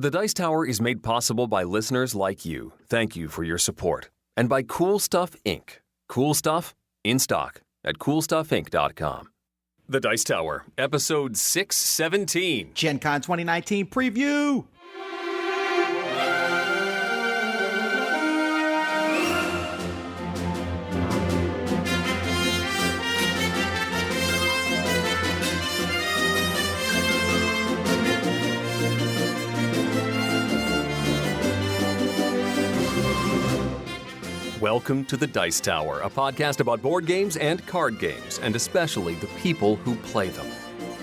The Dice Tower is made possible by listeners like you. Thank you for your support. And by Cool Stuff Inc. Cool Stuff, in stock at coolstuffinc.com. The Dice Tower, episode 617. Gen Con 2019 preview. Welcome to the Dice Tower, a podcast about board games and card games, and especially the people who play them.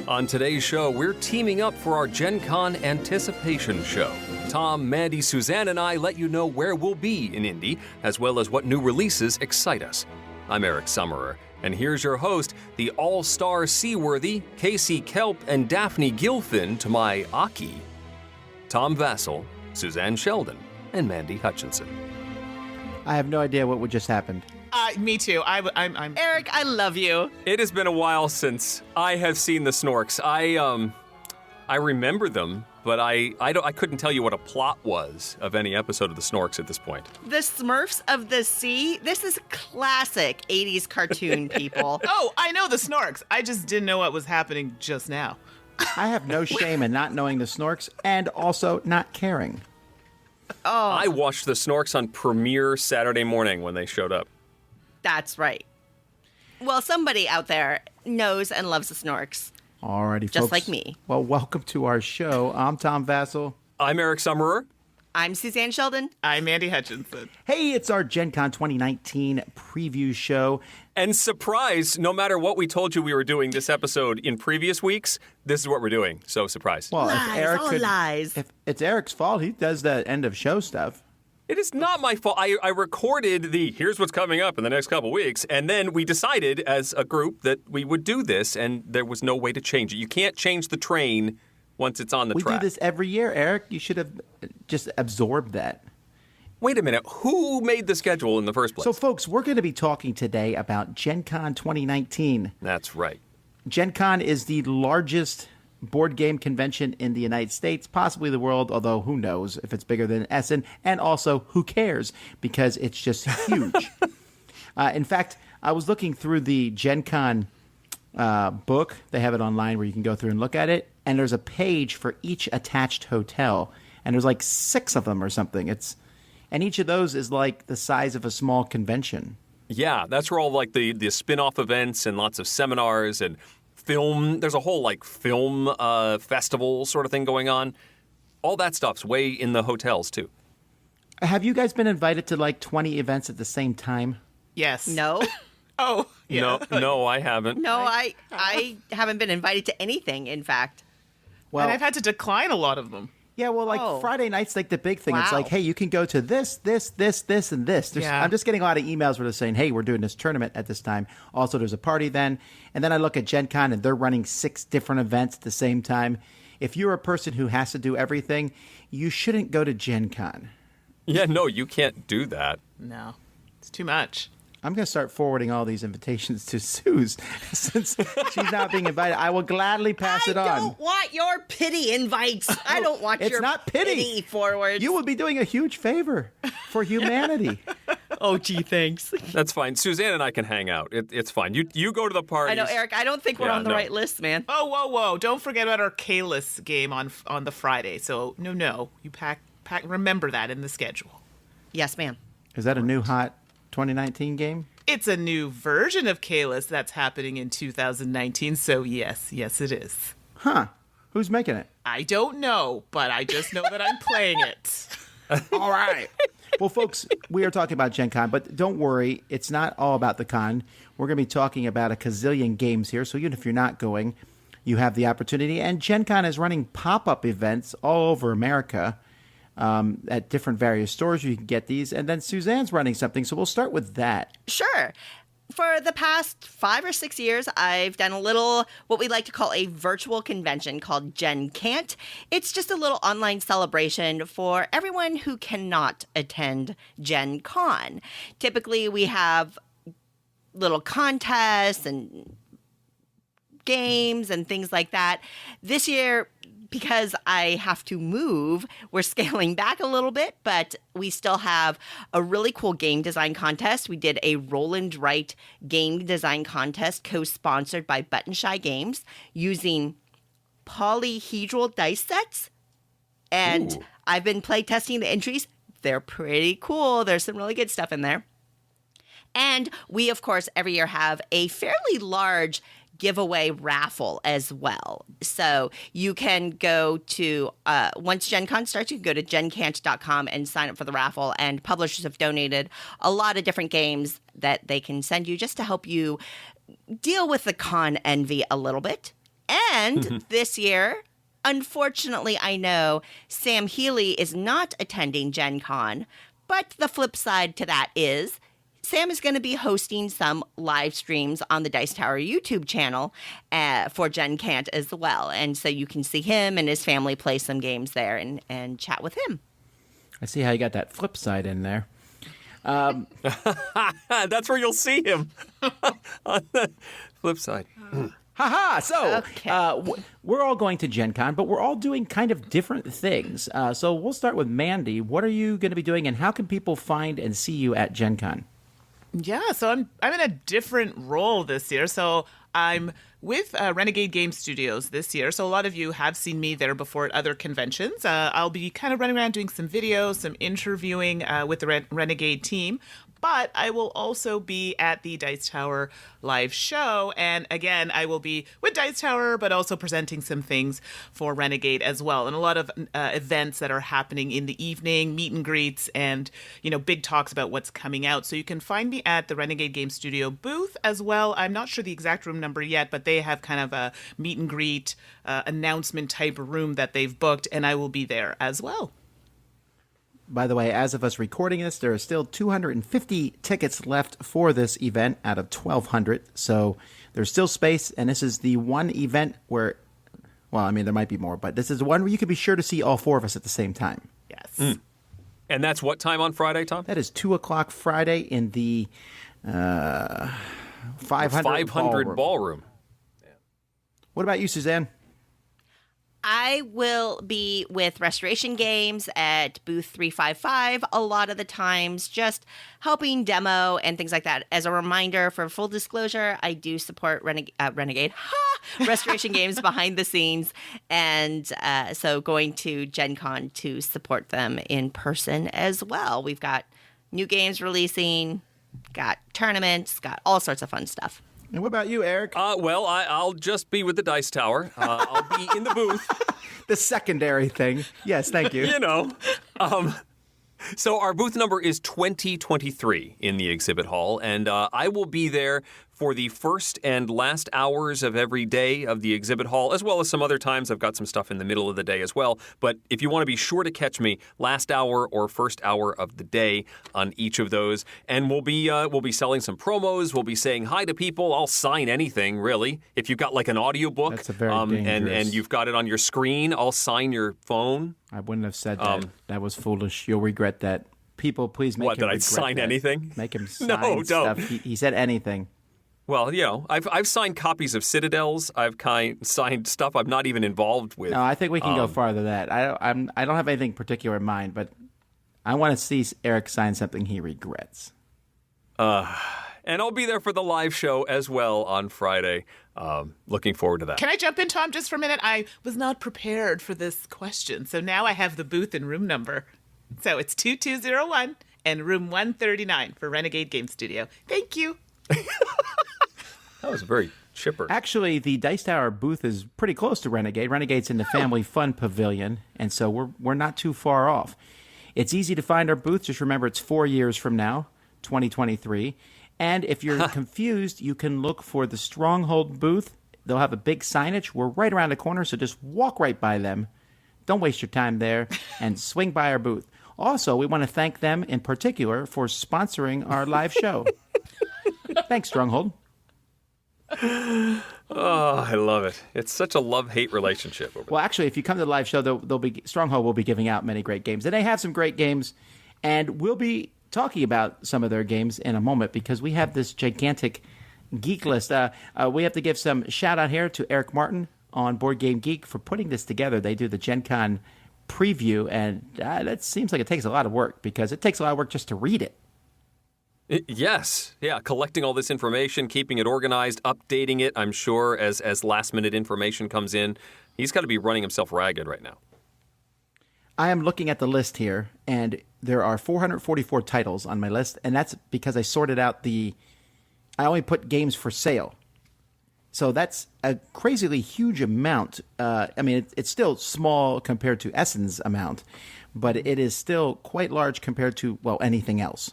On today's show, we're teaming up for our Gen Con anticipation show. Tom, Mandy, Suzanne, and I let you know where we'll be in Indy, as well as what new releases excite us. I'm Eric Summerer, and here's your host, the all-star seaworthy Casey Kelp and Daphne Gilfin to my Aki, Tom Vassell, Suzanne Sheldon, and Mandy Hutchinson. I have no idea what just happened. Me too. I'm Eric, I love you. It has been a while since I have seen the Snorks. I remember them, but I couldn't tell you what a plot was of any episode of the Snorks at this point. The Smurfs of the Sea. This is classic 80s cartoon, people. Oh, I know the Snorks. I just didn't know what was happening just now. I have no shame in not knowing the Snorks and also not caring. Oh, I watched the Snorks on premiere Saturday morning when they showed up. that's right. Well, somebody out there knows and loves the Snorks. Alrighty, folks. Just like me. Well, welcome to our show. I'm Tom Vassell. I'm Eric Summerer. I'm Suzanne Sheldon. I'm Mandy Hutchinson. Hey, it's our Gen Con 2019 preview show. And surprise, no matter what we told you we were doing this episode in previous weeks, this is what we're doing. So surprise. Well, Lies, lies. If it's Eric's fault, he does the end of show stuff. It is not my fault. I recorded the here's what's coming up in the next couple weeks, and then we decided as a group that we would do this, and there was no way to change it. You can't change the train once it's on the track. We do this every year, Eric. You should have just absorbed that. Wait a minute. Who made the schedule in the first place? So, folks, we're going to be talking today about Gen Con 2019. That's right. Gen Con is the largest board game convention in the United States, possibly the world, although who knows if it's bigger than Essen, and also who cares because it's just huge. In fact, I was looking through the Gen Con book. They have it online where you can go through and look at it, and there's a page for each attached hotel, and there's like 6 of them or something. And each of those is like the size of a small convention. Yeah, that's where all like the spin-off events and lots of seminars and film. There's a whole like film festival sort of thing going on. All that stuff's way in the hotels too. Have you guys been invited to like 20 events at the same time? Yes. No. Oh, yeah. No, I haven't. No, I haven't been invited to anything, in fact. Well, And I've had to decline a lot of them. yeah, well, like Oh. Friday night's like the big thing. It's Wow. like, hey, you can go to this, and this. Yeah. I'm just getting a lot of emails where they're saying, hey, we're doing this tournament at this time. Also, there's a party then. And then I look at Gen Con and they're running 6 different events at the same time. If you're a person who has to do everything, you shouldn't go to Gen Con. Yeah, no, you can't do that. No, it's too much. I'm going to start forwarding all these invitations to Suze since she's not being invited. I will gladly pass it on. I don't want your pity invites. I don't want It's your not pity. forwards. You would be doing a huge favor for humanity. Oh, gee, thanks. That's fine. Suzanne and I can hang out. It's fine. You go to the party. I know, Eric, I don't think we're Yeah, on the no. right list, man. Oh, whoa. Don't forget about our Kalis game on the Friday. So, no. You remember that in the schedule. Yes, ma'am. Is that a new hot 2019 game? It's a new version of Kalis that's happening in 2019. So, yes, it is. Huh. Who's making it? I don't know, but I just know that I'm playing it. All right. Well, folks, we are talking about Gen Con, but don't worry. It's not all about the con. We're going to be talking about a gazillion games here. So even if you're not going, you have the opportunity. And Gen Con is running pop-up events all over America at different various stores. You can get these. And then Suzanne's running something. So we'll start with that. Sure. For the past 5 or 6 years, I've done a little, what we like to call a virtual convention called Gen Can't. It's just a little online celebration for everyone who cannot attend Gen Con. Typically, we have little contests and games and things like that. This year, because I have to move, we're scaling back a little bit, but we still have a really cool game design contest. We did a Roland Wright game design contest co-sponsored by Button Shy Games using polyhedral dice sets. And Ooh. I've been play testing the entries. They're pretty cool. There's some really good stuff in there. And we, of course, every year have a fairly large giveaway raffle as well. So you can go to, once Gen Con starts, you can go to gencant.com and sign up for the raffle. And publishers have donated a lot of different games that they can send you just to help you deal with the con envy a little bit. And this year, unfortunately, I know Sam Healy is not attending Gen Con, but the flip side to that is Sam is going to be hosting some live streams on the Dice Tower YouTube channel for Gen Cant as well. And so you can see him and his family play some games there and chat with him. I see how you got that flip side in there. That's where you'll see him on the flip side. Ha-ha! So, Okay. we're all going to Gen Con, but we're all doing kind of different things. So we'll start with Mandy. What are you going to be doing, and how can people find and see you at Gen Con? Yeah, so I'm in a different role this year. So I'm with Renegade Game Studios this year. So a lot of you have seen me there before at other conventions. I'll be kind of running around doing some videos, some interviewing with the Renegade team. But I will also be at the Dice Tower live show. And again, I will be with Dice Tower, but also presenting some things for Renegade as well. And a lot of events that are happening in the evening, meet and greets, and, big talks about what's coming out. So you can find me at the Renegade Game Studio booth as well. I'm not sure the exact room number yet, but they have kind of a meet and greet announcement type room that they've booked. And I will be there as well. By the way, as of us recording this, there are still 250 tickets left for this event out of 1,200. So there's still space, and this is the one event where, well, I mean, there might be more, but this is the one where you can be sure to see all four of us at the same time. Yes. And that's what time on Friday, Tom? That is 2 o'clock Friday in the 500 ballroom. What about you, Suzanne? I will be with Restoration Games at booth 355 a lot of the times, just helping demo and things like that. As a reminder, for full disclosure, I do support Renegade Restoration Games behind the scenes, and so going to Gen Con to support them in person as well. We've got new games releasing, got tournaments, got all sorts of fun stuff. And what about you, Eric? Well, I'll just be with the Dice Tower. I'll be in the booth. The secondary thing. Yes, thank you. So our booth number is 2023 in the exhibit hall, and I will be there for the first and last hours of every day of the exhibit hall, as well as some other times. I've got some stuff in the middle of the day as well. But if you want to be sure to catch me, last hour or first hour of the day on each of those, and we'll be selling some promos. We'll be saying hi to people. I'll sign anything, really. If you've got like an audiobook, That's a very dangerous. and you've got it on your screen, I'll sign your phone. I wouldn't have said that. That was foolish. You'll regret that. People, please make What, him did I regret sign that. anything? Make him sign No, stuff. don't. He said anything. Well, I've signed copies of Citadels. I've signed stuff I'm not even involved with. No, I think we can go farther than that. I don't have anything particular in mind, but I want to see Eric sign something he regrets. And I'll be there for the live show as well on Friday. Looking forward to that. Can I jump in, Tom, just for a minute? I was not prepared for this question. So now I have the booth and room number. So it's 2201 and room 139 for Renegade Game Studio. Thank you. That was very chipper. Actually, the Dice Tower booth is pretty close to Renegade. Renegade's in the Family Fun Pavilion, and so we're not too far off. It's easy to find our booth. Just remember, it's 4 years from now, 2023. And if you're confused, you can look for the Stronghold booth. They'll have a big signage. We're right around the corner, so just walk right by them. Don't waste your time there, and swing by our booth. Also, we want to thank them in particular for sponsoring our live show. Thanks, Stronghold. Oh, I love it. It's such a love-hate relationship over there. Well, actually, if you come to the live show, Stronghold will be giving out many great games. And they have some great games, and we'll be talking about some of their games in a moment because we have this gigantic geek list. We have to give some shout-out here to Eric Martin, on Board Game Geek for putting this together. They do the Gen Con preview, and that seems like it takes a lot of work because it takes a lot of work just to read it. Yes. Yeah, collecting all this information, keeping it organized, updating it, I'm sure, as last-minute information comes in. He's got to be running himself ragged right now. I am looking at the list here, and there are 444 titles on my list, and that's because I sorted out I only put games for sale. So that's a crazily huge amount. I mean, it's still small compared to Essen's amount, but it is still quite large compared to, well, anything else.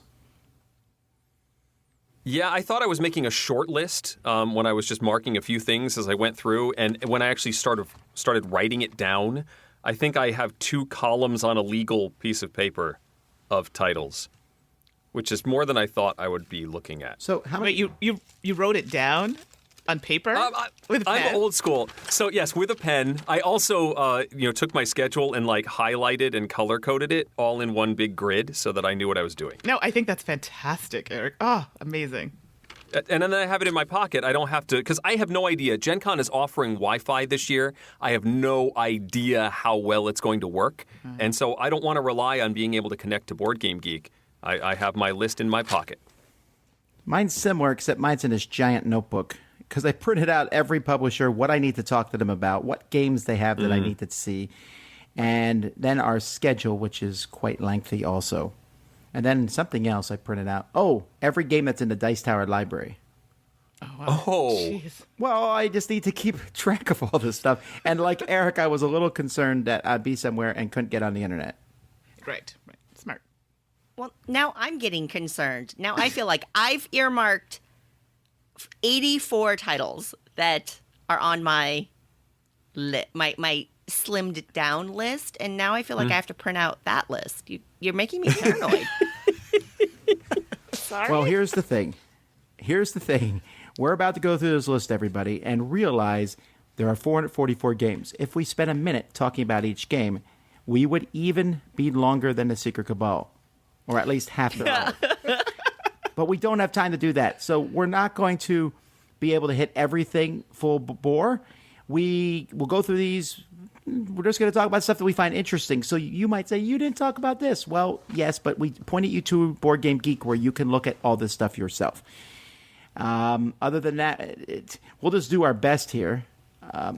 Yeah, I thought I was making a short list when I was just marking a few things as I went through, and when I actually started writing it down, I think I have 2 columns on a legal piece of paper of titles, which is more than I thought I would be looking at. So how many? Wait, you wrote it down on paper with a pen? I'm old school, so yes, with a pen. I also, took my schedule and highlighted and color coded it all in one big grid so that I knew what I was doing. No, I think that's fantastic, Eric. Oh, amazing. And then I have it in my pocket. I don't have to, because I have no idea. Gen Con is offering Wi-Fi this year. I have no idea how well it's going to work. And so I don't want to rely on being able to connect to Board Game Geek. I have my list in my pocket. Mine's similar, except mine's in this giant notebook. Because I printed out every publisher, what I need to talk to them about, what games they have that I need to see, and then our schedule, which is quite lengthy also. And then something else I printed out. Oh, every game that's in the Dice Tower library. Oh, wow. Oh. Jeez. Well, I just need to keep track of all this stuff. And like Eric, I was a little concerned that I'd be somewhere and couldn't get on the internet. Right. Smart. Well, now I'm getting concerned. Now I feel like I've earmarked 84 titles that are on my my slimmed down list, and now I feel like I have to print out that list. You're making me paranoid. Sorry. Well, here's the thing. We're about to go through this list, everybody, and realize there are 444 games. If we spent a minute talking about each game, we would even be longer than the Secret Cabal, or at least half the hour. But we don't have time to do that. So we're not going to be able to hit everything full bore. We will go through these. We're just going to talk about stuff that we find interesting. So you might say, you didn't talk about this. Well, yes, but we pointed you to Board Game Geek where you can look at all this stuff yourself. Other than that, we'll just do our best here.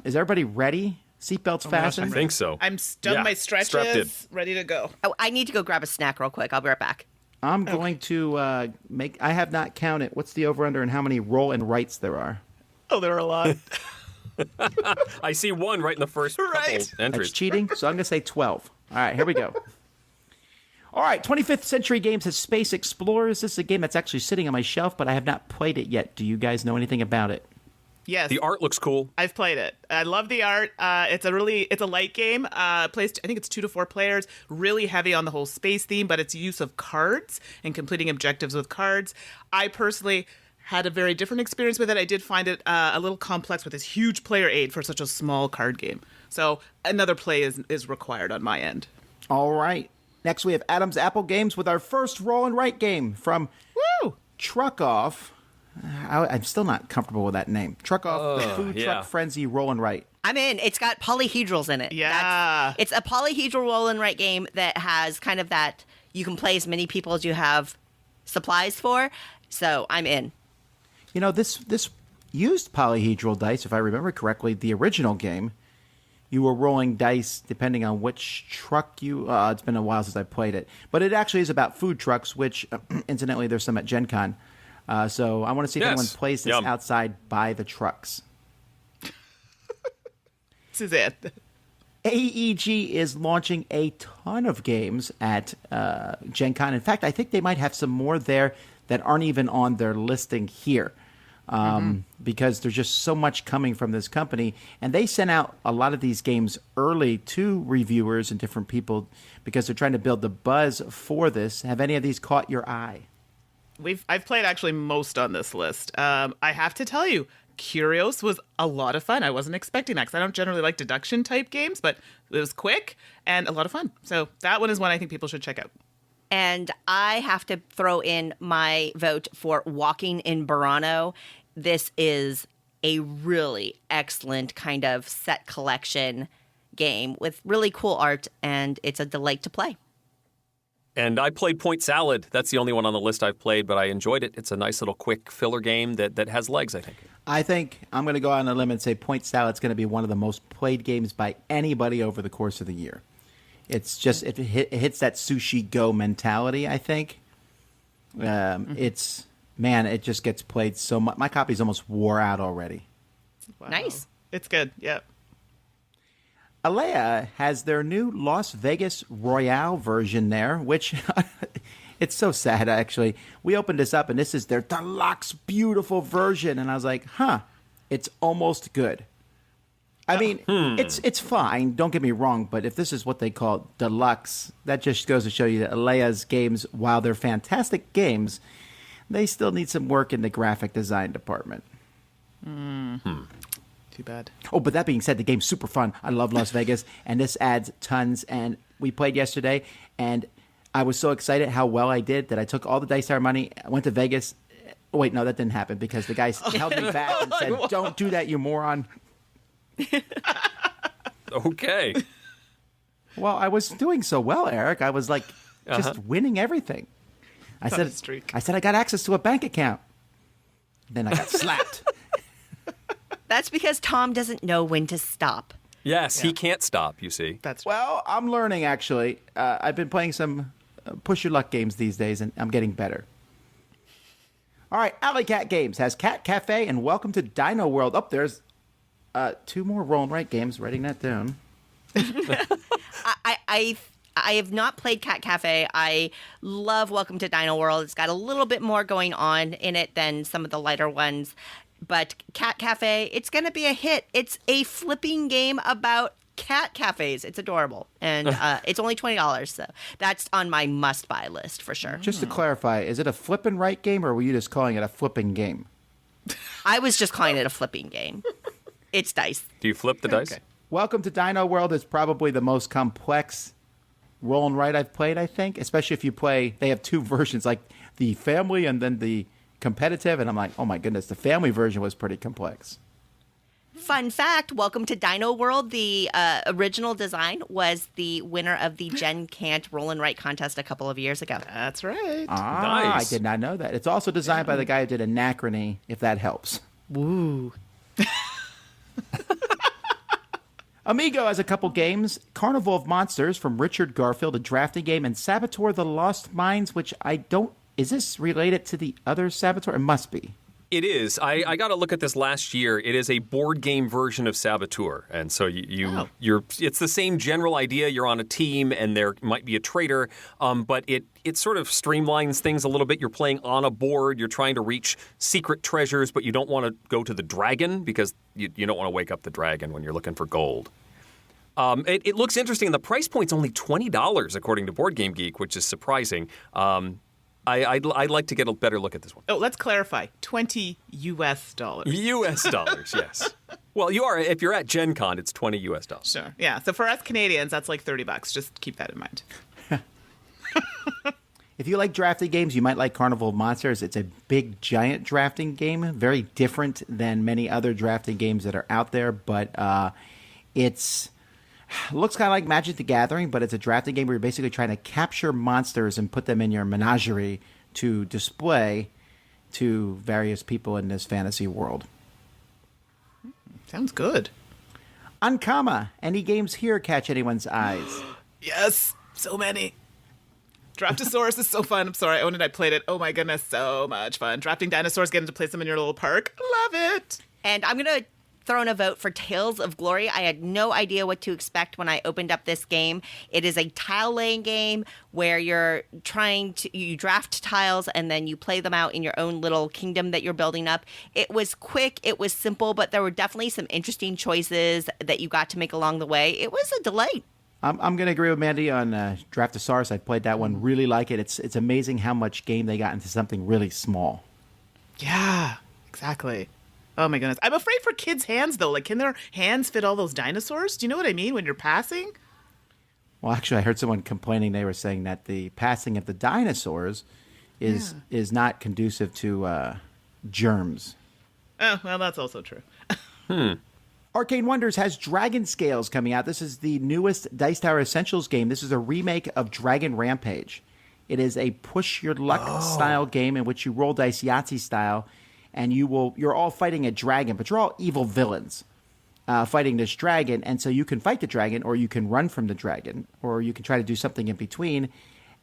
Is everybody ready? Seatbelts fastened? I think so. I'm done my stretches, ready to go. Oh, I need to go grab a snack real quick. I'll be right back. I'm going to I have not counted. What's the over-under and how many roll and writes there are? Oh, there are a lot. I see one right in the first couple That's entries. cheating, so I'm going to say 12. All right, here we go. All right, 25th Century Games has Space Explorers. This is a game that's actually sitting on my shelf, but I have not played it yet. Do you guys know anything about it? Yes. The art looks cool. I've played it. I love the art. It's a light game. Plays, I think it's 2 to 4 players. Really heavy on the whole space theme, but it's use of cards and completing objectives with cards. I personally had a very different experience with it. I did find it a little complex with this huge player aid for such a small card game. So another play is required on my end. All right. Next, we have Adam's Apple Games with our first roll and write game from Truck Off. I'm still not comfortable with that name. Truck Off, the Food Truck Frenzy Roll and Write. I'm in. It's got polyhedrals in it. Yeah. It's a polyhedral roll and write game that has kind of that you can play as many people as you have supplies for. So I'm in. You know, this used polyhedral dice, if I remember correctly, the original game. You were rolling dice depending on which truck you... it's been a while since I played it. But it actually is about food trucks, which, incidentally, there's some at Gen Con. So I want to see if anyone plays this outside by the trucks. Suzanne. AEG is launching a ton of games at Gen Con. In fact, I think they might have some more there that aren't even on their listing here. Because there's just so much coming from this company. And they sent out a lot of these games early to reviewers and different people because they're trying to build the buzz for this. Have any of these caught your eye? I've played actually most on this list. I have to tell you, Curios was a lot of fun. I wasn't expecting that because I don't generally like deduction type games, but it was quick and a lot of fun. So that one is one I think people should check out. And I have to throw in my vote for Walking in Burano. This is a really excellent kind of set collection game with really cool art, and it's a delight to play. And I played Point Salad. That's the only one on the list I've played, but I enjoyed it. It's a nice little quick filler game that has legs, I think. I think I'm going to go out on a limb and say Point Salad's going to be one of the most played games by anybody over the course of the year. It's just it hits that sushi go mentality, I think. It just gets played so much. My copy's almost wore out already. Wow. Nice. It's good. Yep. Alea has their new Las Vegas Royale version there, which it's so sad, actually. We opened this up, and this is their deluxe, beautiful version, and I was like, it's almost good. I mean, it's fine, don't get me wrong, but if this is what they call deluxe, that just goes to show you that Alea's games, while they're fantastic games, they still need some work in the graphic design department. Too bad. Oh, but that being said, the game's super fun. I love Las Vegas, and this adds tons. And we played yesterday, and I was so excited how well I did that I took all the Dice Tower money, I went to Vegas. Oh, wait, no, that didn't happen because the guys held me back and said, "Don't do that, you moron." Okay. Well, I was doing so well, Eric. I was like just winning everything. I said, I got access to a bank account. Then I got slapped. That's because Tom doesn't know when to stop. Yes, he can't stop, you see. That's Well, I'm learning, actually. I've been playing some push your luck games these days, and I'm getting better. All right, Alley Cat Games has Cat Cafe and Welcome to Dino World. Oh, there's 2 more roll and write games. Writing that down. I have not played Cat Cafe. I love Welcome to Dino World. It's got a little bit more going on in it than some of the lighter ones. But Cat Cafe, it's going to be a hit. It's a flipping game about cat cafes. It's adorable. And it's only $20, so that's on my must-buy list for sure. Just to clarify, is it a flip and write game, or were you just calling it a flipping game? I was just calling it a flipping game. It's dice. Do you flip the dice? Okay. Welcome to Dino World is probably the most complex roll and write I've played, I think, especially if you play, they have 2 versions, like the family and then the competitive, and I'm like, oh my goodness, the family version was pretty complex. Fun fact, Welcome to Dino World, the original design was the winner of the Jen Can't Roll and Write contest a couple of years ago. That's right. Nice. I did not know that. It's also designed by the guy who did Anachrony, if that helps. Woo. Amigo has a couple games, Carnival of Monsters from Richard Garfield, a drafting game, and Saboteur the Lost Mines, which I don't... Is this related to the other Saboteur? It must be. It is. I got to look at this last year. It is a board game version of Saboteur, and so you're. It's the same general idea. You're on a team, and there might be a traitor, but it sort of streamlines things a little bit. You're playing on a board. You're trying to reach secret treasures, but you don't want to go to the dragon because you don't want to wake up the dragon when you're looking for gold. It looks interesting. The price point's only $20 according to Board Game Geek, which is surprising. I'd like to get a better look at this one. Oh, let's clarify. $20 US. US dollars, yes. Well, if you're at Gen Con, it's $20 US. Sure. Yeah. So for us Canadians, that's like $30. Just keep that in mind. If you like drafting games, you might like Carnival of Monsters. It's a big, giant drafting game, very different than many other drafting games that are out there, but it's... looks kind of like Magic the Gathering, but it's a drafting game where you're basically trying to capture monsters and put them in your menagerie to display to various people in this fantasy world. Sounds good. Ankama, any games here catch anyone's eyes? Yes. So many. Draftosaurus is so fun. I'm sorry, I owned it. I played it. Oh my goodness, so much fun. Drafting dinosaurs, getting to place them in your little park. Love it. And I'm going to throw in a vote for Tales of Glory. I had no idea what to expect when I opened up this game. It is a tile laying game where you draft tiles and then you play them out in your own little kingdom that you're building up. It was quick, it was simple, but there were definitely some interesting choices that you got to make along the way. It was a delight. I'm going to agree with Mandy on Draftosaurus. I played that one, really like it. It's amazing how much game they got into something really small. Yeah, exactly. Oh my goodness. I'm afraid for kids' hands though. Like, can their hands fit all those dinosaurs? Do you know what I mean when you're passing? Well, actually, I heard someone complaining. They were saying that the passing of the dinosaurs is not conducive to germs. Oh, well, that's also true. Arcane Wonders has Dragon Scales coming out. This is the newest Dice Tower Essentials game. This is a remake of Dragon Rampage. It is a push your luck style game in which you roll dice Yahtzee style, and you're all fighting a dragon, but you're all evil villains fighting this dragon. And so you can fight the dragon, or you can run from the dragon, or you can try to do something in between.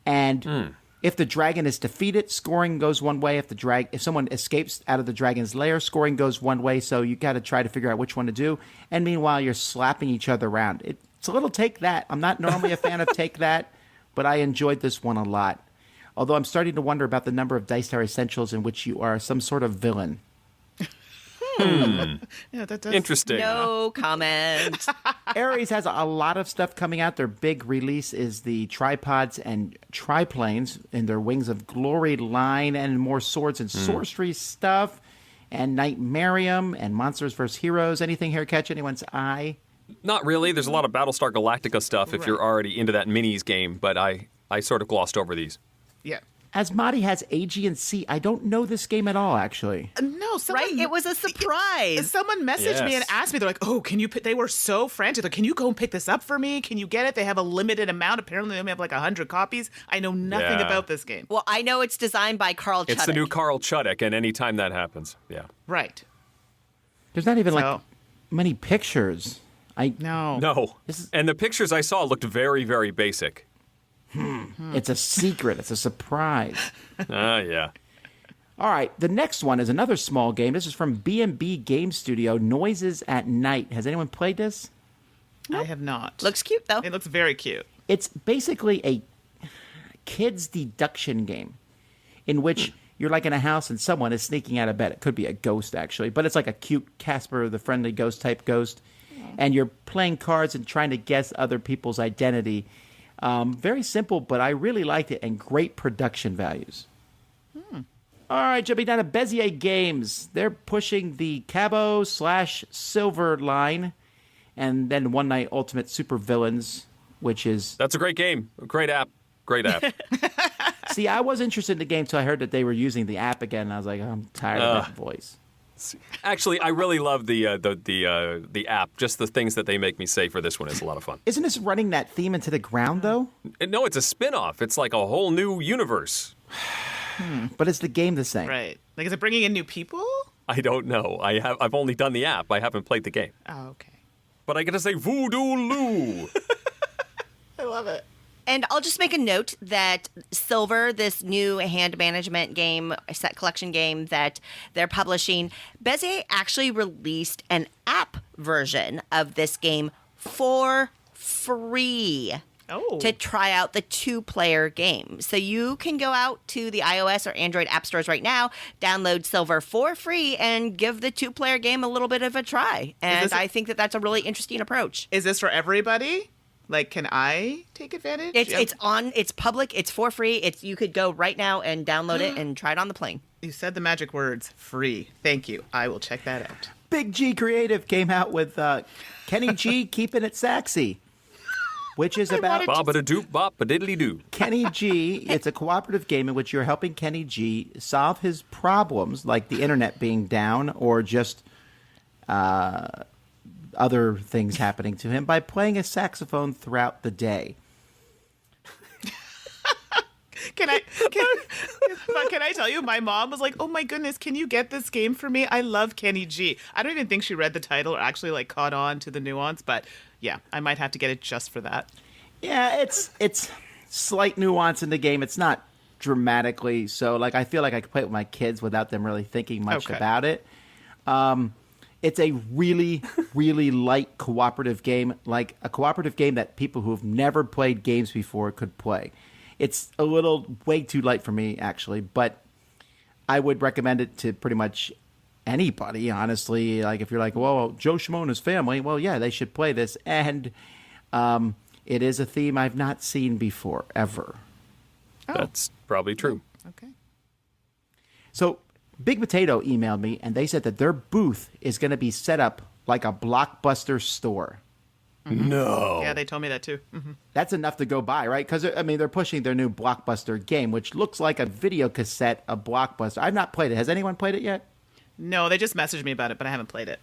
And if the dragon is defeated, scoring goes one way. If someone escapes out of the dragon's lair, scoring goes one way. So you got to try to figure out which one to do. And meanwhile, you're slapping each other around. It's a little Take That. I'm not normally a fan of Take That, but I enjoyed this one a lot. Although I'm starting to wonder about the number of Dice Tower Essentials in which you are some sort of villain. Yeah, that does. Interesting. No comment. Ares has a lot of stuff coming out. Their big release is the tripods and triplanes in their Wings of Glory line, and more swords and sorcery stuff, and Nightmarium and Monsters vs. Heroes. Anything here catch anyone's eye? Not really. There's a lot of Battlestar Galactica stuff if you're already into that minis game, but I sort of glossed over these. Yeah. Asmati has Aegean Sea. I don't know this game at all, actually. No, someone, Right? It was a surprise. Someone messaged me and asked me, they're like, oh, can you they were so frantic. Like, can you go and pick this up for me? Can you get it? They have a limited amount. Apparently, they only have like 100 copies. I know nothing Yeah. about this game. Well, I know it's designed by Carl Chuddik. It's the new Carl Chuddik, and anytime that happens, yeah. Right. There's not even like So- many pictures. No. No. This is- And the pictures I saw looked very, very basic. It's a secret. It's a surprise. Yeah. All right, the next one is another small game. This is from B&B Game Studio, Noises at Night. Has anyone played this? I have not. Looks cute, though. It looks very cute. It's basically a kids deduction game in which you're like in a house and someone is sneaking out of bed. It could be a ghost, actually, but it's like a cute Casper the Friendly Ghost type ghost. And you're playing cards and trying to guess other people's identity. Very simple, but I really liked it, and great production values. All right, jumping down to Bezier Games. They're pushing the Cabo/Silver line, and then One Night Ultimate Super Villains, which is... That's a great game. Great app. Great app. See, I was interested in the game until I heard that they were using the app again, and I was like, I'm tired of that voice. Actually, I really love the app. Just the things that they make me say for this one is a lot of fun. Isn't this running that theme into the ground, though? No, it's a spin-off. It's like a whole new universe. But is the game the same? Right. Like, is it bringing in new people? I don't know. I've only done the app. I haven't played the game. Oh, okay. But I get to say Voodoo Lou. I love it. And I'll just make a note that Silver, this new hand management game, set collection game that they're publishing, Bezier actually released an app version of this game for free. Oh. To try out the 2-player game. So you can go out to the iOS or Android app stores right now, download Silver for free, and give the 2-player game a little bit of a try. And I think that that's a really interesting approach. Is this for everybody? Like, can I take advantage? It's public, it's for free. You could go right now and download it and try it on the plane. You said the magic words, free. Thank you. I will check that out. Big G Creative came out with Kenny G Keeping It Sexy, which is about Bop-a-da-doop, bop-a-diddly-doo. Kenny G. It's a cooperative game in which you're helping Kenny G solve his problems, like the internet being down or just other things happening to him, by playing a saxophone throughout the day. Can I tell you, my mom was like, oh my goodness, can you get this game for me? I love Kenny G. I don't even think she read the title or actually like caught on to the nuance, but yeah, I might have to get it just for that. Yeah, it's slight nuance in the game. It's not dramatically so. Like, I feel like I could play it with my kids without them really thinking much about it. It's a really, really light cooperative game, like a cooperative game that people who have never played games before could play. It's a little way too light for me, actually, but I would recommend it to pretty much anybody, honestly. Like, if you're like, well, Joe Schmo and his family, well, yeah, they should play this. And it is a theme I've not seen before, ever. That's probably true. Okay. So Big Potato emailed me, and they said that their booth is going to be set up like a Blockbuster store. No. Yeah, they told me that too. That's enough to go by, right? Because, I mean, they're pushing their new Blockbuster game, which looks like a video cassette of Blockbuster. I've not played it. Has anyone played it yet? No, they just messaged me about it, but I haven't played it.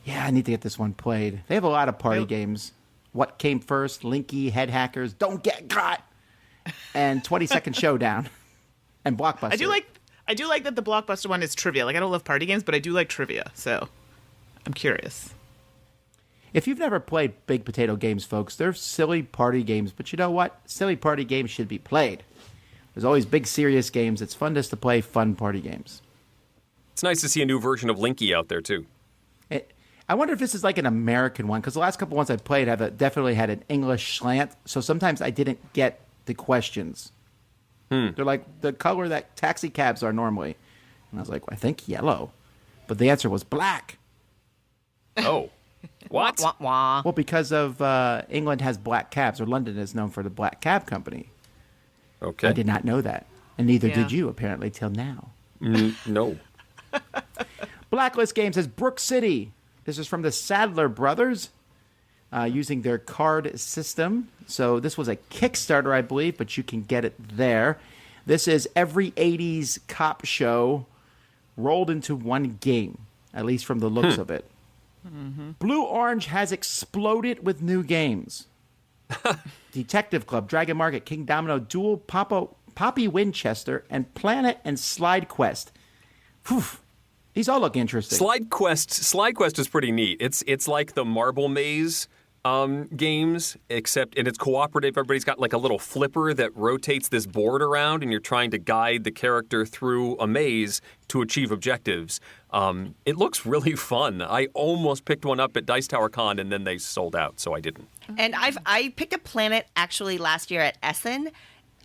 Yeah, I need to get this one played. They have a lot of party Nope. games. What Came First, Linky, Head Hackers, Don't Get Caught, and 20-Second Showdown, and Blockbuster. I do like that the Blockbuster one is trivia. Like, I don't love party games, but I do like trivia, so I'm curious. If you've never played big potato games, folks, they're silly party games. But you know what? Silly party games should be played. There's always big, serious games. It's fun just to play fun party games. It's nice to see a new version of Linky out there, too. I wonder if this is like an American one, because the last couple ones I played definitely had an English slant. So sometimes I didn't get the questions. They're like the color that taxi cabs are normally. And I was like, I think yellow. But the answer was black. Oh. What? Wah, wah. Well, because of England has black cabs, or London is known for the black cab company. Okay. I did not know that. And neither Yeah. did you, apparently, till now. No. Blacklist Games says Brook City. This is from the Sadler brothers using their card system. So this was a Kickstarter, I believe, but you can get it there. This is every 80s cop show rolled into one game, at least from the looks of it. Blue Orange has exploded with new games. Detective Club, Dragon Market, King Domino, Duel, Poppy Winchester, and Planet and Slide Quest. Whew. These all look interesting. Slide Quest is pretty neat. It's like the Marble Maze games, except and it's cooperative. Everybody's got like a little flipper that rotates this board around, and you're trying to guide the character through a maze to achieve objectives. It looks really fun. I almost picked one up at Dice Tower Con, and then they sold out, so I didn't. And I picked a Planet actually last year at Essen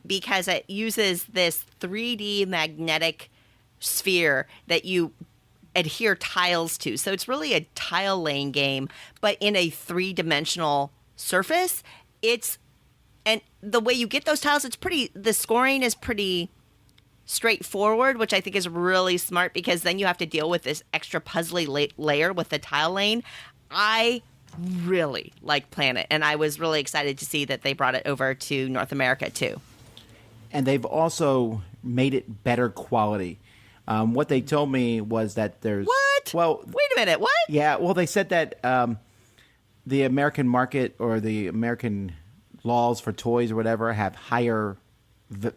because it uses this 3D magnetic sphere that you adhere tiles to. So it's really a tile laying game, but in a 3-dimensional surface. And the way you get those tiles, the scoring is pretty straightforward, which I think is really smart because then you have to deal with this extra puzzly layer with the tile lane. I really like Planet, and I was really excited to see that they brought it over to North America too. And they've also made it better quality. What they told me was that there's... What? Well, wait a minute. What? yeah, well, they said that the American market or the American laws for toys or whatever have higher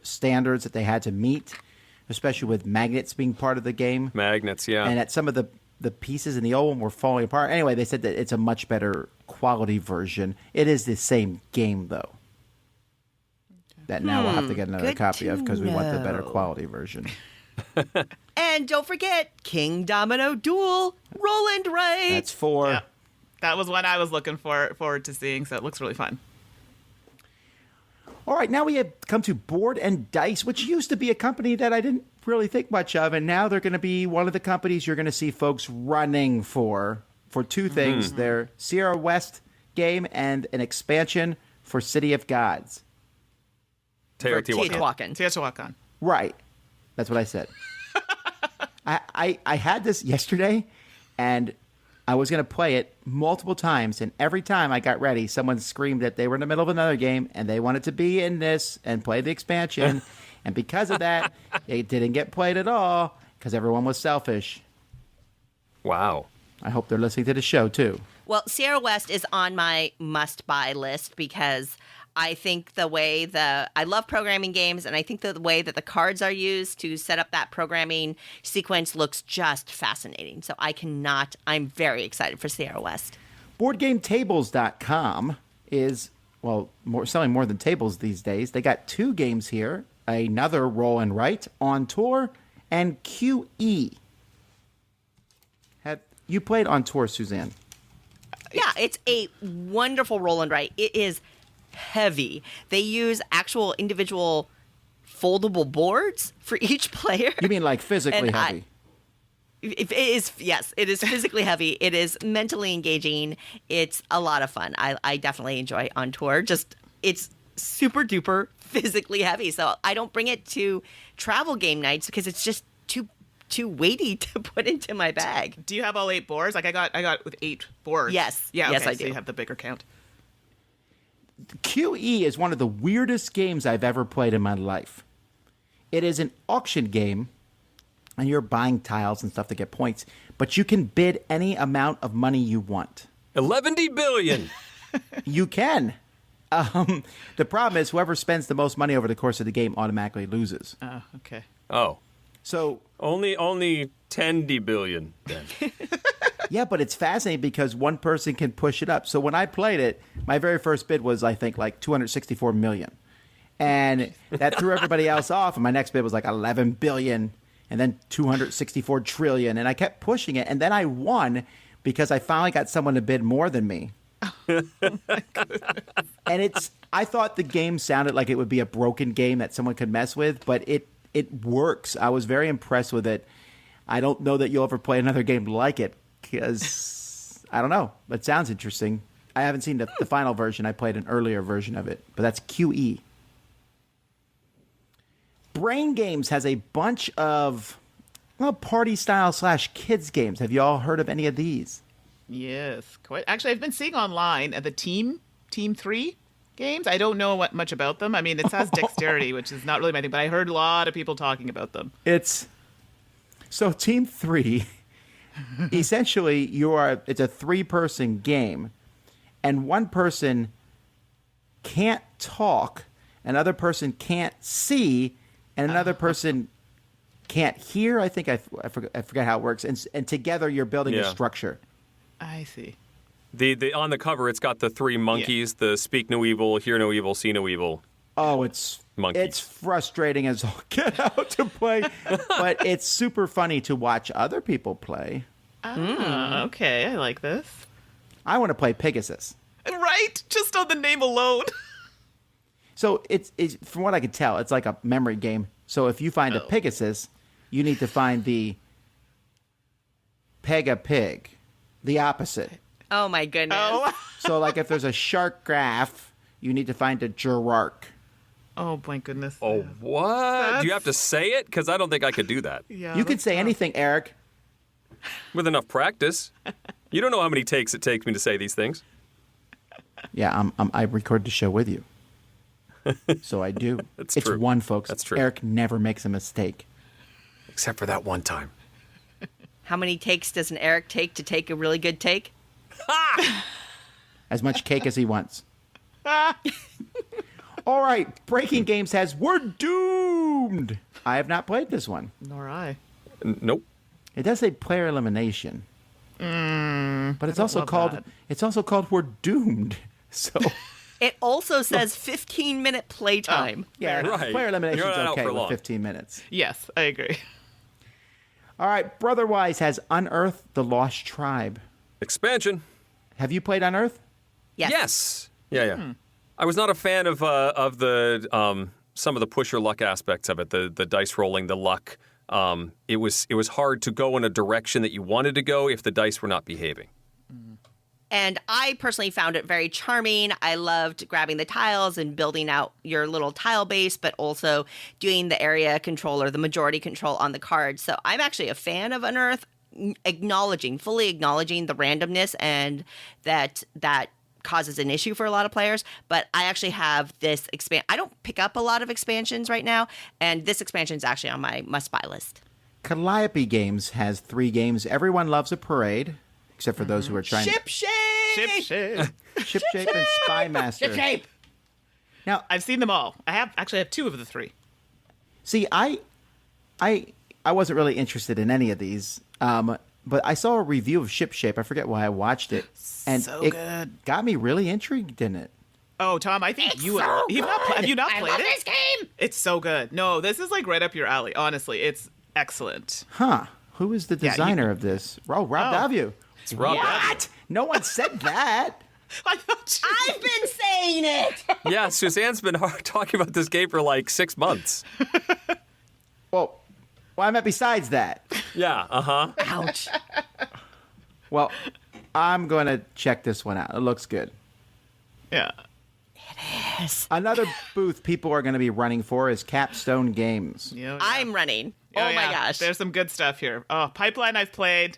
standards that they had to meet, especially with magnets being part of the game. Magnets, yeah. And that some of the pieces in the old one were falling apart. Anyway, they said that it's a much better quality version. It is the same game, though. That now we'll have to get another Good copy of because we want the better know. quality version. And don't forget King Domino Duel, Roland Wright. That's 4. Yeah. That was one I was looking forward to seeing, so it looks really fun. All right, now we have come to Board and Dice, which used to be a company that I didn't really think much of, and now they're going to be one of the companies you're going to see folks running for two things. Their Sierra West game and an expansion for City of Gods. Teotihuacan. Teotihuacan. Right. That's what I said. I had this yesterday, and I was going to play it multiple times, and every time I got ready, someone screamed that they were in the middle of another game, and they wanted to be in this and play the expansion. And because of that, it didn't get played at all because everyone was selfish. Wow. I hope they're listening to the show, too. Well, Sierra West is on my must-buy list because I think I love programming games, and I think the way that the cards are used to set up that programming sequence looks just fascinating. So I'm very excited for Sierra West. BoardGameTables.com is, selling more than tables these days. They got 2 games here, another Roll and Write, On Tour, and QE. Have you played On Tour, Suzanne? Yeah, it's a wonderful roll and write. It is heavy. They use actual individual foldable boards for each player. You mean like physically And heavy? It is physically heavy. It is mentally engaging. It's a lot of fun. I definitely enjoy On Tour. It's super duper physically heavy. So I don't bring it to travel game nights because it's just too weighty to put into my bag. Do you have all 8 boards? Like I got with 8 boards. Yes. Yeah. Yes, okay, I so do. you have the bigger count. QE is one of the weirdest games I've ever played in my life. It is an auction game and you're buying tiles and stuff to get points, but you can bid any amount of money you want. 11 billion. You can. The problem is whoever spends the most money over the course of the game automatically loses. Oh, okay. Oh, So, only 10 billion then. yeah, but it's fascinating because one person can push it up. So when I played it, my very first bid was, I think, like 264 million. And that threw everybody else off. And my next bid was like 11 billion and then 264 trillion. And I kept pushing it. And then I won because I finally got someone to bid more than me. And I thought the game sounded like it would be a broken game that someone could mess with, but it works. I was very impressed with it. I don't know that you'll ever play another game like it because I don't know. It sounds interesting. I haven't seen the final version. I played an earlier version of it, but that's QE. Brain Games has a bunch of party style / kids games. Have you all heard of any of these? Yes, quite. Actually, I've been seeing online the Team 3 games. I don't know much about them. I mean, it says dexterity, which is not really my thing, but I heard a lot of people talking about them. So Team 3, essentially it's a 3-person game, and one person can't talk, another person can't see, and another person can't hear. I think I forget how it works. And together you're building a structure. I see. The on the cover, it's got the 3 monkeys: the speak no evil, hear no evil, see no evil. Oh, it's frustrating as all get out to play, but it's super funny to watch other people play. Okay, I like this. I want to play Pegasus. Right, just on the name alone. So it's from what I can tell, it's like a memory game. So if you find a Pegasus, you need to find the Peg-a-Pig, the opposite. Oh my goodness. So like if there's a shark graph, you need to find a girark. Oh my goodness. Oh, what? Do you have to say it? Because I don't think I could do that. Yeah, You can say anything, Eric. With enough practice. You don't know how many takes it takes me to say these things. Yeah, I record the show with you. So I do. That's it's true. one, folks. That's true. Eric never makes a mistake. Except for that one time. How many takes does an Eric take to take a really good take? As much cake as he wants. All right, Breaking Games has We're Doomed. I have not played this one. Nor I. Nope. It does say player elimination. But it's also love called that. We're Doomed. So It also says 15-minute playtime. yeah, Right. player elimination You're is not out okay for with long. 15 minutes. Yes, I agree. All right, Brotherwise has Unearthed the Lost Tribe. Expansion. Have you played Unearthed? Yes. Yeah. I was not a fan of the some of the push your luck aspects of it. The dice rolling, the luck. It was hard to go in a direction that you wanted to go if the dice were not behaving. And I personally found it very charming. I loved grabbing the tiles and building out your little tile base, but also doing the area control or the majority control on the cards. So I'm actually a fan of Unearth, fully acknowledging the randomness and that causes an issue for a lot of players. But I actually have this I don't pick up a lot of expansions right now, and this expansion is actually on my must-buy list. Calliope Games has 3 games. Everyone Loves a Parade, except for those who are trying Ship Shape! Ship Shape and Spy Master. Ship Shape! Now, I've seen them all. I have 2 of the 3. see, I wasn't really interested in any of these, but I saw a review of Ship Shape. I forget why I watched it, and So it good. got me really intrigued in it. Oh, Tom, I think you would. Have you not played it? This game. It's so good. No, this is like right up your alley. Honestly, it's excellent. Huh? Who is the designer of this? Oh, Rob Daviau. It's Rob. What? No one said that. I thought I've been saying it! Yeah, Suzanne's been talking about this game for like 6 months. Well, I meant besides that. Yeah, Ouch. Well, I'm going to check this one out. It looks good. Yeah. Another booth people are going to be running for is Capstone Games. Yeah. I'm running. Oh my gosh. There's some good stuff here. Oh, Pipeline I've played.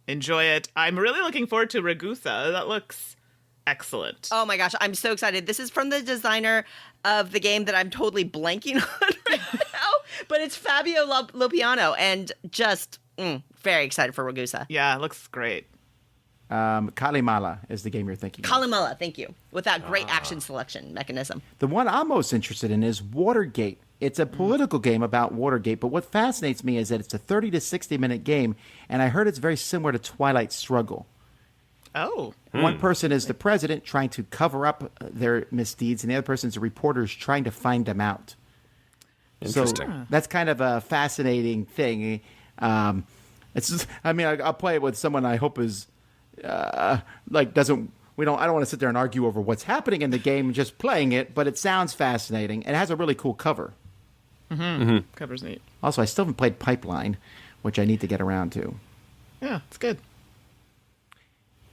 Enjoy it. I'm really looking forward to Ragusa. That looks excellent. Oh my gosh, I'm so excited. This is from the designer of the game that I'm totally blanking on right now. But it's Fabio Lopiano, and just very excited for Ragusa. Yeah, it looks great. Kalimala is the game you're thinking of. Kalimala, thank you. With that great action selection mechanism. The one I'm most interested in is Watergate. It's a political game about Watergate, but what fascinates me is that it's a 30 to 60 minute game, and I heard it's very similar to Twilight Struggle. Oh. One person is the president trying to cover up their misdeeds, and the other person is the reporters trying to find them out. Interesting. So that's kind of a fascinating thing. It's just, I mean, I'll play it with someone I hope is doesn't. I don't want to sit there and argue over what's happening in the game, just playing it. But it sounds fascinating. It has a really cool cover. Cover's neat. Also, I still haven't played Pipeline, which I need to get around to. Yeah, it's good.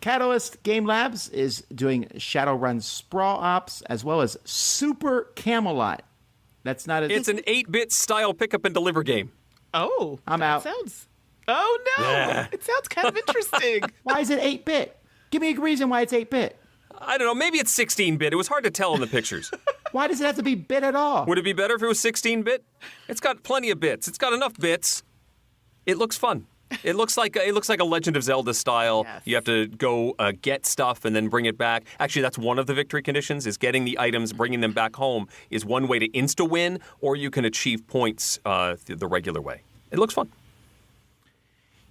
Catalyst Game Labs is doing Shadowrun Sprawl Ops as well as Super Camelot. That's not a. It's an 8-bit style pick up and deliver game. Oh, I'm that out. Sounds. Oh no! Yeah. It sounds kind of interesting. Why is it 8-bit? Give me a reason why it's 8-bit. I don't know. Maybe it's 16-bit. It was hard to tell in the pictures. Why does it have to be bit at all? Would it be better if it was 16-bit? It's got plenty of bits. It's got enough bits. It looks fun. It looks like a Legend of Zelda style. Yes. You have to go get stuff and then bring it back. Actually, that's one of the victory conditions, is getting the items, bringing them back home is one way to insta-win, or you can achieve points the regular way. It looks fun.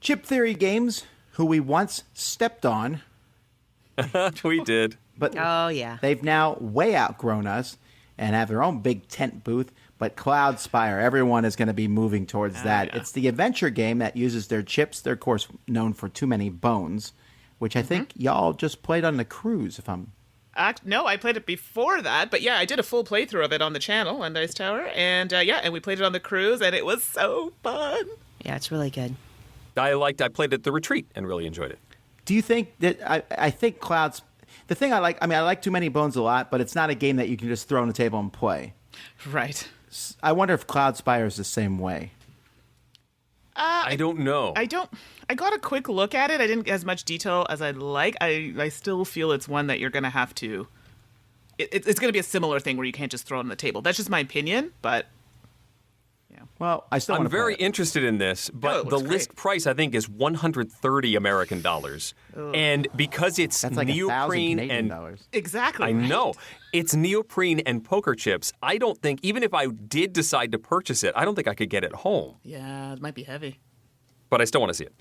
Chip Theory Games, who we once stepped on, We did. but Oh, yeah. they've now way outgrown us and have their own big tent booth. But Cloud Spire, everyone is going to be moving towards that. Yeah. It's the adventure game that uses their chips. They're, of course, known for Too Many Bones, which I think y'all just played on the cruise, if I'm... No, I played it before that, but yeah, I did a full playthrough of it on the channel on Dice Tower, and and we played it on the cruise, and it was so fun. Yeah, it's really good. I played at the retreat and really enjoyed it. Do you think that... I think Cloud's... The thing I like Too Many Bones a lot, but it's not a game that you can just throw on the table and play. Right. I wonder if Cloud Spire is the same way. I don't know. I got a quick look at it. I didn't get as much detail as I'd like. I still feel it's one that you're going to have to... It's going to be a similar thing where you can't just throw it on the table. That's just my opinion, but... Well, I still I'm want to very play it. interested in this, No, but it the looks list great. price I think is $130 American dollars, and because it's That's like $1,000 neoprene Canadian and dollars. Exactly. I know it's neoprene and poker chips. I don't think even if I did decide to purchase it, I don't think I could get it home. Yeah, it might be heavy. But I still want to see it.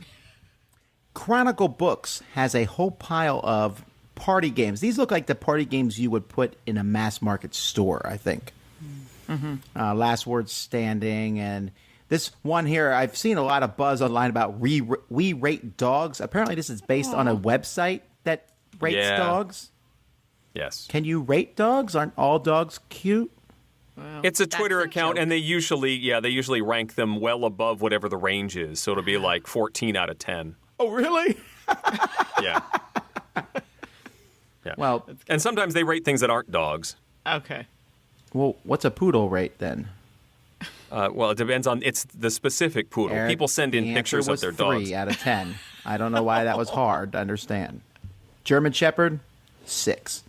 Chronicle Books has a whole pile of party games. These look like the party games you would put in a mass market store, I think. Last Word Standing, and this one here, I've seen a lot of buzz online about We Rate Dogs. Apparently this is based on a website that rates Yeah. dogs. Yes, Can you rate dogs? Aren't all dogs cute? it's a That's Twitter a account, joke. and they usually rank them well above whatever the range is. So it'll be like 14 out of 10. Oh, really? Yeah, yeah. Well, and sometimes they rate things that aren't dogs. Okay. what's a poodle rate then? Well, it depends on it's the specific poodle. Eric, People send in the answer pictures of was their 3 dogs. out of 10. I don't know why that was hard to understand. German Shepherd, 6.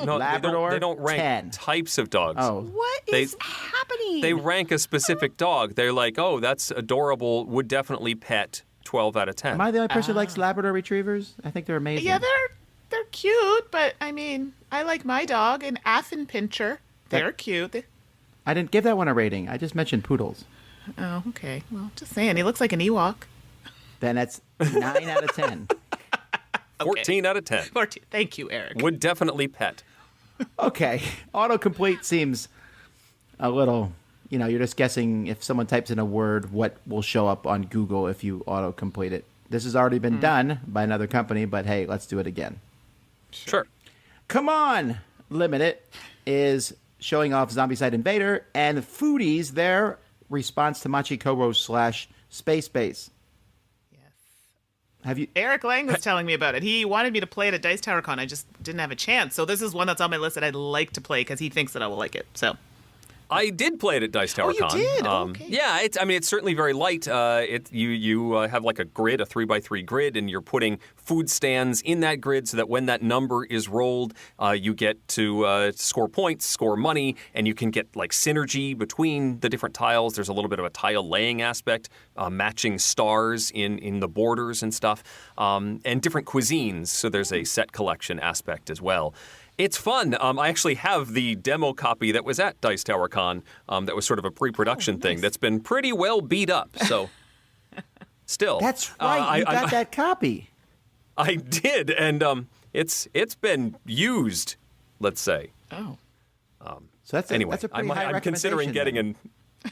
No, Labrador, they don't rank 10. types of dogs. Oh, What They- is happening? They rank a specific dog. They're like, oh, that's adorable, would definitely pet 12 out of 10. am I the only person who likes Labrador Retrievers? I think they're amazing. Yeah, they're cute, but I mean, I like my dog, an Affenpinscher. They're cute. I didn't give that one a rating. I just mentioned poodles. Oh, okay. Well, just saying, he looks like an Ewok. Then that's 9 out of 10. 14 out of 10. 14. Thank you, Eric. Would definitely pet. Okay. Autocomplete seems a little, you're just guessing if someone types in a word, what will show up on Google if you autocomplete it. This has already been done by another company, but hey, let's do it again. Sure. Come on! Limited is showing off Zombicide Invader and Foodies, their response to Machikoro / Space Base. Yes. Have you? Eric Lang was telling me about it. He wanted me to play it at Dice Tower Con. I just didn't have a chance. So this is one that's on my list that I'd like to play because he thinks that I will like it. So I did play it at Dice Tower Oh, you Con. did? Okay. Yeah, it's certainly very light. You have like a grid, a 3x3 grid, and you're putting food stands in that grid so that when that number is rolled, you get to score points, score money, and you can get like synergy between the different tiles. There's a little bit of a tile laying aspect, matching stars in the borders and stuff, and different cuisines. So there's a set collection aspect as well. It's fun. I actually have the demo copy that was at Dice Tower Con that was sort of a pre-production thing that's been pretty well beat up. So, still. That's right. You got that copy. I did, and it's been used, let's say. Oh. So that's Anyway, that's a pretty high I'm considering recommendation, getting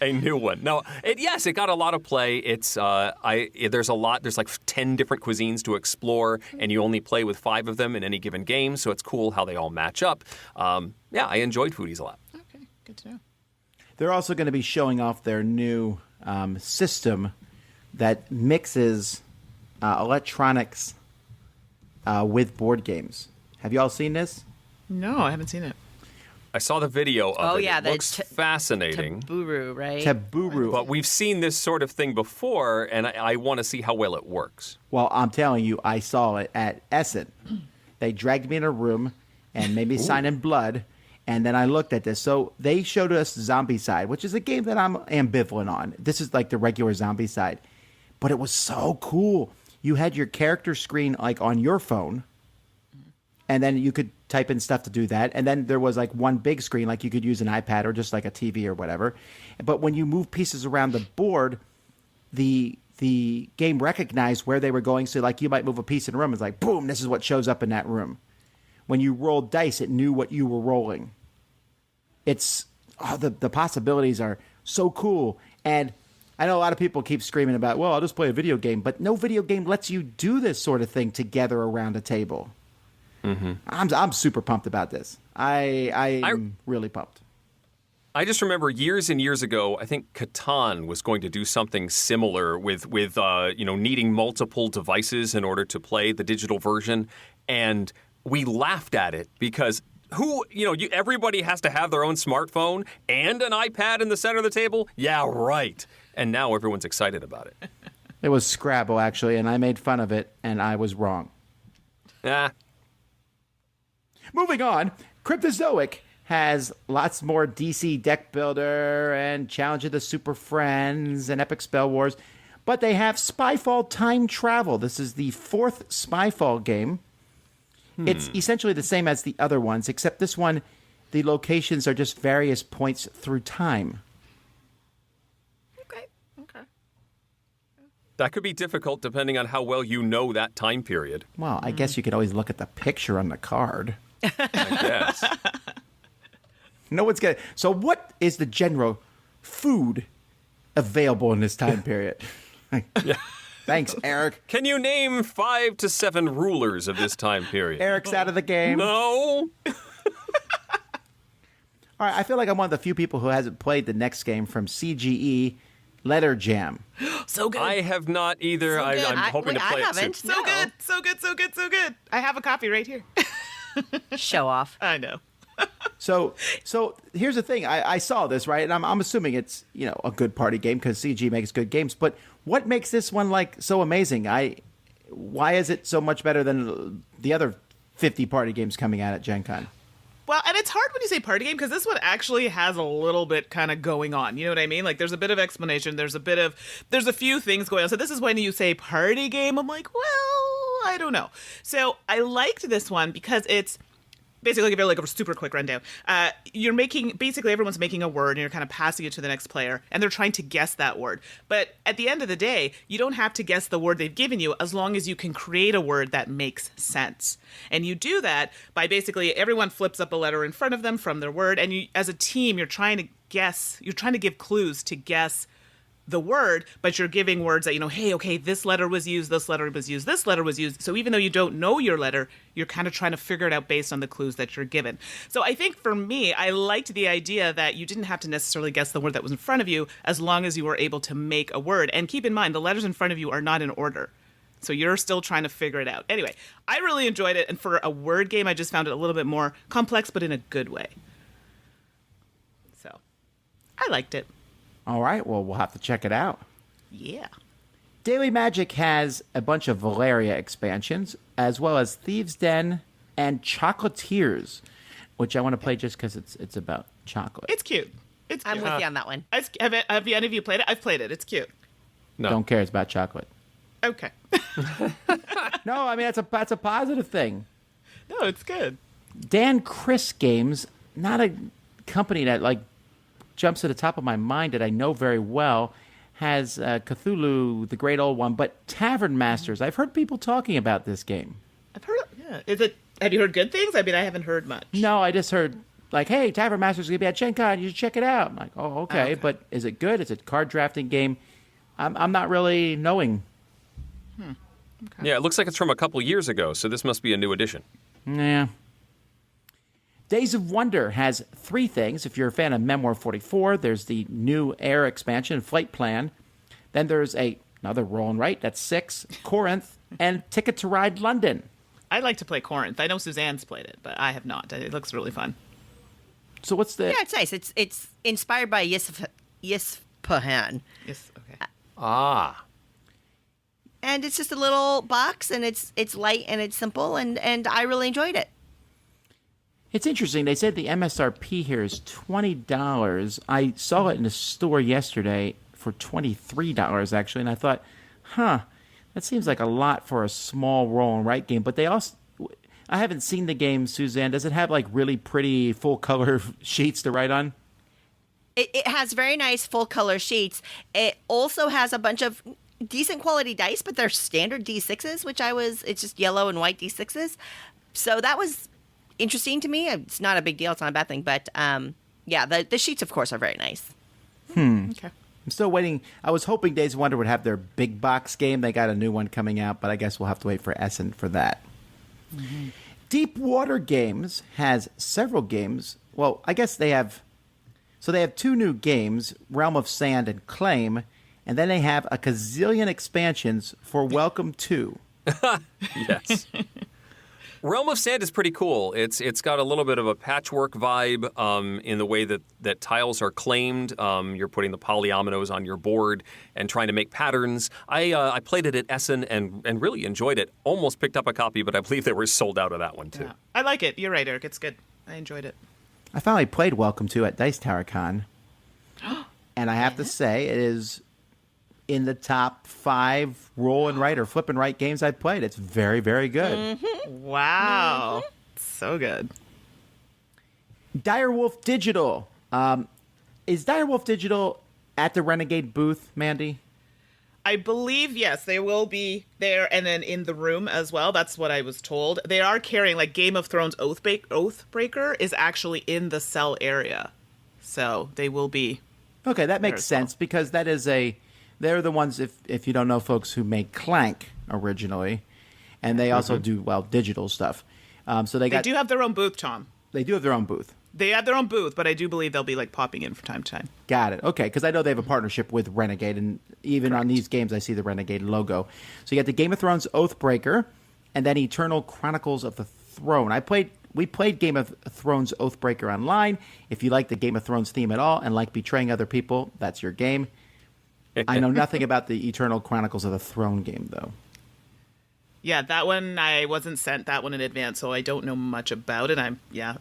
a new one. No, it got a lot of play. It's there's like 10 different cuisines to explore, and you only play with 5 of them in any given game. So it's cool how they all match up. I enjoyed Foodies a lot. Okay, good to know. They're also going to be showing off their new system that mixes electronics with board games. Have you all seen this? No, I haven't seen it. I saw the video of Oh, it. yeah, It the looks fascinating. Taburu, right? Taburu. But we've seen this sort of thing before, and I want to see how well it works. Well, I'm telling you, I saw it at Essen. They dragged me in a room and made me sign in blood, and then I looked at this. So they showed us Zombicide, which is a game that I'm ambivalent on. This is like the regular Zombicide. But it was so cool. You had your character screen like on your phone, and then you could type in stuff to do that. And then there was like one big screen, like you could use an iPad or just like a TV or whatever. But when you move pieces around the board, the game recognized where they were going. So like you might move a piece in a room. It's like, boom, this is what shows up in that room. When you rolled dice, it knew what you were rolling. The possibilities are so cool. And I know a lot of people keep screaming about, well, I'll just play a video game. But no video game lets you do this sort of thing together around a table. Mm-hmm. I'm super pumped about this. I'm really pumped. I just remember years and years ago, I think Catan was going to do something similar with needing multiple devices in order to play the digital version, and we laughed at it because everybody has to have their own smartphone and an iPad in the center of the table. Yeah, right. And now everyone's excited about it. It was Scrabble actually, and I made fun of it, and I was wrong. Moving on, Cryptozoic has lots more DC Deck Builder and Challenge of the Super Friends and Epic Spell Wars, but they have Spyfall Time Travel. This is the 4th Spyfall game. It's essentially the same as the other ones, except this one, the locations are just various points through time. Okay. That could be difficult depending on how well you know that time period. Well, I guess you could always look at the picture on the card. I guess. No one's gonna. So, what is the general food available in this time period? Yeah. Thanks, Eric. Can you name 5 to 7 rulers of this time period? Eric's out of the game. No. All right, I feel like I'm one of the few people who hasn't played the next game from CGE, Letter Jam. So good. I have not either. So good. I'm hoping to play I it soon. haven't. So No. good. So good. So good. So good. I have a copy right here. Show off. I know. So here's the thing. I saw this, right? And I'm assuming it's, a good party game because CG makes good games. But what makes this one so amazing? Why is it so much better than the other 50 party games coming out at Gen Con? Well, and it's hard when you say party game because this one actually has a little bit kind of going on. You know what I mean? Like there's a bit of explanation. There's a few things going on. So this is when you say party game, I'm like, well, I don't know. So I liked this one because it's basically, I'll give you like a super quick rundown. Everyone's making a word and you're kind of passing it to the next player and they're trying to guess that word. But at the end of the day, you don't have to guess the word they've given you as long as you can create a word that makes sense. And you do that by basically everyone flips up a letter in front of them from their word. And you, as a team, you're trying to give clues to guess the word, but you're giving words that, hey, okay, this letter was used, this letter was used, this letter was used. So even though you don't know your letter, you're kind of trying to figure it out based on the clues that you're given. So I think for me, I liked the idea that you didn't have to necessarily guess the word that was in front of you as long as you were able to make a word. And keep in mind, the letters in front of you are not in order. So you're still trying to figure it out. Anyway, I really enjoyed it. And for a word game, I just found it a little bit more complex, but in a good way. So I liked it. All right, well, we'll have to check it out. Yeah. Daily Magic has a bunch of Valeria expansions, as well as Thieves' Den and Chocolatiers, which I want to play just because it's about chocolate. It's cute. It's cute. I'm with you on that one. Have any of you played it? I've played it. It's cute. No. Don't care. It's about chocolate. Okay. No, I mean that's a positive thing. No, it's good. Dan Chris Games, not a company that like jumps to the top of my mind that I know very well, has Cthulhu, the Great Old One, but Tavern Masters. I've heard people talking about this game. I've heard. Yeah. Have you heard good things? I mean, I haven't heard much. No, I just heard like, hey, Tavern Masters is gonna be at Gen Con. You should check it out. I'm like, oh, okay, but is it good? It's a card drafting game. I'm not really knowing. Yeah, it looks like it's from a couple years ago, so this must be a new edition. Yeah. Days of Wonder has 3 things. If you're a fan of Memoir 44, there's the new Air expansion, Flight Plan. Then there's another Roll and Write, that's 6, Corinth, and Ticket to Ride London. I'd like to play Corinth. I know Suzanne's played it, but I have not. It looks really fun. So what's the... Yeah, it's nice. It's inspired by Yispahan. Yes. Okay. Ah. And it's just a little box, and it's light and it's simple, and I really enjoyed it. It's interesting. They said the MSRP here is $20. I saw it in the store yesterday for $23, actually, and I thought, that seems like a lot for a small roll and write game. But they also... I haven't seen the game, Suzanne. Does it have, like, really pretty full-color sheets to write on? It has very nice full-color sheets. It also has a bunch of decent quality dice, but they're standard D6s, it's just yellow and white D6s. So that was interesting to me. It's not a big deal. It's not a bad thing. But, the sheets, of course, are very nice. Okay. I'm still waiting. I was hoping Days of Wonder would have their big box game. They got a new one coming out, but I guess we'll have to wait for Essen for that. Mm-hmm. Deep Water Games has several games. Well, I guess they have... So they have 2 new games, Realm of Sand and Claim, and then they have a gazillion expansions for Welcome to. Yes. Realm of Sand is pretty cool. It's got a little bit of a patchwork vibe in the way that tiles are claimed. You're putting the polyominoes on your board and trying to make patterns. I played it at Essen and really enjoyed it. Almost picked up a copy, but I believe they were sold out of that one too. Yeah. I like it. You're right, Eric. It's good. I enjoyed it. I finally played Welcome to at Dice Tower Con. And I have to say, it is in the top 5 roll and write or flip and write games I've played. It's very, very good. Wow. So good. Direwolf Digital. Is Direwolf Digital at the Renegade booth, Mandy? I believe, yes, they will be there and then in the room as well. That's what I was told. They are carrying, like, Game of Thrones Oathbreaker is actually in the cell area. So they will be. Okay, that makes sense because that is they're the ones, if you don't know, folks who made Clank originally. And they also do, digital stuff. So they do have their own booth, Tom. They do have their own booth. They have their own booth, but I do believe they'll be, like, popping in from time to time. Got it. Okay, because I know they have a partnership with Renegade, and even on these games, I see the Renegade logo. So you got the Game of Thrones Oathbreaker, and then Eternal Chronicles of the Throne. We played Game of Thrones Oathbreaker online. If you like the Game of Thrones theme at all and like betraying other people, that's your game. I know nothing about the Eternal Chronicles of the Throne game, though. Yeah, that one, I wasn't sent that one in advance, so I don't know much about it.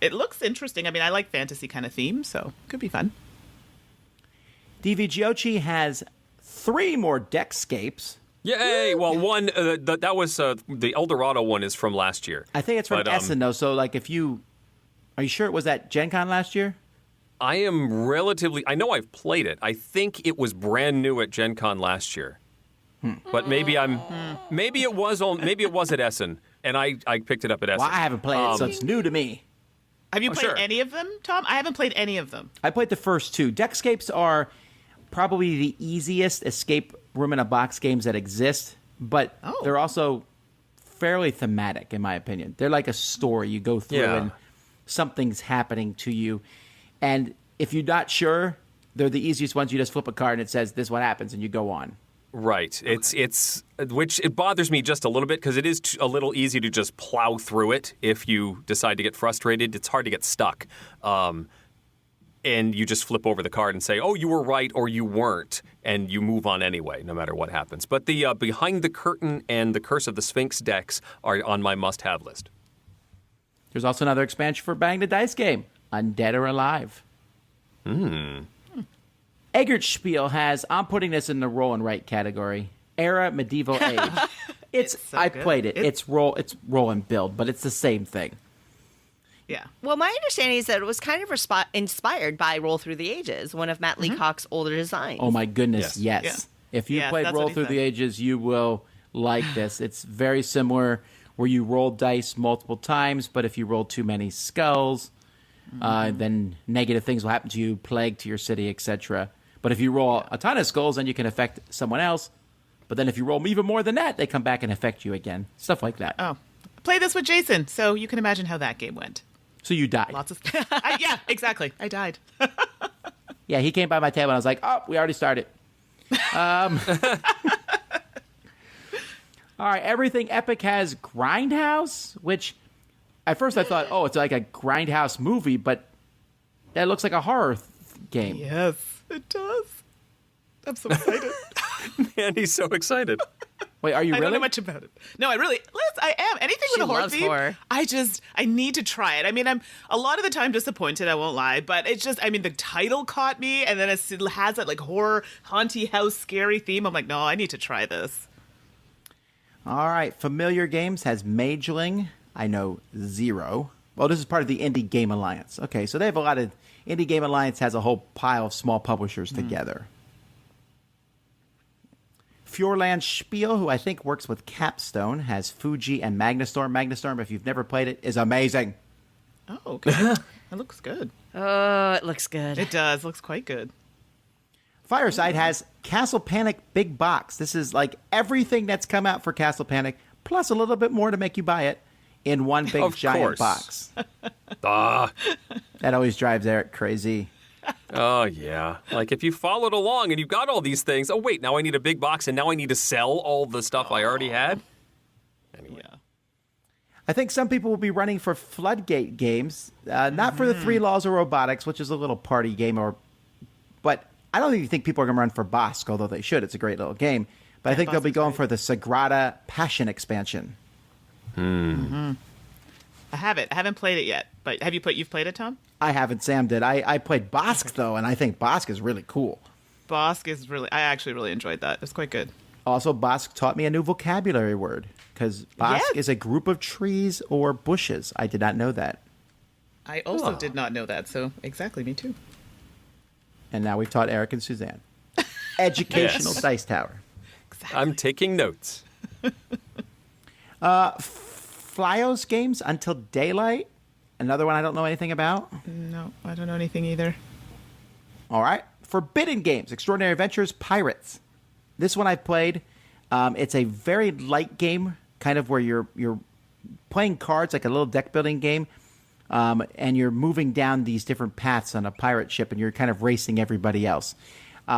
It looks interesting. I mean, I like fantasy kind of themes, so it could be fun. DVGOchi has 3 more Deckscapes. Yay! Well, one, that was, the Eldorado one is from last year. I think it's from Essen, though, so, like, are you sure it was at Gen Con last year? I know I've played it. I think it was brand new at Gen Con last year. But maybe it was at Essen, and I picked it up at Essen. Well, I haven't played it, so it's new to me. Have you played any of them, Tom? I haven't played any of them. I played the first 2. Deckscapes are probably the easiest escape room in a box games that exist, but they're also fairly thematic, in my opinion. They're like a story you go through and something's happening to you. And if you're not sure, they're the easiest ones. You just flip a card and it says, this is what happens, and you go on. Right. It's which it bothers me just a little bit because it is a little easy to just plow through it if you decide to get frustrated. It's hard to get stuck. and you just flip over the card and say, oh, you were right or you weren't, and you move on anyway, no matter what happens. But the Behind the Curtain and the Curse of the Sphinx decks are on my must-have list. There's also another expansion for Bang the Dice game, Undead or Alive. Eggert Spiel has, I'm putting this in the roll and write category, Era Medieval Age. I played it. It's roll and build, but it's the same thing. Yeah. Well, my understanding is that it was kind of inspired by Roll Through the Ages, one of Matt Leacock's older designs. Oh my goodness, yes. Yeah. If you Yes, played that's Roll what he Through said. the Ages, you will like this. It's very similar where you roll dice multiple times, but if you roll too many skulls, then negative things will happen to you, plague to your city, etc. But if you roll a ton of skulls, then you can affect someone else. But then if you roll even more than that, they come back and affect you again. Stuff like that. Oh, play this with Jason, so you can imagine how that game went. So you died. Lots of yeah, exactly. I died. Yeah, he came by my table and I was like, oh, we already started. All right, Everything Epic has Grindhouse, which at first I thought, oh, it's like a Grindhouse movie, but that looks like a horror game. Yes, it does. I'm so excited. Man, he's so excited. Wait, are you I really? don't know much about it. No, I really, Liz, I am. Anything She with a horror loves theme, horror. I need to try it. I mean, I'm a lot of the time disappointed, I won't lie, but it's just, I mean, the title caught me, and then it has that like horror, haunty house, scary theme. I'm like, no, I need to try this. All right, Familiar Games has Mageling. I know 0. Well, this is part of the Indie Game Alliance. Okay, so they have a lot of... Indie Game Alliance has a whole pile of small publishers together. Fjordland Spiel, who I think works with Capstone, has Fuji and Magnastorm. Magnastorm, if you've never played it, is amazing. Oh, okay. That looks good. Oh, it looks good. It does. Looks quite good. Fireside has Castle Panic Big Box. This is like everything that's come out for Castle Panic, plus a little bit more to make you buy it in one big Of giant course. box. Ah, That always drives Eric crazy. oh, yeah. Like, if you followed along and you got all these things, oh, wait, now I need a big box, and now I need to sell all the stuff I already had? Anyway. Yeah. I think some people will be running for Floodgate games, not for the 3 Laws of Robotics, which is a little party game, but I don't even think people are going to run for Bosk, although they should. It's a great little game. But I think they'll Bosk be is going great. for the Sagrada Passion expansion. I haven't played it yet, but you've played it, Tom? I haven't. Sam did. I played Bosk, though, and I think Bosk is really cool. Bosk is I actually really enjoyed that. It's quite good. Also, Bosk taught me a new vocabulary word, because Bosk Yeah. is a group of trees or bushes. I did not know that. I also did not know that, so exactly, me too. And now we've taught Eric and Suzanne. Educational Yes. Dice Tower. I'm taking notes. Flyos Games Until Daylight. Another one I don't know anything about. No, I don't know anything either. All right. Forbidden Games, Extraordinary Adventures, Pirates. This one I've played. It's a very light game, kind of where you're playing cards, like a little deck building game, and you're moving down these different paths on a pirate ship, and you're kind of racing everybody else.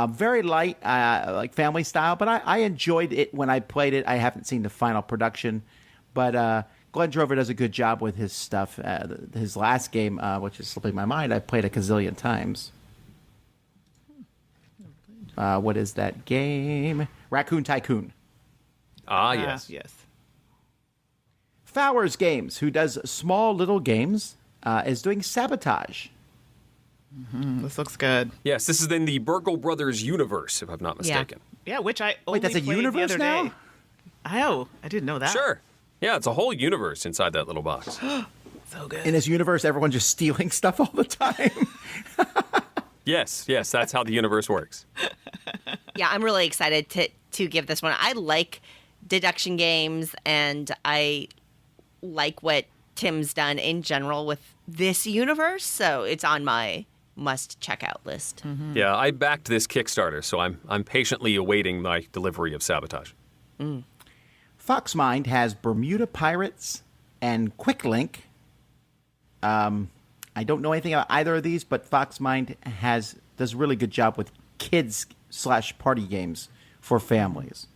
Very light, like family style, but I enjoyed it when I played it. I haven't seen the final production, but Glenn Drover does a good job with his stuff. His last game, which is slipping my mind, I played a gazillion times. What is that game? Raccoon Tycoon. Ah, yes. Yes. Fowers Games, who does small little games, is doing Sabotage. This looks good. Yes, this is in the Burgle Brothers universe, if I'm not mistaken. Yeah, which I only that's a played universe the other now? day. Oh, I didn't know that. Sure. Yeah, it's a whole universe inside that little box. So good. In this universe, everyone's just stealing stuff all the time. Yes, that's how the universe works. Yeah, I'm really excited to give this one. I like deduction games, and I like what Tim's done in general with this universe, so it's on my must-check-out list. Yeah, I backed this Kickstarter, so I'm patiently awaiting my delivery of Sabotage. Foxmind has Bermuda Pirates and Quicklink. I don't know anything about either of these, but Foxmind does a really good job with kids/party games for families.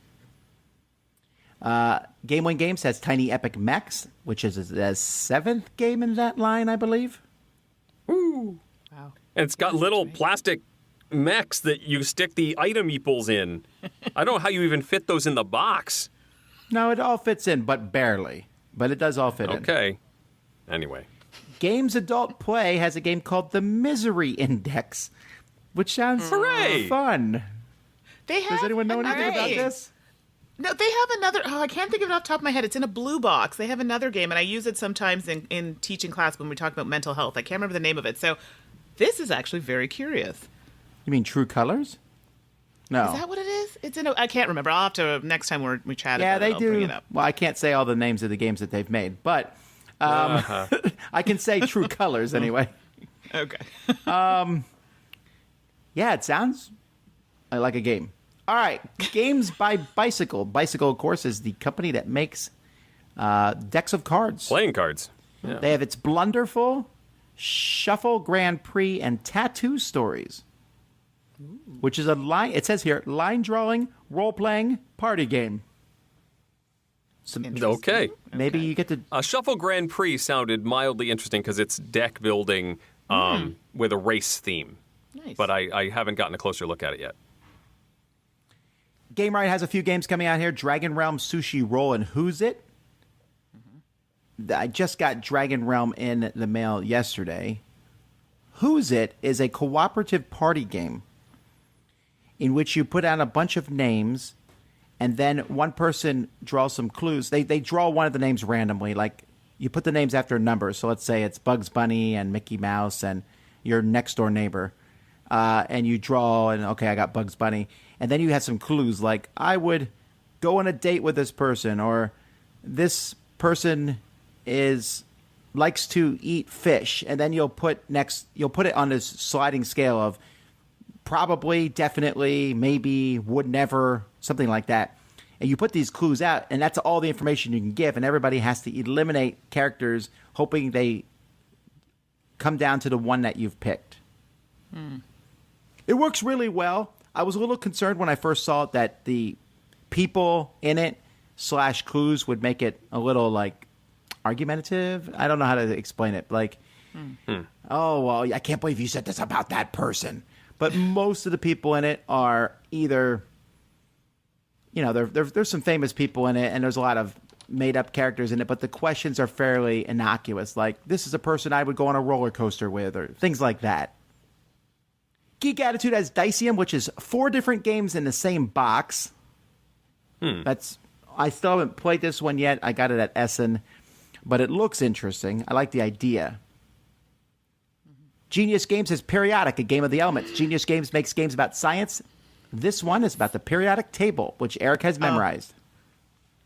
Game One Games has Tiny Epic Mechs, which is the 7th game in that line, I believe. Wow. And it's got little plastic mechs that you stick the item meeples in. I don't know how you even fit those in the box. No, it all fits in, but barely. But it does all fit in. Okay. Anyway. Games Adult Play has a game called the Misery Index, which sounds Hooray! fun. Does anyone know anything about this? No, they have another. Oh, I can't think of it off the top of my head. It's in a blue box. They have another game, and I use it sometimes in teaching class when we talk about mental health. I can't remember the name of it. So this is actually very curious. You mean True Colors? No. Is that what it is? It's in. I can't remember. I'll have to next time we chat. Yeah, about they it, I'll do. Bring it up. Well, I can't say all the names of the games that they've made, but I can say True Colors anyway. Okay. Yeah, it sounds like a game. All right, Games by Bicycle. Bicycle, of course, is the company that makes decks of cards. Playing cards. Yeah. They have its Blunderful, Shuffle Grand Prix, and Tattoo Stories, which is it says here, line drawing, role-playing, party game. Okay. Maybe you get to... Shuffle Grand Prix sounded mildly interesting because it's deck building with a race theme. Nice. But I haven't gotten a closer look at it yet. Game Right has a few games coming out here. Dragon Realm, Sushi Roll, and Who's It? I just got Dragon Realm in the mail yesterday. Who's It is a cooperative party game in which you put out a bunch of names and then one person draws some clues. They draw one of the names randomly. Like, you put the names after a number. So let's say it's Bugs Bunny and Mickey Mouse and your next door neighbor. And you draw, and okay, I got Bugs Bunny. And then you have some clues like, I would go on a date with this person, or this person likes to eat fish. And then you'll put it on this sliding scale of probably, definitely, maybe, would never, something like that. And you put these clues out, and that's all the information you can give. And everybody has to eliminate characters, hoping they come down to the one that you've picked. It works really well. I was a little concerned when I first saw it that the people in it / clues would make it a little, like, argumentative. I don't know how to explain it. Like, oh, well, I can't believe you said this about that person. But most of the people in it are either, there's some famous people in it, and there's a lot of made-up characters in it, but the questions are fairly innocuous. Like, this is a person I would go on a roller coaster with, or things like that. Geek Attitude has Dicium, which is 4 different games in the same box. I still haven't played this one yet. I got it at Essen, but it looks interesting. I like the idea. Genius Games has Periodic, a game of the elements. Genius Games makes games about science. This one is about the periodic table, which Eric has memorized.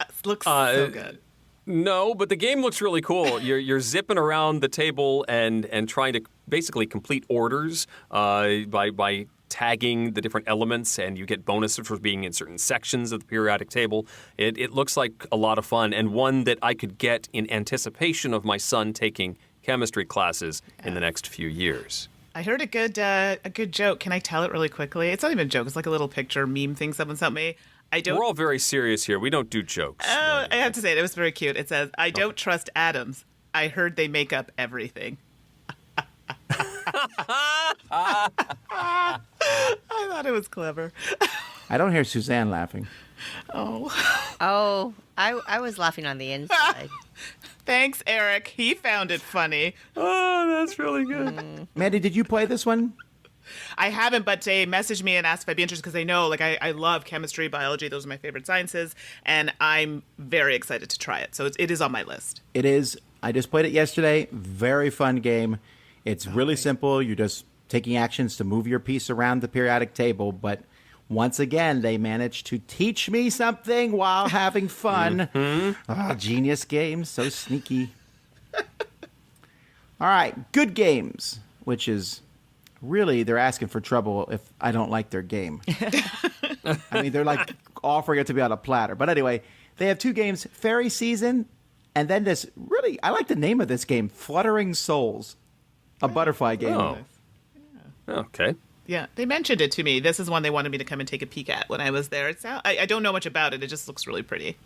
It looks so good. No, but the game looks really cool. You're zipping around the table and trying to basically complete orders by tagging the different elements, and you get bonuses for being in certain sections of the periodic table. It looks like a lot of fun, and one that I could get in anticipation of my son taking chemistry classes in the next few years. I heard a good joke. Can I tell it really quickly? It's not even a joke. It's like a little picture meme thing someone sent me. We're all very serious here. We don't do jokes. Oh, I have to say it. It was very cute. It says, I don't trust atoms. I heard they make up everything. I thought it was clever. I don't hear Suzanne laughing. Oh, I was laughing on the inside. Thanks, Eric. He found it funny. Oh, that's really good. Mandy, did you play this one? I haven't, but they messaged me and asked if I'd be interested because they know, like, I love chemistry, biology. Those are my favorite sciences, and I'm very excited to try it. So it is on my list. It is. I just played it yesterday. Very fun game. It's really simple. You're just taking actions to move your piece around the periodic table, but once again, they managed to teach me something while having fun. Genius Games, so sneaky. All right, Good Games, which is really, they're asking for trouble if I don't like their game. I mean, they're like offering it to be on a platter. But anyway, they have 2 games, Fairy Season, and then this really, I like the name of this game, Fluttering Souls, a butterfly game. Oh. Okay. Yeah, they mentioned it to me. This is one they wanted me to come and take a peek at when I was there. I don't know much about it. It just looks really pretty.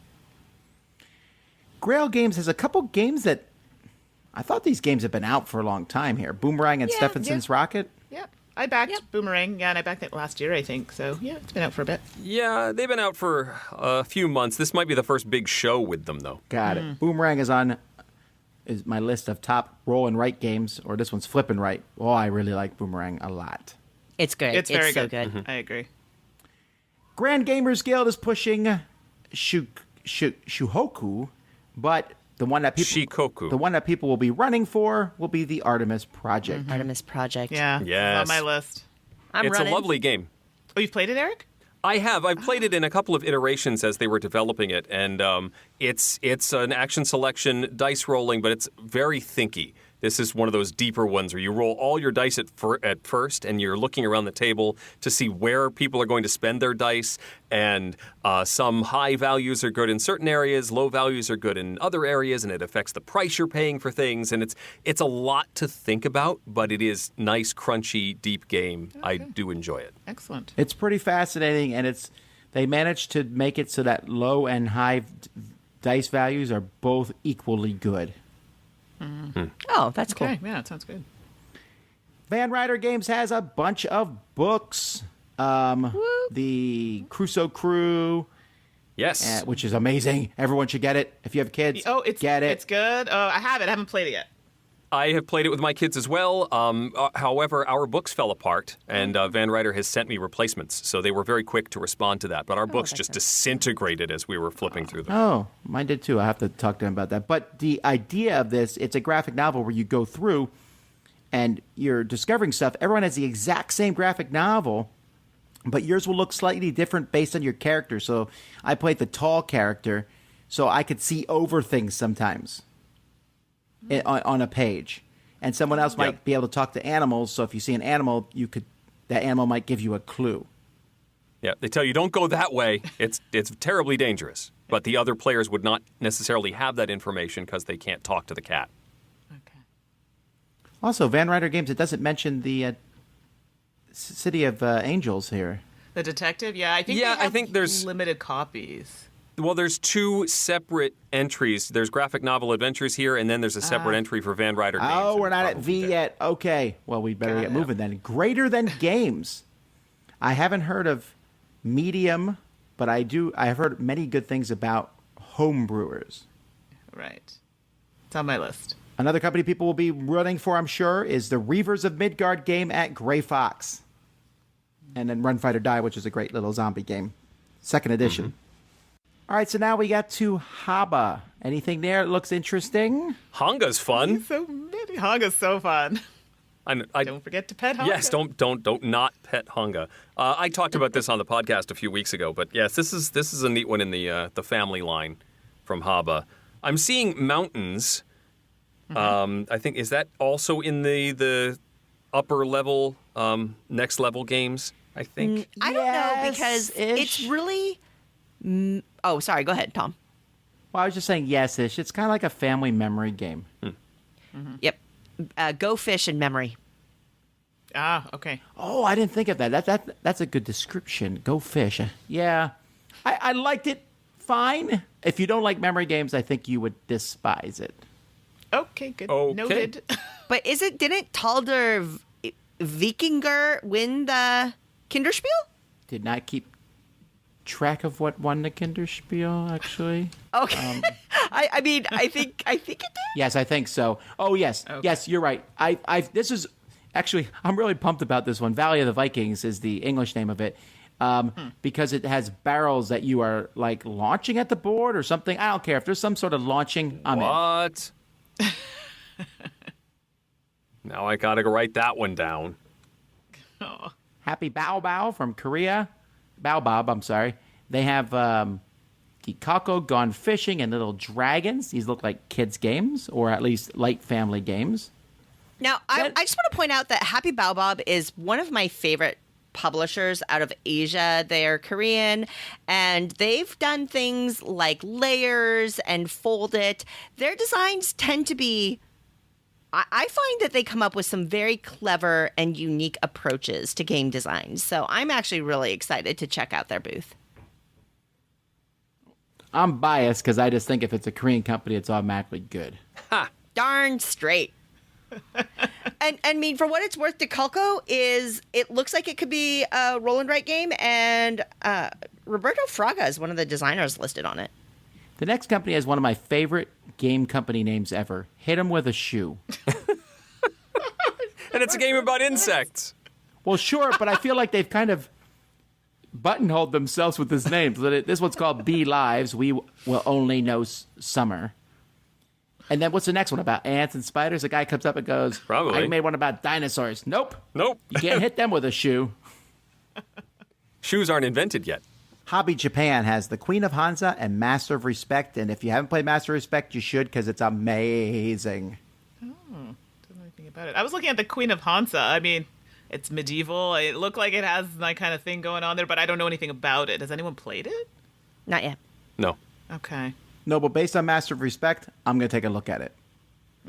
Grail Games has a couple games that I thought these games have been out for a long time here. Boomerang and Stephenson's Rocket. Yep. I backed Boomerang, and I backed it last year, I think. So, yeah, it's been out for a bit. Yeah, they've been out for a few months. This might be the first big show with them, though. Got it. Boomerang is my list of top roll and write games, or this one's flip and write. Oh, I really like Boomerang a lot. It's good. It's very so good. good. I agree. Grand Gamers Guild is pushing Shuhoku, but the one that people will be running for will be the Artemis Project. Artemis Project. Yeah. Yes. It's on my list. It's running. a lovely game. Oh, you've played it, Eric? I have. I've played it in a couple of iterations as they were developing it, and it's an action selection dice rolling, but it's very thinky. This is one of those deeper ones where you roll all your dice at first, and you're looking around the table to see where people are going to spend their dice. And some high values are good in certain areas, low values are good in other areas, and it affects the price you're paying for things. And it's a lot to think about, but it is nice, crunchy, deep game. Okay. I do enjoy it. Excellent. It's pretty fascinating, and they managed to make it so that low and high dice values are both equally good. Oh, that's cool. Okay, yeah, it sounds good. Van Ryder Games has a bunch of books. The Crusoe Crew. Yes. Which is amazing. Everyone should get it. If you have kids, get it. It's good. Oh, I have it. I haven't played it yet. I have played it with my kids as well. However, our books fell apart, and Van Ryder has sent me replacements, so they were very quick to respond to that. But our books just disintegrated as we were flipping through them. Oh, mine did too. I have to talk to him about that. But the idea of this, it's a graphic novel where you go through and you're discovering stuff. Everyone has the exact same graphic novel, but yours will look slightly different based on your character. So I played the tall character, so I could see over things sometimes. On a page, and someone else might be able to talk to animals. So if you see an animal, that animal might give you a clue. Yeah, they tell you don't go that way. It's terribly dangerous. But the other players would not necessarily have that information because they can't talk to the cat. Okay. Also, Van Ryder Games. It doesn't mention the City of Angels here. The detective, I think there's limited copies. Well, there's two separate entries. There's Graphic Novel Adventures here, and then there's a separate entry for Van Ryder Games. Oh, we're not at V yet. Okay. Well, we better get moving then. Greater Than Games. I haven't heard of Medium, but I have heard many good things about homebrewers. Right. It's on my list. Another company people will be running for, I'm sure, is the Reavers of Midgard game at Grey Fox. And then Run, Fight, or Die, which is a great little zombie game. Second edition. Mm-hmm. All right, so now we got to Haba. Anything there that looks interesting? Hanga's fun. So many. Hanga's so fun. Don't forget to pet Hanga. Yes, don't not pet Hanga. I talked about this on the podcast a few weeks ago, but yes, this is a neat one in the family line from Haba. I'm seeing mountains. I think is that also in the upper level, next level games. I think. I don't know because it's really. Oh, sorry. Go ahead, Tom. Well, I was just saying yes-ish. It's kind of like a family memory game. Mm-hmm. Yep. Go fish in memory. Ah, okay. Oh, I didn't think of that. That's a good description. Go fish. Yeah. I liked it fine. If you don't like memory games, I think you would despise it. Okay, good. Okay. Noted. But didn't Taldur Vikinger win the Kinderspiel? Did not keep track of what won the Kinderspiel, actually. Okay. I mean, I think it did. Yes, I think so. Oh, yes. Okay. Yes, you're right. This is actually, I'm really pumped about this one. Valley of the Vikings is the English name of it. Because it has barrels that you are like launching at the board or something. I don't care if there's some sort of launching. I'm in. What? Now I gotta go write that one down. Oh. Happy Bao from Korea. Baobab, I'm sorry. They have Kikako Gone Fishing and Little Dragons. These look like kids' games, or at least light family games. Now, I just want to point out that Happy Baobab is one of my favorite publishers out of Asia. They're Korean, and they've done things like Layers and Fold It. Their designs tend to be... I find that they come up with some very clever and unique approaches to game design. So I'm actually really excited to check out their booth. I'm biased because I just think if it's a Korean company, it's automatically good. Ha! Darn straight. And I mean, for what it's worth, Decalco it looks like it could be a roll and write game, and Roberto Fraga is one of the designers listed on it. The next company has one of my favorite game company names ever. Hit 'em with a shoe. And it's a game about insects. Well, sure, but I feel like they've kind of buttonholed themselves with this name. So this one's called Bee Lives. We will only know summer. And then what's the next one about? Ants and spiders? A guy comes up and goes, Probably. I made one about dinosaurs. Nope. Nope. You can't hit them with a shoe. Shoes aren't invented yet. Hobby Japan has the Queen of Hansa and Master of Respect. And if you haven't played Master of Respect, you should because it's amazing. Don't know anything about it. I was looking at the Queen of Hansa. I mean, it's medieval. It looked like it has that kind of thing going on there, but I don't know anything about it. Has anyone played it? Not yet. No. Okay. No, but based on Master of Respect, I'm going to take a look at it.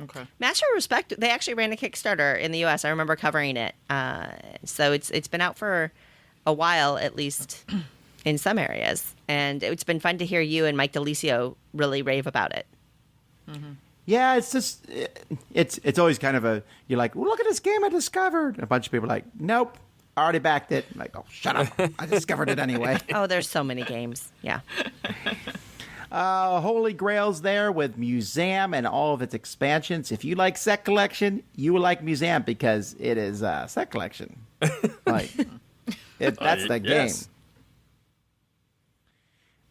Okay. Master of Respect, they actually ran a Kickstarter in the U.S. I remember covering it. So it's been out for a while, at least in some areas. And it's been fun to hear you and Mike DeLisio really rave about it. Mm-hmm. Yeah, it's just, it's always kind of you're like, well, look at this game I discovered. And a bunch of people are like, nope, I already backed it. I'm like, oh, shut up. I discovered it anyway. Oh, there's so many games. Yeah. Holy Grail's there with Museum and all of its expansions. If you like set collection, you will like Museum because it is set collection. Like, that's the game. Yes.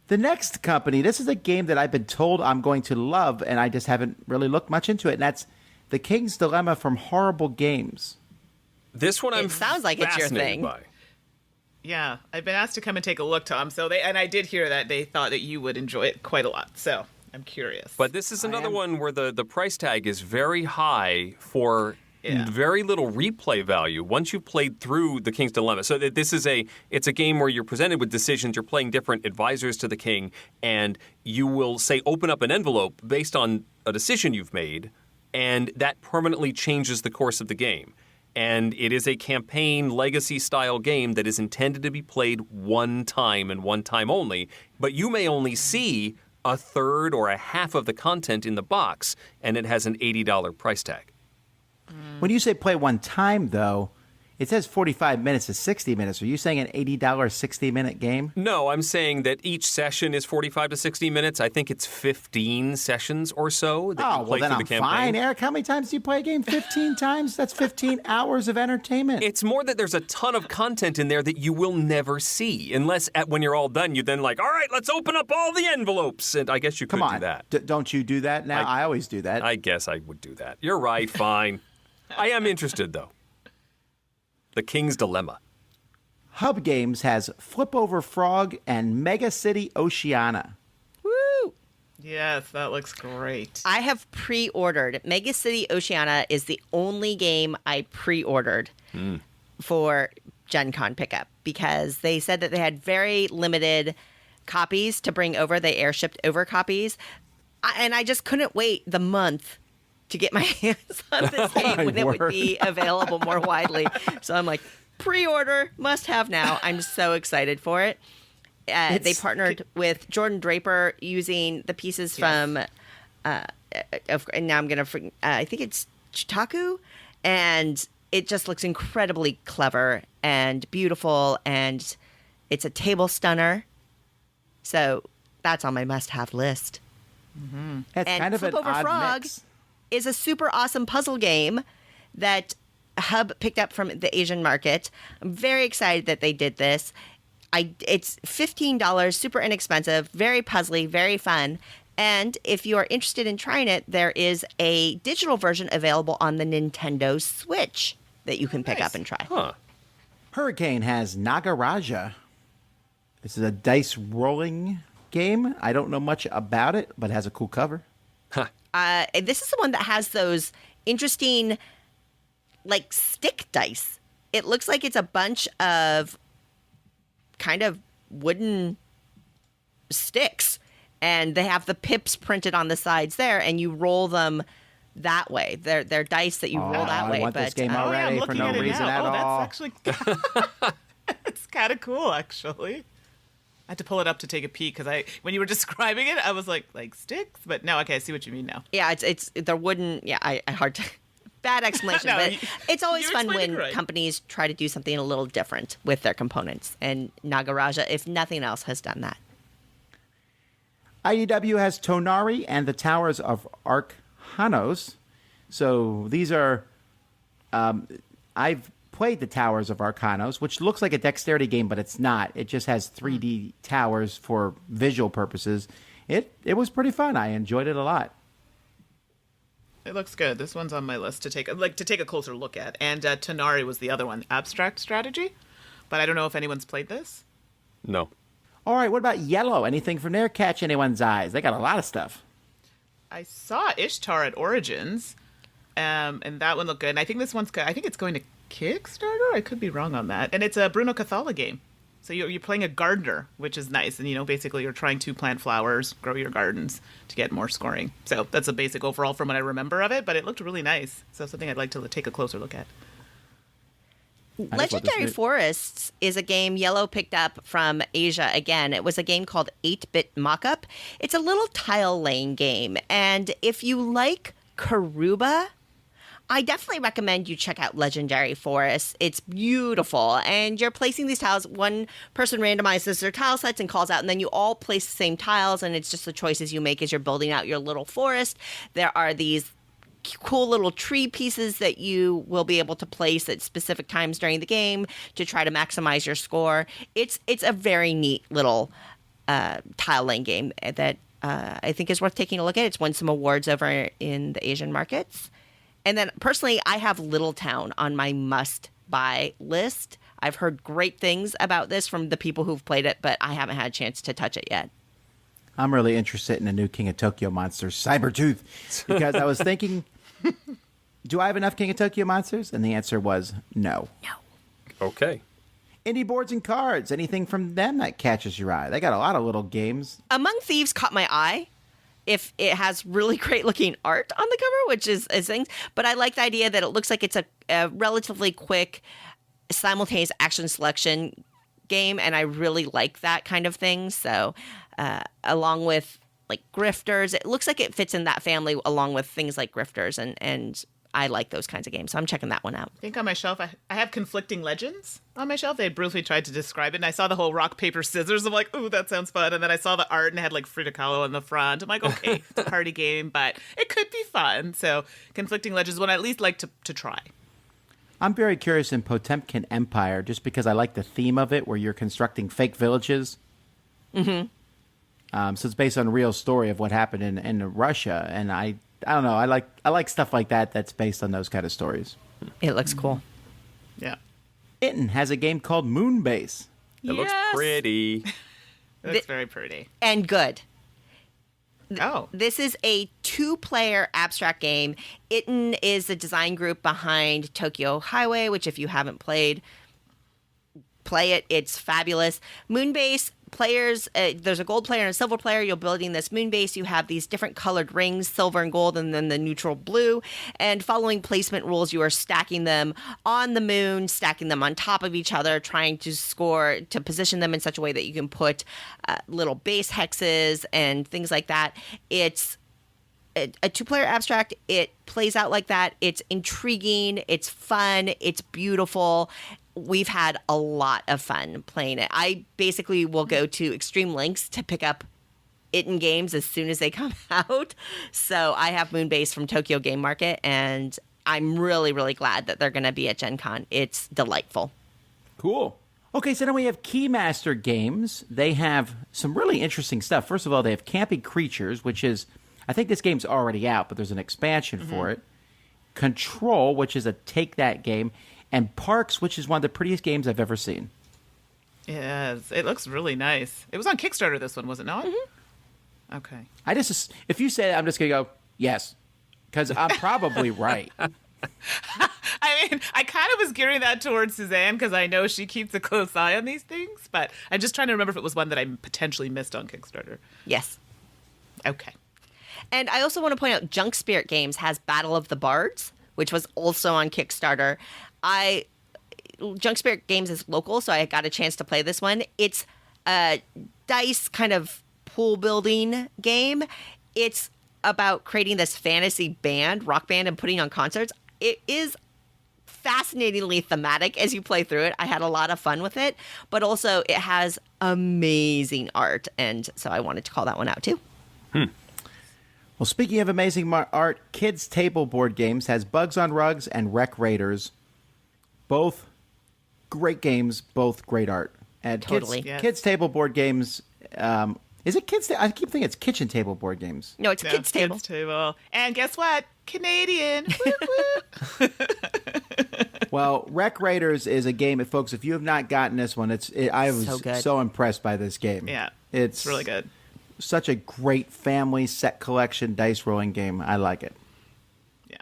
The next company, this is a game that I've been told I'm going to love, and I just haven't really looked much into it, and that's The King's Dilemma from Horrible Games. This one I'm It sounds like it's your fascinated thing. by. Yeah, I've been asked to come and take a look, Tom. So I did hear that they thought that you would enjoy it quite a lot. So I'm curious. But this is another one where the price tag is very high for very little replay value once you've played through The King's Dilemma. So this is it's a game where you're presented with decisions. You're playing different advisors to the king, and you will say open up an envelope based on a decision you've made, and that permanently changes the course of the game. And it is a campaign legacy-style game that is intended to be played one time and one time only, but you may only see a third or a half of the content in the box, and it has an $80 price tag. When you say play one time, though, it says 45 minutes to 60 minutes. Are you saying an $80 60-minute game? No, I'm saying that each session is 45 to 60 minutes. I think it's 15 sessions or so that you play then through I'm the campaign. fine, Eric. How many times do you play a game? 15 times? That's 15 hours of entertainment. It's more that there's a ton of content in there that you will never see, unless when you're all done, you then like, all right, let's open up all the envelopes. And I guess you could Come on. do that. Don't you do that now? I always do that. I guess I would do that. You're right, fine. I am interested, though. The King's Dilemma. Hub Games has Flip Over Frog and Mega City Oceana. Woo! Yes, that looks great. I have pre-ordered. Mega City Oceana is the only game I pre-ordered for Gen Con pickup because they said that they had very limited copies to bring over. They air-shipped over copies. And I just couldn't wait the month to get my hands on this game when it would be available more widely. So I'm like, pre-order, must have now. I'm so excited for it. They partnered with Jordan Draper using the pieces from, and now I'm going to, I think it's Chitaku, and it just looks incredibly clever and beautiful, and it's a table stunner. So that's on my must-have list. Mm-hmm. That's And kind of Flip an Over odd Frog mix. is a super awesome puzzle game that Hub picked up from the Asian market. I'm very excited that they did this. It's $15, super inexpensive, very puzzly, very fun. And if you are interested in trying it, there is a digital version available on the Nintendo Switch that you can pick up and try. Huh. Hurricane has Nagaraja. This is a dice rolling game. I don't know much about it, but it has a cool cover. This is the one that has those interesting, like, stick dice. It looks like it's a bunch of kind of wooden sticks, and they have the pips printed on the sides there, and you roll them that way. They're dice that you roll that way. I want this game I'm already for looking no at it reason now. at all. That's actually it's kind of cool, actually. I had to pull it up to take a peek because when you were describing it, I was like sticks, but no, okay, I see what you mean now. Yeah, it's they're wooden. Yeah, I hard to Bad explanation, No, but it's always you fun explained when it right. companies try to do something a little different with their components. And Nagaraja, if nothing else, has done that. IDW has Tonari and the Towers of Arcanos. So these are... I've played the Towers of Arcanos, which looks like a dexterity game, but it's not. It just has 3D towers for visual purposes. It was pretty fun. I enjoyed it a lot. It looks good. This one's on my list to take a closer look at. And Tonari was the other one, abstract strategy. But I don't know if anyone's played this. No. All right, what about Yellow? Anything from there catch anyone's eyes? They got a lot of stuff. I saw Ishtar at Origins, and that one looked good. And I think this one's good. I think it's going to Kickstarter. I could be wrong on that. And it's a Bruno Cathala game. So you're playing a gardener, which is nice. And, basically you're trying to plant flowers, grow your gardens to get more scoring. So that's a basic overall from what I remember of it, but it looked really nice. So something I'd like to take a closer look at. Legendary Forests is a game Yellow picked up from Asia again. It was a game called 8-Bit Mockup. It's a little tile laying game. And if you like Karuba, I definitely recommend you check out Legendary Forests. It's beautiful. And you're placing these tiles. One person randomizes their tile sets and calls out, and then you all place the same tiles, and it's just the choices you make as you're building out your little forest. There are these cool little tree pieces that you will be able to place at specific times during the game to try to maximize your score. It's a very neat little tile laying game that I think is worth taking a look at. It's won some awards over in the Asian markets. And then personally, I have Little Town on my must-buy list. I've heard great things about this from the people who've played it, but I haven't had a chance to touch it yet. I'm really interested in the new King of Tokyo monsters, Cybertooth, because I was thinking, do I have enough King of Tokyo monsters? And the answer was no. No. Okay. Indie boards and cards, anything from them that catches your eye? They got a lot of little games. Among Thieves caught my eye. If it has really great looking art on the cover, which is things, but I like the idea that it looks like it's a relatively quick simultaneous action selection game, and I really like that kind of thing. So along with like Grifters, it looks like it fits in that family along with things like Grifters, and I like those kinds of games, so I'm checking that one out. I think on my shelf, I have Conflicting Legends on my shelf. They had briefly tried to describe it, and I saw the whole rock, paper, scissors. I'm like, ooh, that sounds fun. And then I saw the art, and it had like Frida Kahlo on the front. I'm like, okay, it's a party game, but it could be fun. So Conflicting Legends is one I at least like to try. I'm very curious in Potemkin Empire, just because I like the theme of it, where you're constructing fake villages. Mm-hmm. So it's based on a real story of what happened in Russia, and I don't know. I like stuff like that that's based on those kind of stories. It looks cool. Yeah. Itten has a game called Moonbase. It looks pretty. It's very pretty. And good. Oh. This is a 2-player abstract game. Itten is the design group behind Tokyo Highway, which if you haven't played, play it. It's fabulous. Moonbase players, there's a gold player and a silver player. You're building this moon base. You have these different colored rings, silver and gold, and then the neutral blue. And following placement rules, you are stacking them on the moon, stacking them on top of each other, trying to score, to position them in such a way that you can put little base hexes and things like that. It's a 2-player abstract. It plays out like that. It's intriguing. It's fun. It's beautiful. We've had a lot of fun playing it. I basically will go to extreme lengths to pick up Itten games as soon as they come out. So I have Moonbase from Tokyo Game Market, and I'm really, really glad that they're going to be at Gen Con. It's delightful. Cool. Okay, so then we have Keymaster Games. They have some really interesting stuff. First of all, they have Camping Creatures, which is, I think this game's already out, but there's an expansion for it. Control, which is a take that game. And Parks, which is one of the prettiest games I've ever seen. Yes, it looks really nice. It was on Kickstarter, this one, was it not? Mm-hmm. Okay. If you say that, I'm just going to go, yes. Because I'm probably right. I mean, I kind of was gearing that towards Suzanne because I know she keeps a close eye on these things, but I'm just trying to remember if it was one that I potentially missed on Kickstarter. Yes. Okay. And I also want to point out Junk Spirit Games has Battle of the Bards, which was also on Kickstarter. Junk Spirit Games is local, so I got a chance to play this one. It's a dice kind of pool building game. It's about creating this fantasy band, rock band, and putting on concerts. it is fascinatingly thematic as you play through it. I had a lot of fun with it, but also it has amazing art, and so I wanted to call that one out too. Well, speaking of amazing art, Kids Table Board Games has Bugs on Rugs and Wreck Raiders. Both great games, both great art. And Totally. Kids Table Board Games, is it Kids? I keep thinking it's Kitchen Table Board Games. No, it's Kids Table. Kids Table. And guess what? Canadian. Woo, woo. Well, Wreck Raiders is a game, folks, if you have not gotten this one, I was So good. so impressed by this game. Yeah. It's really good. Such a great family set collection dice rolling game. I like it. Yeah.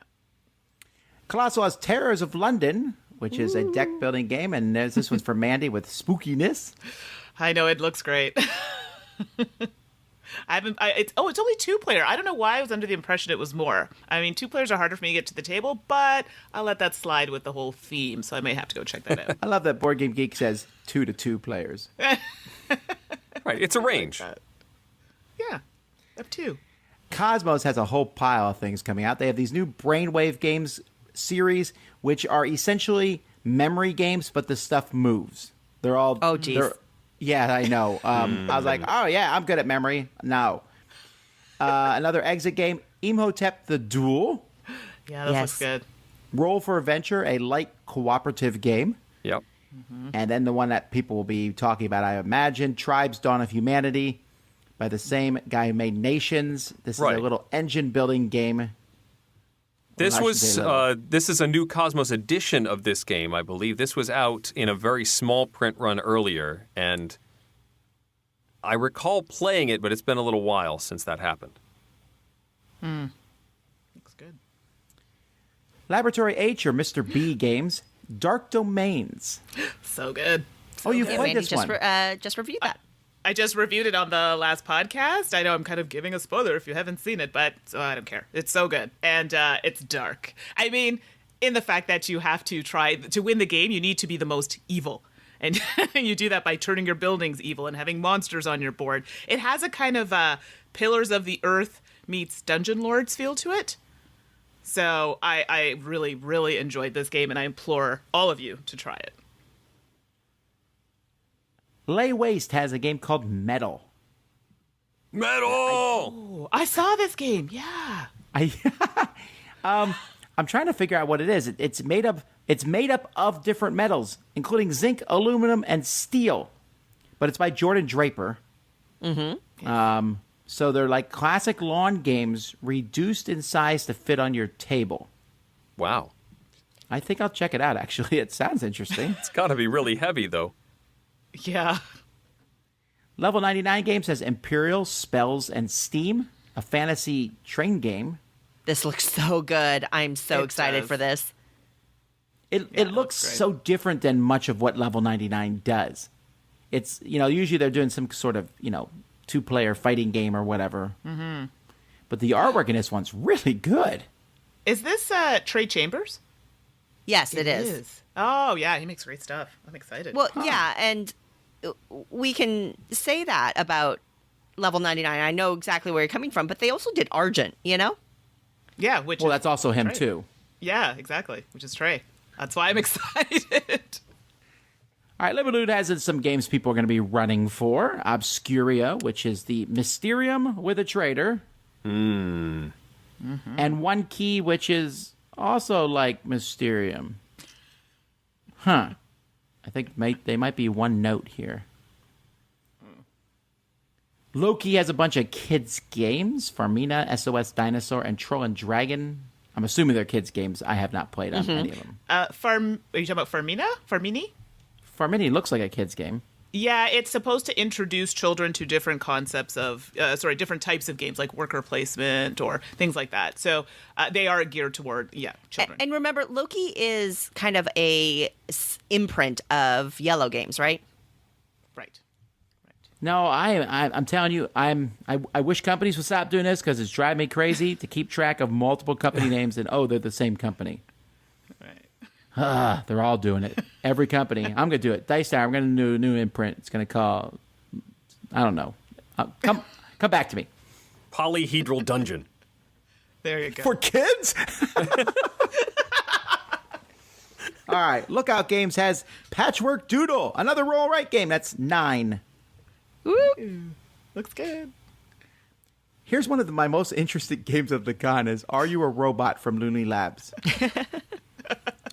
Colossal has Terrors of London, which is a deck building game, and this one's for Mandy with spookiness. I know, it looks great. It's only 2-player. I don't know why I was under the impression it was more. I mean, 2 players are harder for me to get to the table, but I'll let that slide with the whole theme, so I may have to go check that out. I love that Board Game Geek says 2 to 2 players. Right, it's a range. Yeah, up 2. Cosmos has a whole pile of things coming out. They have these new Brainwave games series, which are essentially memory games, but the stuff moves. They're all... Oh, geez. Yeah, I know. I was like, oh, yeah, I'm good at memory. No. Another exit game, Imhotep the Duel. Yeah, that looks good. Roll for Adventure, a light cooperative game. Yep. And then the one that people will be talking about, I imagine, Tribes Dawn of Humanity, by the same guy who made Nations. This is a little engine building game. This is a new Cosmos edition of this game, I believe. This was out in a very small print run earlier, and I recall playing it, but it's been a little while since that happened. Looks good. Laboratory H or Mr. B games, Dark Domains. So good. Oh, you've Yeah, played Mandy this one. just reviewed that. I just reviewed it on the last podcast. I know I'm kind of giving a spoiler if you haven't seen it, but I don't care. It's so good. And it's dark. I mean, in the fact that you have to try to win the game, you need to be the most evil. And you do that by turning your buildings evil and having monsters on your board. It has a kind of Pillars of the Earth meets Dungeon Lords feel to it. So I really, really enjoyed this game, and I implore all of you to try it. Lay Waste has a game called Metal. Metal! Oh, I saw this game. Yeah. I'm trying to figure out what it is. It's made up of different metals, including zinc, aluminum, and steel. But it's by Jordan Draper. Mm-hmm. So they're like classic lawn games reduced in size to fit on your table. Wow. I think I'll check it out, actually. It sounds interesting. It's got to be really heavy, though. Yeah. Level 99 Games has Imperial, Spells, and Steam, a fantasy train game. This looks so good. I'm so It excited does. for this. It looks looks great. so different than much of what Level 99 does. It's, usually they're doing some sort of, 2-player fighting game or whatever. Mm-hmm. But the artwork in this one's really good. Is this Trey Chambers? Yes, it is. Oh, yeah. He makes great stuff. I'm excited. Well, yeah, and we can say that about Level 99. I know exactly where you're coming from, but they also did Argent, yeah, Well, that's also him, too. Yeah, exactly. Which is Trey. That's why I'm excited. All right, Liberlude has some games people are going to be running for. Obscuria, which is the Mysterium with a trader. Mm. Mm-hmm. And One Key, which is also like Mysterium. Huh. I think they might be one note here. Loki has a bunch of kids' games. Farmina, SOS Dinosaur, and Troll and Dragon. I'm assuming they're kids' games. I have not played on any of them. Are you talking about Farmina? Farmini? Farmini looks like a kid's game. Yeah, it's supposed to introduce children to different concepts of, different types of games like worker placement or things like that. So they are geared toward, children. And remember, Loki is kind of a imprint of Yellow Games, right? Right. No, I'm telling you, I wish companies would stop doing this because it's driving me crazy to keep track of multiple company names and they're the same company. Right. They're all doing it. Every company. I'm going to do it. Dice Tower, I'm going to do a new imprint. It's going to call, I don't know. Come back to me. Polyhedral Dungeon. There you go. For kids? All right. Lookout Games has Patchwork Doodle, another roll right game. That's 9. Ooh, looks good. Here's one of my most interesting games of the con is Are You a Robot from Looney Labs?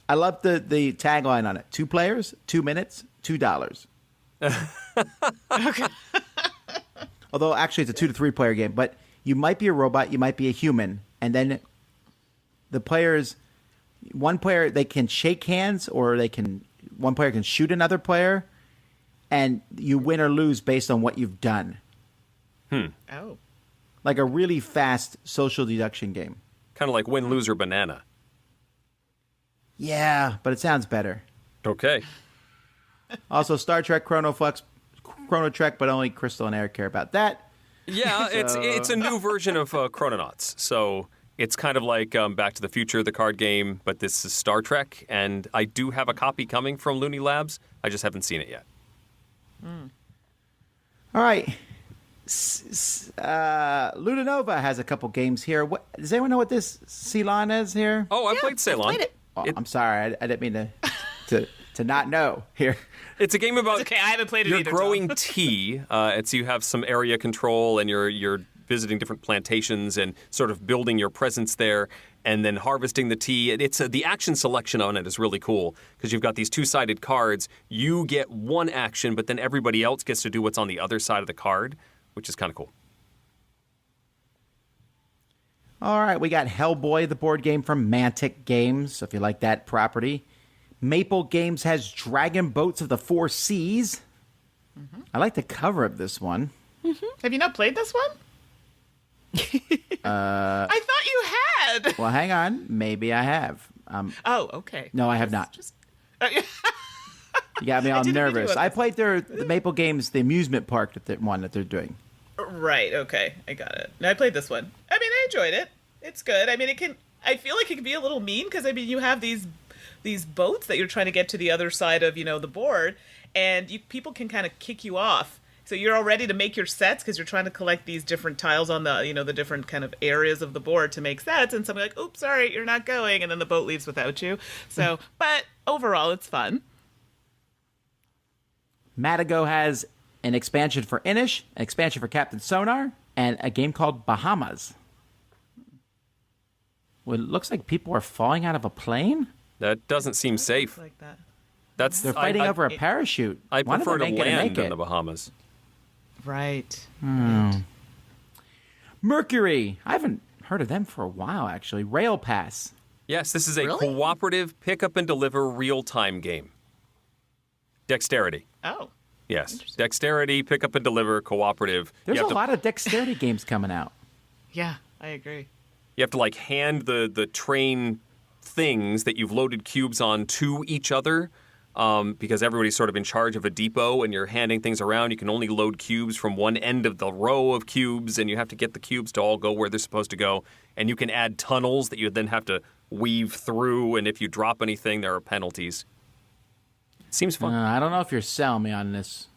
I love the tagline on it. 2 players, 2 minutes, $2. Okay. Although actually it's a 2 to 3 player game, but you might be a robot, you might be a human, and then the players, one player, they can shake hands or one player can shoot another player, and you win or lose based on what you've done. Oh. Like a really fast social deduction game. Kind of like Win, Lose, or Banana. Yeah, but it sounds better. Okay. Also, Star Trek Chrono Trek, but only Crystal and Eric care about that. Yeah, it's a new version of Chrononauts. So it's kind of like Back to the Future, the card game, but this is Star Trek. And I do have a copy coming from Looney Labs. I just haven't seen it yet. All right. Ludonova has a couple games here. Does anyone know what this Ceylon is here? Oh, I played Ceylon. played it. Oh, I'm sorry. I didn't mean to not know here. It's a game about Okay, I haven't played it you're either. growing Tom. tea. It's you have some area control, and you're visiting different plantations and sort of building your presence there, and then harvesting the tea. It's the action selection on it is really cool because you've got these 2-sided cards. You get one action, but then everybody else gets to do what's on the other side of the card, which is kind of cool. All right, we got Hellboy, the board game from Mantic Games, so if you like that property. Maple Games has Dragon Boats of the Four Seas. I like the cover of this one. Have you not played this one? I thought you had. Well, hang on. Maybe I have. Oh, okay. No, I have not. Just, You got me all didn't mean to nervous. do I it. played the Maple Games, the amusement park one that they're doing. right. Okay, I got it. No, I played this one. I mean, I enjoyed it. It's good. I mean, I feel like it can be a little mean because I mean, you have these boats that you're trying to get to the other side of the board, and people can kind of kick you off. So you're all ready to make your sets because you're trying to collect these different tiles on the the different kind of areas of the board to make sets, and somebody like, oops, sorry, you're not going, and then the boat leaves without you. So, but overall, it's fun. Matago has an expansion for Inish, an expansion for Captain Sonar, and a game called Bahamas. Well, it looks like people are falling out of a plane. That doesn't seem safe. Like that. That's They're fighting over a parachute. I One of prefer them to ain't gonna land make in it. the Bahamas. Right. Mercury. I haven't heard of them for a while, actually. Rail Pass. Yes, this is a Really? cooperative pick up and deliver real-time game. Dexterity. Oh. Yes. Dexterity, pick up and deliver, cooperative. There's you a have to, lot of dexterity games coming out. Yeah, I agree. You have to like hand the train things that you've loaded cubes on to each other because everybody's sort of in charge of a depot and you're handing things around. You can only load cubes from one end of the row of cubes and you have to get the cubes to all go where they're supposed to go. And you can add tunnels that you then have to weave through, and if you drop anything, there are penalties. Seems fun. I don't know if you're selling me on this.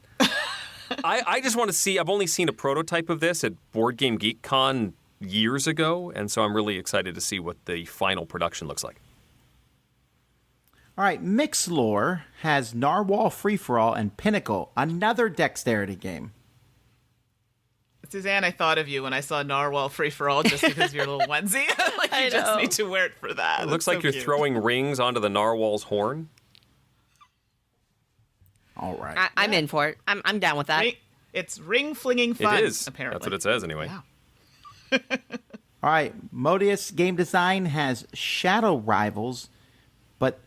I just want to see. I've only seen a prototype of this at Board Game Geek Con years ago, and so I'm really excited to see what the final production looks like. All right, Mixlore has Narwhal Free For All and Pinnacle, another dexterity game. Suzanne, I thought of you when I saw Narwhal Free For All just because of your little onesie. Like, I you just know. need to wear it for that. It looks It's like so you're cute. throwing rings onto the narwhal's horn. All right. I'm in for it. I'm down with that. It's ring flinging fun. It is. Apparently. That's what it says anyway. Yeah. All right, Modius Game Design has Shadow Rivals, but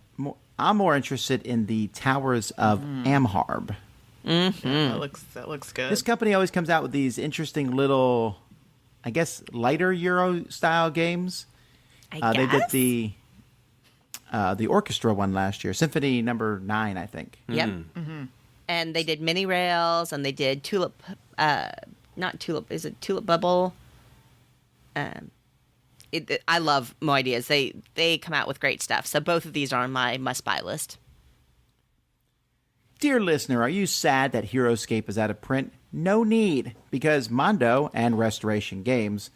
I'm more interested in the Towers of Amharb. That looks good. This company always comes out with these interesting little, I guess, lighter Euro style games. I They guess. did the orchestra one last year, Symphony Number 9, I think. Yep. And they did mini rails, and they did tulip. Not tulip. Is it tulip bubble? I love Moidias. They come out with great stuff. So both of these are on my must buy list. Dear listener, are you sad that HeroScape is out of print? No need, because Mondo and Restoration Games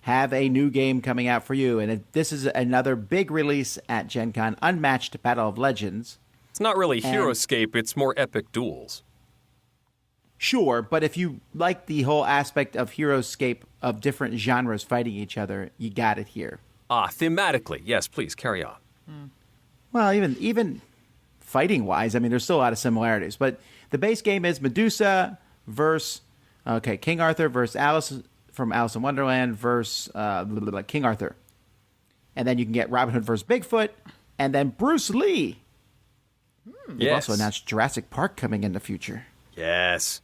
have a new game coming out for you. And this is another big release at Gen Con, Unmatched Battle of Legends. It's not really HeroScape, it's more epic duels. Sure, but if you like the whole aspect of HeroScape of different genres fighting each other, you got it here. Thematically, yes, please, carry on. Well, even fighting-wise, I mean, there's still a lot of similarities. But the base game is Medusa versus, King Arthur versus Alice from Alice in Wonderland versus King Arthur. And then you can get Robin Hood versus Bigfoot, and then Bruce Lee. They've also announced Jurassic Park coming in the future. Yes.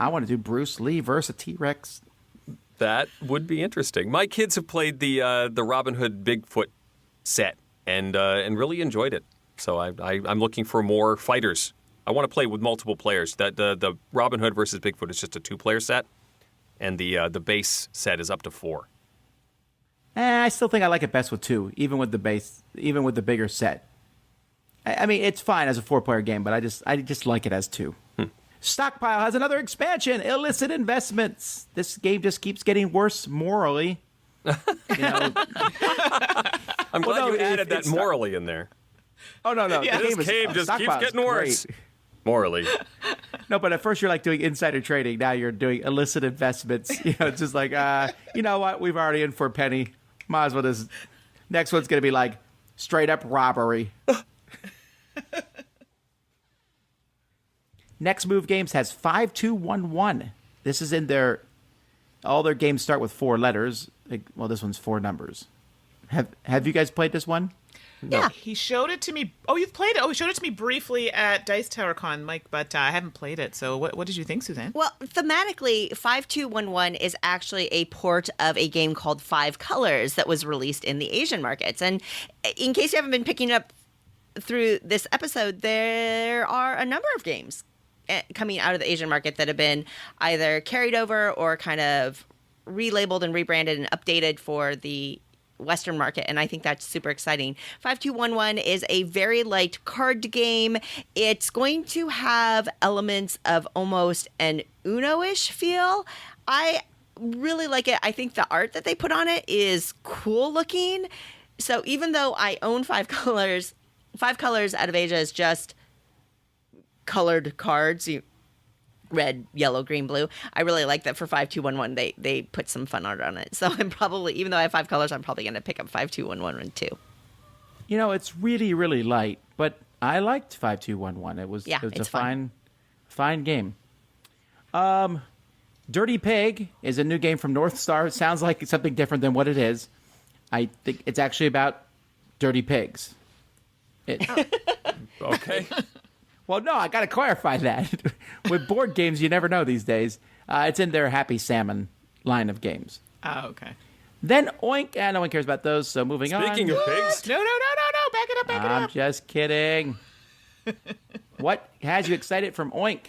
I want to do Bruce Lee versus a T-Rex. That would be interesting. My kids have played the Robin Hood Bigfoot set and really enjoyed it. So I'm looking for more fighters. I want to play with multiple players. The Robin Hood versus Bigfoot is just a 2-player set, and the base set is up to 4. I still think I like it best with 2, even with the bigger set. I mean, it's fine as a 4-player game, but I just like it as 2. Stockpile has another expansion, Illicit Investments. This game just keeps getting worse morally. I'm glad you added that morally in there. Oh, no. Yeah. This game just keeps getting worse. Morally. No, but at first you're like doing insider trading. Now you're doing illicit investments. It's just like, you know what? We've already in for a penny. Might as well just... Next one's going to be like straight up robbery. Next Move Games has 5211. This is in their... All their games start with 4 letters. Well, this one's 4 numbers. Have you guys played this one? No. Yeah. He showed it to me. Oh, you've played it? Oh, he showed it to me briefly at Dice Tower Con, Mike, but I haven't played it. So what did you think, Suzanne? Well, thematically, 5211 is actually a port of a game called 5 Colors that was released in the Asian markets. And in case you haven't been picking up through this episode, there are a number of games coming out of the Asian market that have been either carried over or kind of relabeled and rebranded and updated for the Western market, and I think that's super exciting. 5211 is a very light card game. It's going to have elements of almost an Uno-ish feel. I really like it. I think the art that they put on it is cool looking. So even though I own 5 Colors, 5 Colors out of Asia is just colored cards, red, yellow, green, blue. I really like that for 5211. They put some fun art on it. So I'm probably, even though I have 5 Colors, I'm probably going to pick up 5211 too. It's really, really light, but I liked 5211. It was a fine game. Dirty Pig is a new game from North Star. It sounds like it's something different than what it is. I think it's actually about dirty pigs. Okay. Well, no, I got to clarify that. With board games, you never know these days. It's in their Happy Salmon line of games. Oh, okay. Then Oink. No one cares about those, so moving on. Speaking of pigs. No. Back it up. I'm just kidding. What has you excited from Oink?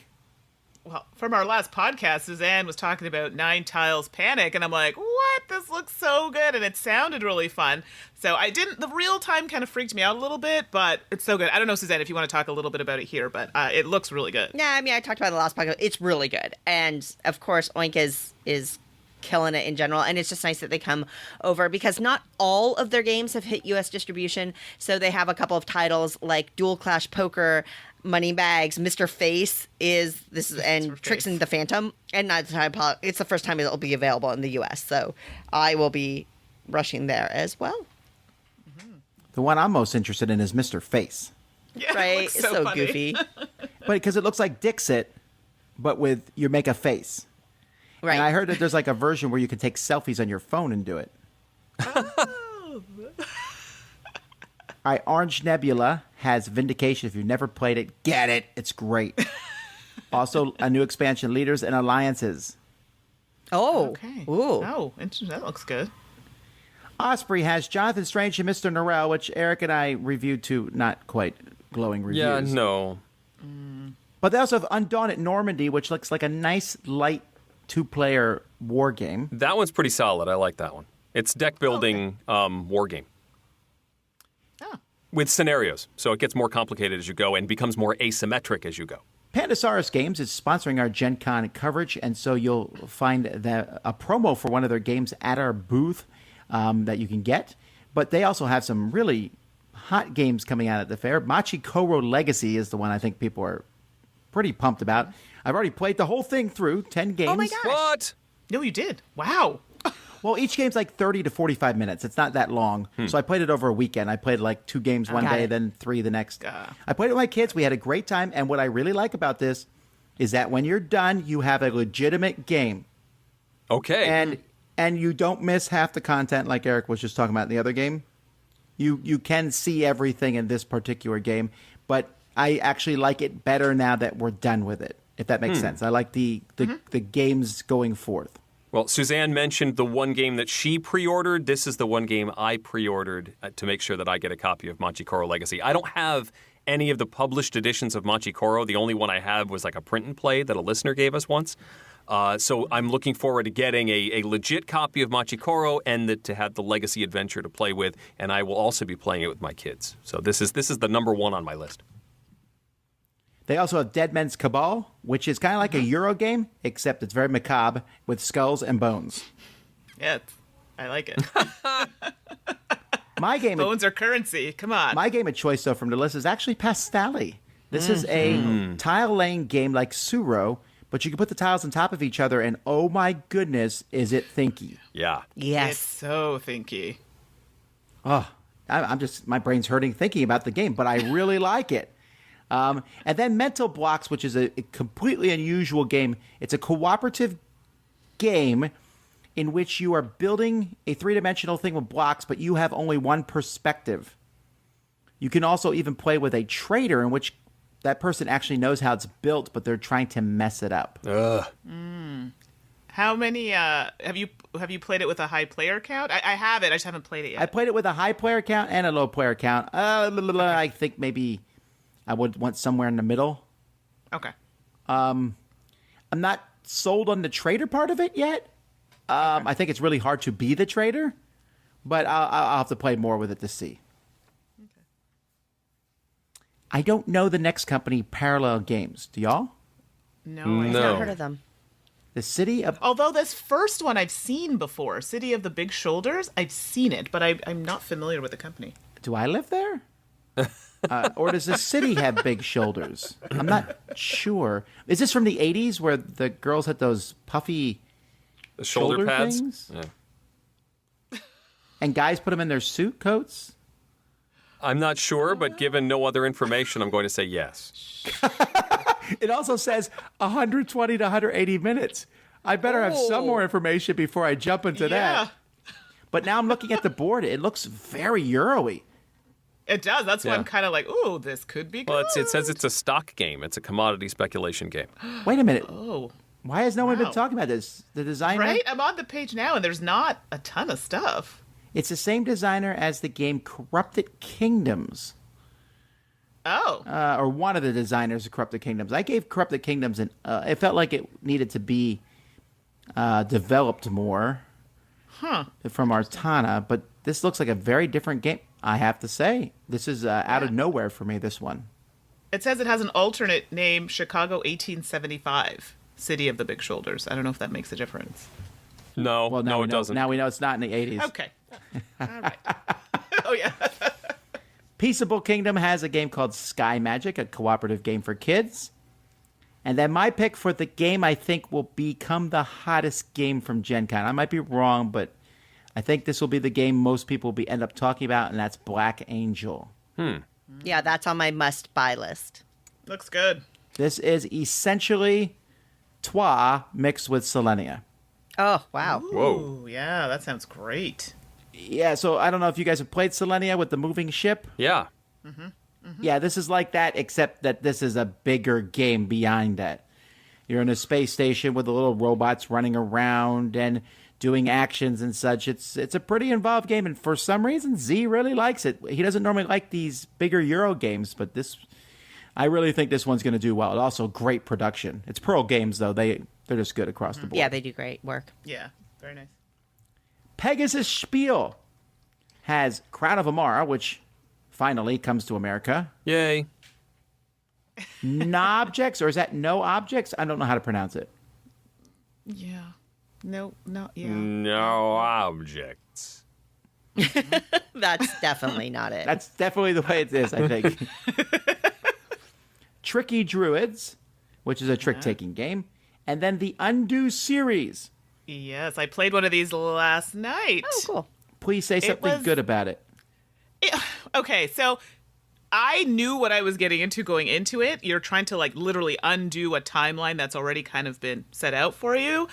Well, from our last podcast, Suzanne was talking about 9 Tiles Panic, and I'm like, what? This looks so good, and it sounded really fun. So the real time kind of freaked me out a little bit, but it's so good. I don't know, Suzanne, if you want to talk a little bit about it here, but it looks really good. Yeah, I mean, I talked about it in the last podcast. It's really good. And, of course, Oink is killing it in general, and it's just nice that they come over because not all of their games have hit U.S. distribution, so they have a couple of titles like Dual Clash Poker, Money Bags, Mr. Face and Tricks in the Phantom, and it's the first time it'll be available in the U.S., so I will be rushing there as well. The one I'm most interested in is Mr. Face. Yeah, right? It's so funny. goofy. But because it looks like Dixit, but with you make a face. Right. And I heard that there's like a version where you can take selfies on your phone and do it. Oh. All right, Orange Nebula has Vindication. If you've never played it, get it. It's great. Also, a new expansion, Leaders and Alliances. Oh. Okay. Ooh. Oh, interesting. That looks good. Osprey has Jonathan Strange and Mr. Norrell, which Eric and I reviewed to not quite glowing reviews. Yeah, no. But they also have Undaunted Normandy, which looks like a nice, light 2-player war game. That one's pretty solid. I like that one. It's deck building war game. Oh. With scenarios, so it gets more complicated as you go and becomes more asymmetric as you go. Pandasaurus Games is sponsoring our Gen Con coverage, and so you'll find a promo for one of their games at our booth that you can get. But they also have some really hot games coming out at the fair. Machi Koro Legacy is the one I think people are pretty pumped about. I've already played the whole thing through, 10 games. Oh my gosh. What? No, you did. Wow. Well, each game's like 30 to 45 minutes. It's not that long. So I played it over a weekend. I played like 2 games one Got day, it. then 3 the next. I played it with my kids. We had a great time. And what I really like about this is that when you're done, you have a legitimate game. Okay. And you don't miss half the content like Eric was just talking about in the other game. You can see everything in this particular game. But I actually like it better now that we're done with it, if that makes sense. I like the games going forth. Well, Suzanne mentioned the one game that she pre-ordered. This is the one game I pre-ordered to make sure that I get a copy of Machi Koro Legacy. I don't have any of the published editions of Machi Koro. The only one I have was like a print and play that a listener gave us once. So I'm looking forward to getting a legit copy of Machi Koro and to have the Legacy Adventure to play with. And I will also be playing it with my kids. So this is the number one on my list. They also have Dead Men's Cabal, which is kind of like a Euro game, except it's very macabre with skulls and bones. Yeah, I like it. My game, Bones are currency. Come on. my game of choice, though, from the list is actually Pastelli. This is a tile-laying game like Suro, but you can put the tiles on top of each other, and oh my goodness, is it thinky. Yeah. It's Yes. so thinky. Oh, I'm just, my brain's hurting thinking about the game, but I really like it. And then Mental Blocks, which is a completely unusual game. It's a cooperative game in which you are building a 3-dimensional thing with blocks, but you have only one perspective. You can also even play with a trader in which that person actually knows how it's built, but they're trying to mess it up. Ugh. How many have you played it with a high player count? I have it. I just haven't played it yet. I played it with a high player count and a low player count. I think maybe I would want somewhere in the middle. Okay. I'm not sold on the trader part of it yet. I think it's really hard to be the trader, but I'll have to play more with it to see. Okay. I don't know the next company, Parallel Games. Do y'all? No. No. I I've not heard of them. The city of... Although this first one I've seen before, City of the Big Shoulders, I've seen it, but I'm not familiar with the company. Do I live there? Or does the city have big shoulders? I'm not sure. Is this from the 80s where the girls had those puffy The shoulder pads. things? Yeah. And guys put them in their suit coats? I'm not sure, but given no other information, I'm going to say yes. It also says 120 to 180 minutes. I better have some more information before I jump into Yeah, that. But now I'm looking at the board. It looks very Euro-y. it does. That's why Yeah. I'm kind of like, ooh, this could be good. Well, it says it's a stock game. It's a commodity speculation game. Wait a minute. Oh, Why has no one been Wow. talking about this? The designer? right? I'm on the page now, and there's not a ton of stuff. It's the same designer as the game Corrupted Kingdoms. Oh, Or one of the designers of Corrupted Kingdoms. I gave Corrupted Kingdoms it felt like it needed to be developed more from Artana, but this looks like a very different game, I have to say. This is out of nowhere for me, this one. it says it has an alternate name, Chicago 1875, City of the Big Shoulders. I don't know if that makes a difference. No, Well, now no, we it know, doesn't. Now we know it's not in the 80s. Okay. All right. Oh, yeah. Peaceable Kingdom has a game called Sky Magic, a cooperative game for kids. And then my pick for the game I think will become the hottest game from Gen Con. I might be wrong, but I think this will be the game most people will end up talking about, and that's Black Angel. Yeah, that's on my must-buy list. Looks good. This is essentially Twa mixed with Selenia. Oh, wow. Whoa. Ooh, yeah, that sounds great. Yeah, so I don't know if you guys have played Selenia with the moving ship. Yeah. Yeah, this is like that, except that this is a bigger game beyond that. You're in a space station with the little robots running around and doing actions and such. It's a pretty involved game, and for some reason, Z really likes it. He doesn't normally like these bigger Euro games, but I really think this one's going to do well. It also great production. It's Pearl Games, though. They're just good across the board. Yeah, they do great work. Yeah, very nice. Pegasus Spiel has Crown of Amara, which finally comes to America. Yay. Nobjects, or is that no objects? I don't know how to pronounce it. Yeah. No, yeah. No objects. That's definitely not it. That's definitely the way it is, I think. Tricky Druids, which is a trick-taking game. And then the Undo series. Yes, I played one of these last night. Oh, cool. Please say something good about it. Okay, so I knew what I was getting into going into it. You're trying to like literally undo a timeline that's already kind of been set out for you.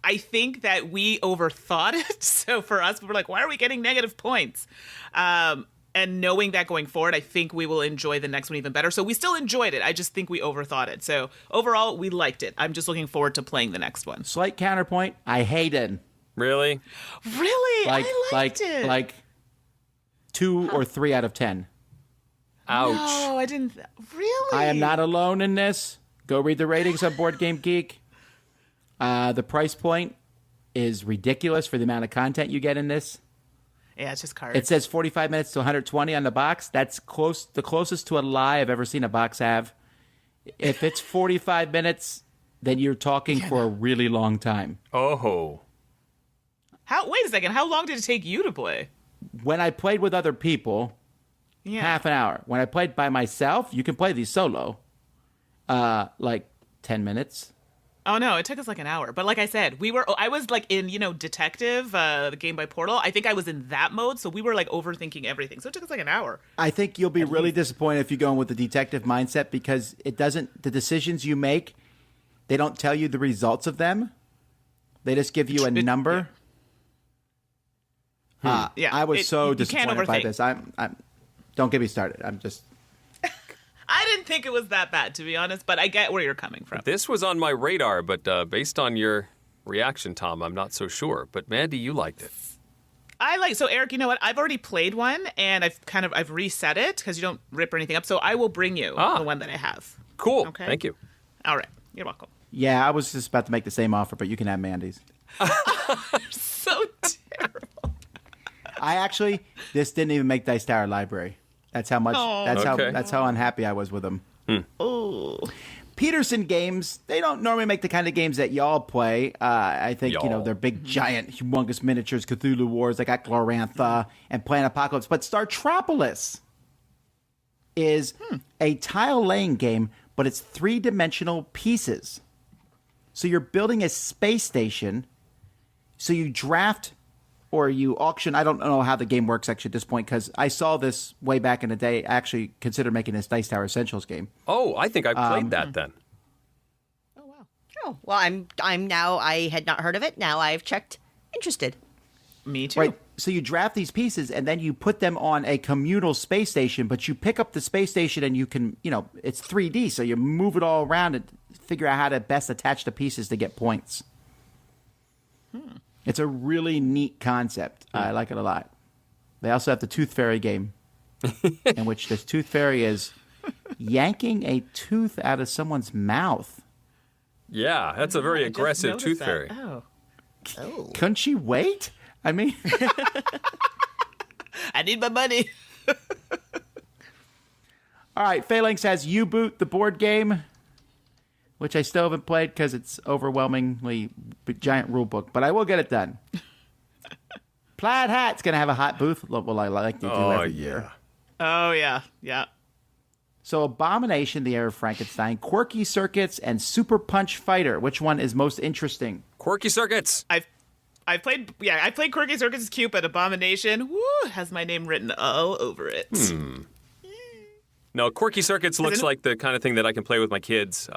I think that we overthought it. So for us, we were like, why are we getting negative points? And knowing that going forward, I think we will enjoy the next one even better. So we still enjoyed it. I just think we overthought it. So overall, we liked it. I'm just looking forward to playing the next one. Slight counterpoint, I hated. Really? Really? I liked it. Like 2 or 3 out of 10. Ouch. No, I didn't. Really? I am not alone in this. Go read the ratings on Board Game Geek. The price point is ridiculous for the amount of content you get in this. Yeah, it's just cards. It says 45 minutes to 120 on the box. That's the closest to a lie I've ever seen a box have. If it's 45 minutes, then you're talking for a really long time. Oh. Wait a second. How long did it take you to play? When I played with other people, Yeah. half an hour. When I played by myself, you can play these solo. Like 10 minutes. Oh no, it took us like an hour. But like I said, I was like in, Detective, the game by Portal. I think I was in that mode, so we were like overthinking everything. So it took us like an hour. I think you'll be really disappointed if you go in with the detective mindset because the decisions you make, they don't tell you the results of them. They just give you a number. Yeah, I was so you can't disappointed by overthink. this. I'm don't get me started. I'm just I didn't think it was that bad, to be honest, but I get where you're coming from. This was on my radar, but based on your reaction, Tom, I'm not so sure. But Mandy, you liked it. So Eric, you know what? I've already played one, and I've reset it because you don't rip or anything up. So I will bring you the one that I have. Cool. Okay. Thank you. All right. You're welcome. yeah. I was just about to make the same offer, but you can have Mandy's. So terrible. This didn't even make Dice Tower Library. That's how much. Okay. That's how unhappy I was with them. Oh. Peterson games, they don't normally make the kind of games that y'all play. I think, Y'all. they're big, giant, humongous miniatures, Cthulhu Wars. They got Glorantha and Planet Apocalypse. But Startropolis is a tile-laying game, but it's 3-dimensional pieces. So you're building a space station. So you draft or you auction. I don't know how the game works actually at this point because I saw this way back in the day. I actually considered making this Dice Tower Essentials game. Oh, I think I played that then. Oh wow. Oh, well, I'm now, I had not heard of it. Now I've checked interested. Me too. Right. So you draft these pieces and then you put them on a communal space station, but you pick up the space station and you can, it's 3D. So you move it all around and figure out how to best attach the pieces to get points. It's a really neat concept. I like it a lot. They also have the Tooth Fairy game, in which this Tooth Fairy is yanking a tooth out of someone's mouth. Yeah, that's a very I just aggressive noticed tooth that. fairy. Oh. Couldn't she wait? I mean, I need my money. all right. Phalanx has U-Boot, the board game, which I still haven't played because it's overwhelmingly giant rule book, but I will get it done. Plaid Hat's going to have a hot booth. Well, I like to do every year. Oh yeah. Yeah. So Abomination, the Heir of Frankenstein, Quirky Circuits, and Super Punch Fighter. Which one is most interesting? Quirky Circuits. I played Quirky Circus is cute, but Abomination, has my name written all over it. No, Quirky Circuits looks like the kind of thing that I can play with my kids.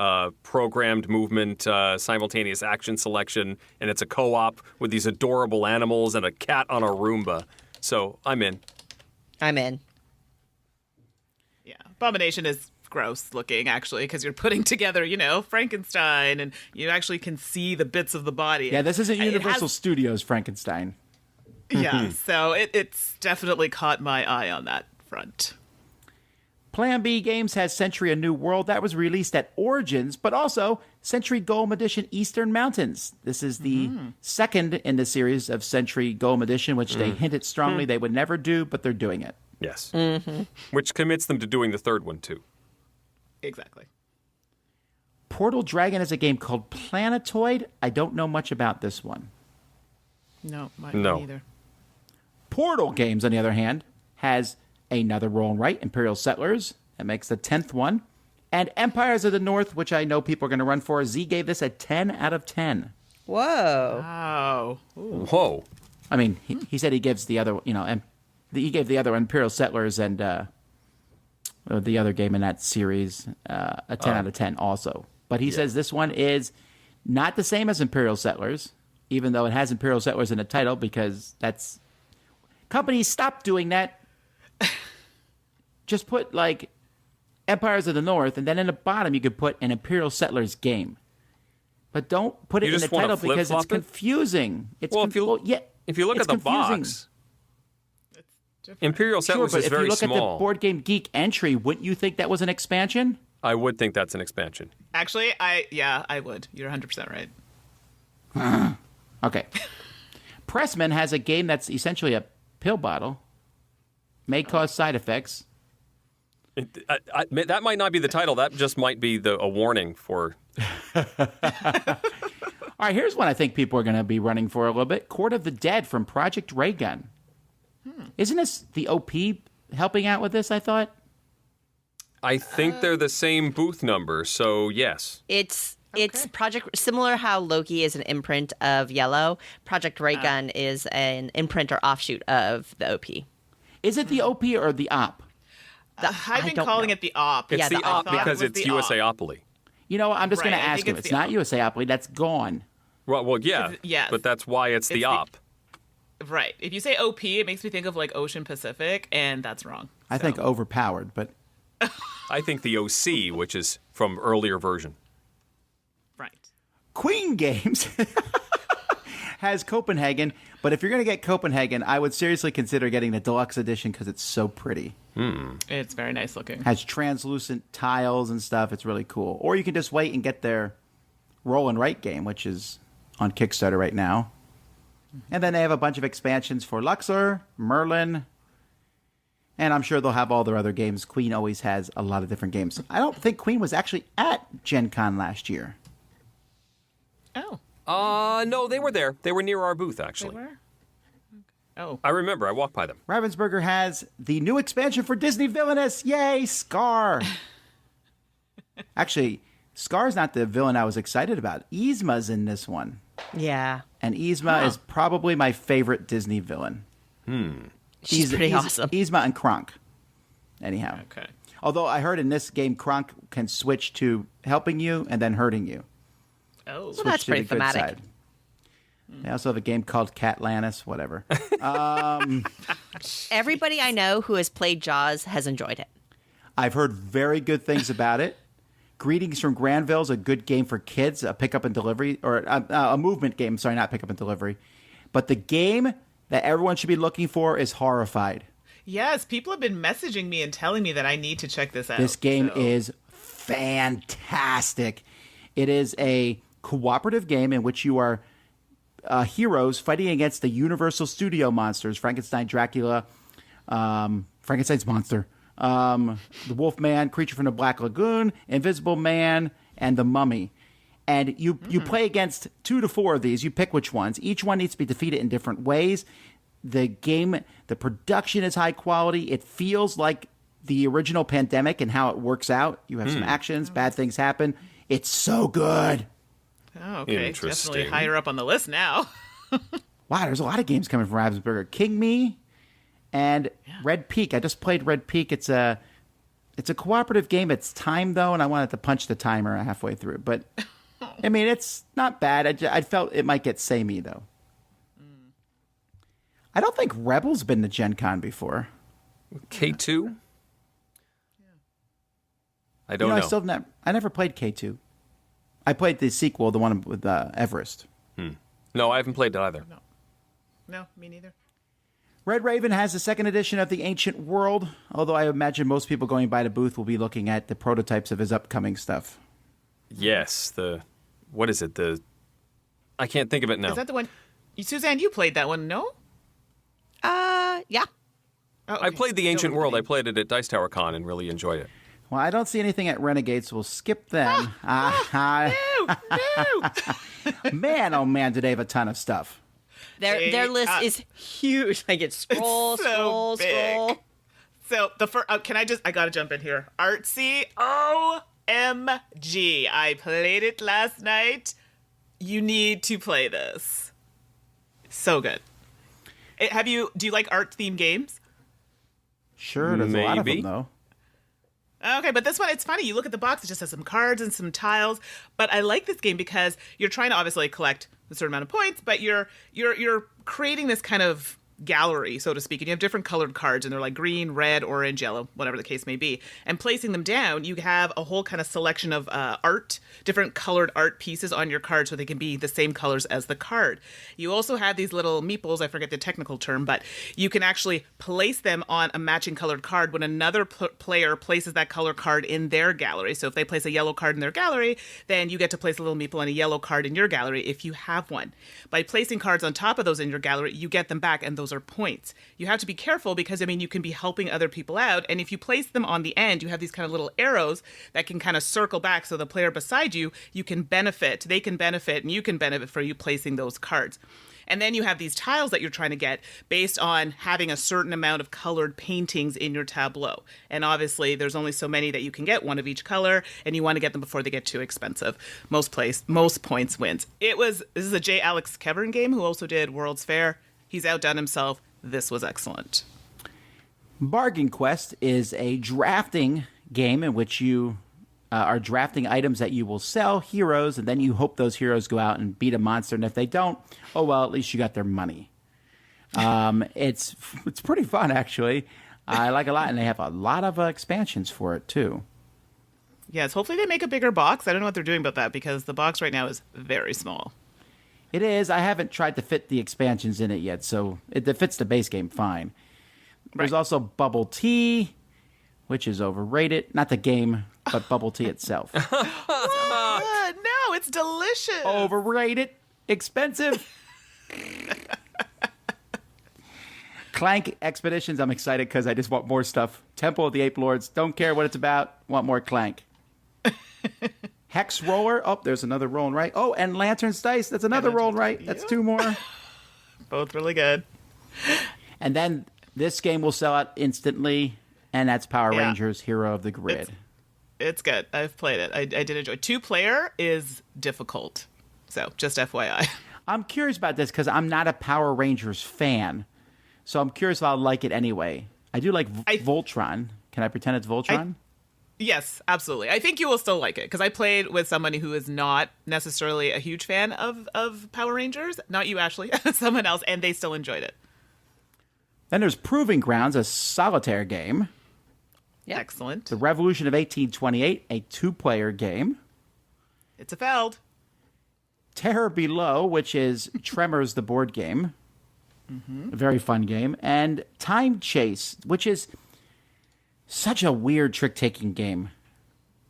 Programmed movement, simultaneous action selection, and it's a co-op with these adorable animals and a cat on a Roomba. So I'm in. I'm in. Yeah, Abomination is gross looking, actually, because you're putting together, Frankenstein, and you actually can see the bits of the body. Yeah, this isn't It Universal Studios Frankenstein. Yeah, so it's definitely caught my eye on that front. Plan B Games has Century: A New World. That was released at Origins, but also Century Golem Edition Eastern Mountains. This is the second in the series of Century Golem Edition, which they hinted strongly they would never do, but they're doing it. Yes. Which commits them to doing the third one, too. Exactly. Portal Dragon is a game called Planetoid. I don't know much about this one. No, mine No. neither. Portal Games, on the other hand, has another roll and write, Imperial Settlers. That makes the 10th one. And Empires of the North, which I know people are going to run for. Z gave this a 10 out of 10. Whoa. Wow. Whoa. I mean, he said he gives the other, he gave the other Imperial Settlers and the other game in that series a 10 out of 10 also. But he says this one is not the same as Imperial Settlers, even though it has Imperial Settlers in the title, because that's... Companies, stop doing that. Just put, like, Empires of the North, and then in the bottom you could put an Imperial Settlers game. But don't put it You in the just wanna title because it's flip-flop it? confusing. It's Well, if you look it's at the confusing. box, Imperial Sure, Settlers but is if you very look at the small. Board Game Geek entry, wouldn't you think that was an expansion? I would think that's an expansion. Actually, I would. You're 100% right. Okay. Pressman has a game that's essentially a pill bottle. May cause side effects. That might not be the title. That just might be a warning for... All right, here's one I think people are going to be running for a little bit. Court of the Dead from Project Raygun. Isn't this the OP helping out with this, I thought? I think they're the same booth number, so yes. It's Project, similar how Loki is an imprint of Yellow. Project Raygun is an imprint or offshoot of the OP. Is it the OP or the OP? I've been don't calling know. it the op. It's Yeah, the the op I thought because it was it's the op. USAopoly. You know, I'm just going to Right, I ask think him. it's It's the not op. USAopoly. That's gone. Well, yeah, Yes. but that's why it's the It's the- op. Right. If you say OP, it makes me think of like Ocean Pacific, and that's wrong. I think overpowered, but I think the OC, which is from earlier version. Right. Queen Games has Copenhagen. But if you're going to get Copenhagen, I would seriously consider getting the deluxe edition because it's so pretty. It's very nice looking. Has translucent tiles and stuff. It's really cool. Or you can just wait and get their roll and write game, which is on Kickstarter right now. And then they have a bunch of expansions for Luxor, Merlin, and I'm sure they'll have all their other games. Queen always has a lot of different games. I don't think Queen was actually at Gen Con last year. Oh, No, they were there. They were near our booth, they actually. were? Oh. I remember. I walked by them. Ravensburger has the new expansion for Disney Villainous. Yay, Scar. Actually, Scar's not the villain I was excited about. Yzma's in this one. Yeah. And Yzma is probably my favorite Disney villain. She's pretty awesome. Yzma and Kronk. Anyhow. Okay. Although I heard in this game, Kronk can switch to helping you and then hurting you. Oh. Switch that's to the pretty good thematic. side. They also have a game called Catlantis, whatever. Everybody I know who has played Jaws has enjoyed it. I've heard very good things about it. Greetings from Granville is a good game for kids, a pickup and delivery, or a movement game. Sorry, not pickup and delivery. But the game that everyone should be looking for is Horrified. Yes, people have been messaging me and telling me that I need to check this out. This game so- is fantastic. It is a cooperative game in which you are heroes fighting against the Universal Studio monsters, Frankenstein, Dracula, Frankenstein's monster, the Wolfman, Creature from the Black Lagoon, Invisible Man, and the Mummy. And you play against 2 to 4 of these. You pick which ones. Each one needs to be defeated in different ways. The game, the production is high quality. It feels like the original Pandemic and how it works out. You have some actions, bad things happen. It's so good. Oh, okay. Interesting. Definitely higher up on the list now. Wow, there's a lot of games coming from Ravensburger. King Me and Red Peak. I just played Red Peak. It's a cooperative game. It's timed, though, and I wanted to punch the timer halfway through. But, I mean, it's not bad. I felt it might get samey, though. I don't think Rebel's been to Gen Con before. K2? I don't know. I never played K2. I played the sequel, the one with Everest. No, I haven't played it either. No, me neither. Red Raven has the second edition of the Ancient World, although I imagine most people going by the booth will be looking at the prototypes of his upcoming stuff. Yes, what is it? I can't think of it now. Is that the one? Suzanne, you played that one, no? Yeah. Oh, I okay. played the Still Ancient with World. me. I played it at Dice Tower Con and really enjoyed it. Well, I don't see anything at Renegade, so we'll skip them. No. Man, oh man, do they have a ton of stuff. Their list is huge. Like it's scroll, so scroll. So the first, I gotta jump in here. Artsy, OMG. I played it last night. You need to play this. So good. Do you like art-themed games? Sure, there's a lot of them, though. Okay, but this one, it's funny. You look at the box, it just has some cards and some tiles. But I like this game because you're trying to obviously collect a certain amount of points, but you're creating this kind of gallery, so to speak, and you have different colored cards, and they're like green, red, orange, yellow, whatever the case may be. And placing them down, you have a whole kind of selection of different colored art pieces on your card, so they can be the same colors as the card. You also have these little meeples, I forget the technical term, but you can actually place them on a matching colored card when another player places that color card in their gallery. So if they place a yellow card in their gallery, then you get to place a little meeple and a yellow card in your gallery if you have one. By placing cards on top of those in your gallery, you get them back, and those are points. You have to be careful because, you can be helping other people out, and if you place them on the end, you have these kind of little arrows that can kind of circle back, so the player beside you, can benefit, they can benefit, and you can benefit for you placing those cards. And then you have these tiles that you're trying to get based on having a certain amount of colored paintings in your tableau. And obviously, there's only so many that you can get, one of each color, and you want to get them before they get too expensive. Most points wins. This is a J. Alex Kevern game, who also did World's Fair. He's outdone himself. This was excellent. Bargain Quest is a drafting game in which you are drafting items that you will sell, heroes, and then you hope those heroes go out and beat a monster. And if they don't, oh well, at least you got their money. It's pretty fun, actually. I like it a lot, and they have a lot of expansions for it too. Yes, hopefully they make a bigger box. I don't know what they're doing about that because the box right now is very small. It is. I haven't tried to fit the expansions in it yet, so it fits the base game fine. There's also Bubble Tea, which is overrated. Not the game, but Bubble Tea itself. No, it's delicious. Overrated. Expensive. Clank Expeditions, I'm excited because I just want more stuff. Temple of the Ape Lords, don't care what it's about, want more Clank. Hex Roller, oh, there's another roll and write. Oh, and Lantern's Dice, that's another roll and write. That's two more. Both really good. And then this game will sell out instantly, and that's Power Rangers Hero of the Grid. It's good. I've played it. I did enjoy it. 2-player is difficult. So, just FYI. I'm curious about this because I'm not a Power Rangers fan. So I'm curious if I'll like it anyway. I do like Voltron. Can I pretend it's Voltron? Yes, absolutely. I think you will still like it because I played with somebody who is not necessarily a huge fan of Power Rangers. Not you, Ashley. Someone else, and they still enjoyed it. Then there's Proving Grounds, a solitaire game. Yeah. Excellent. The Revolution of 1828, a 2-player game. It's a Feld. Terror Below, which is Tremors, the board game. Mm-hmm. A very fun game. And Time Chase, which is such a weird trick-taking game.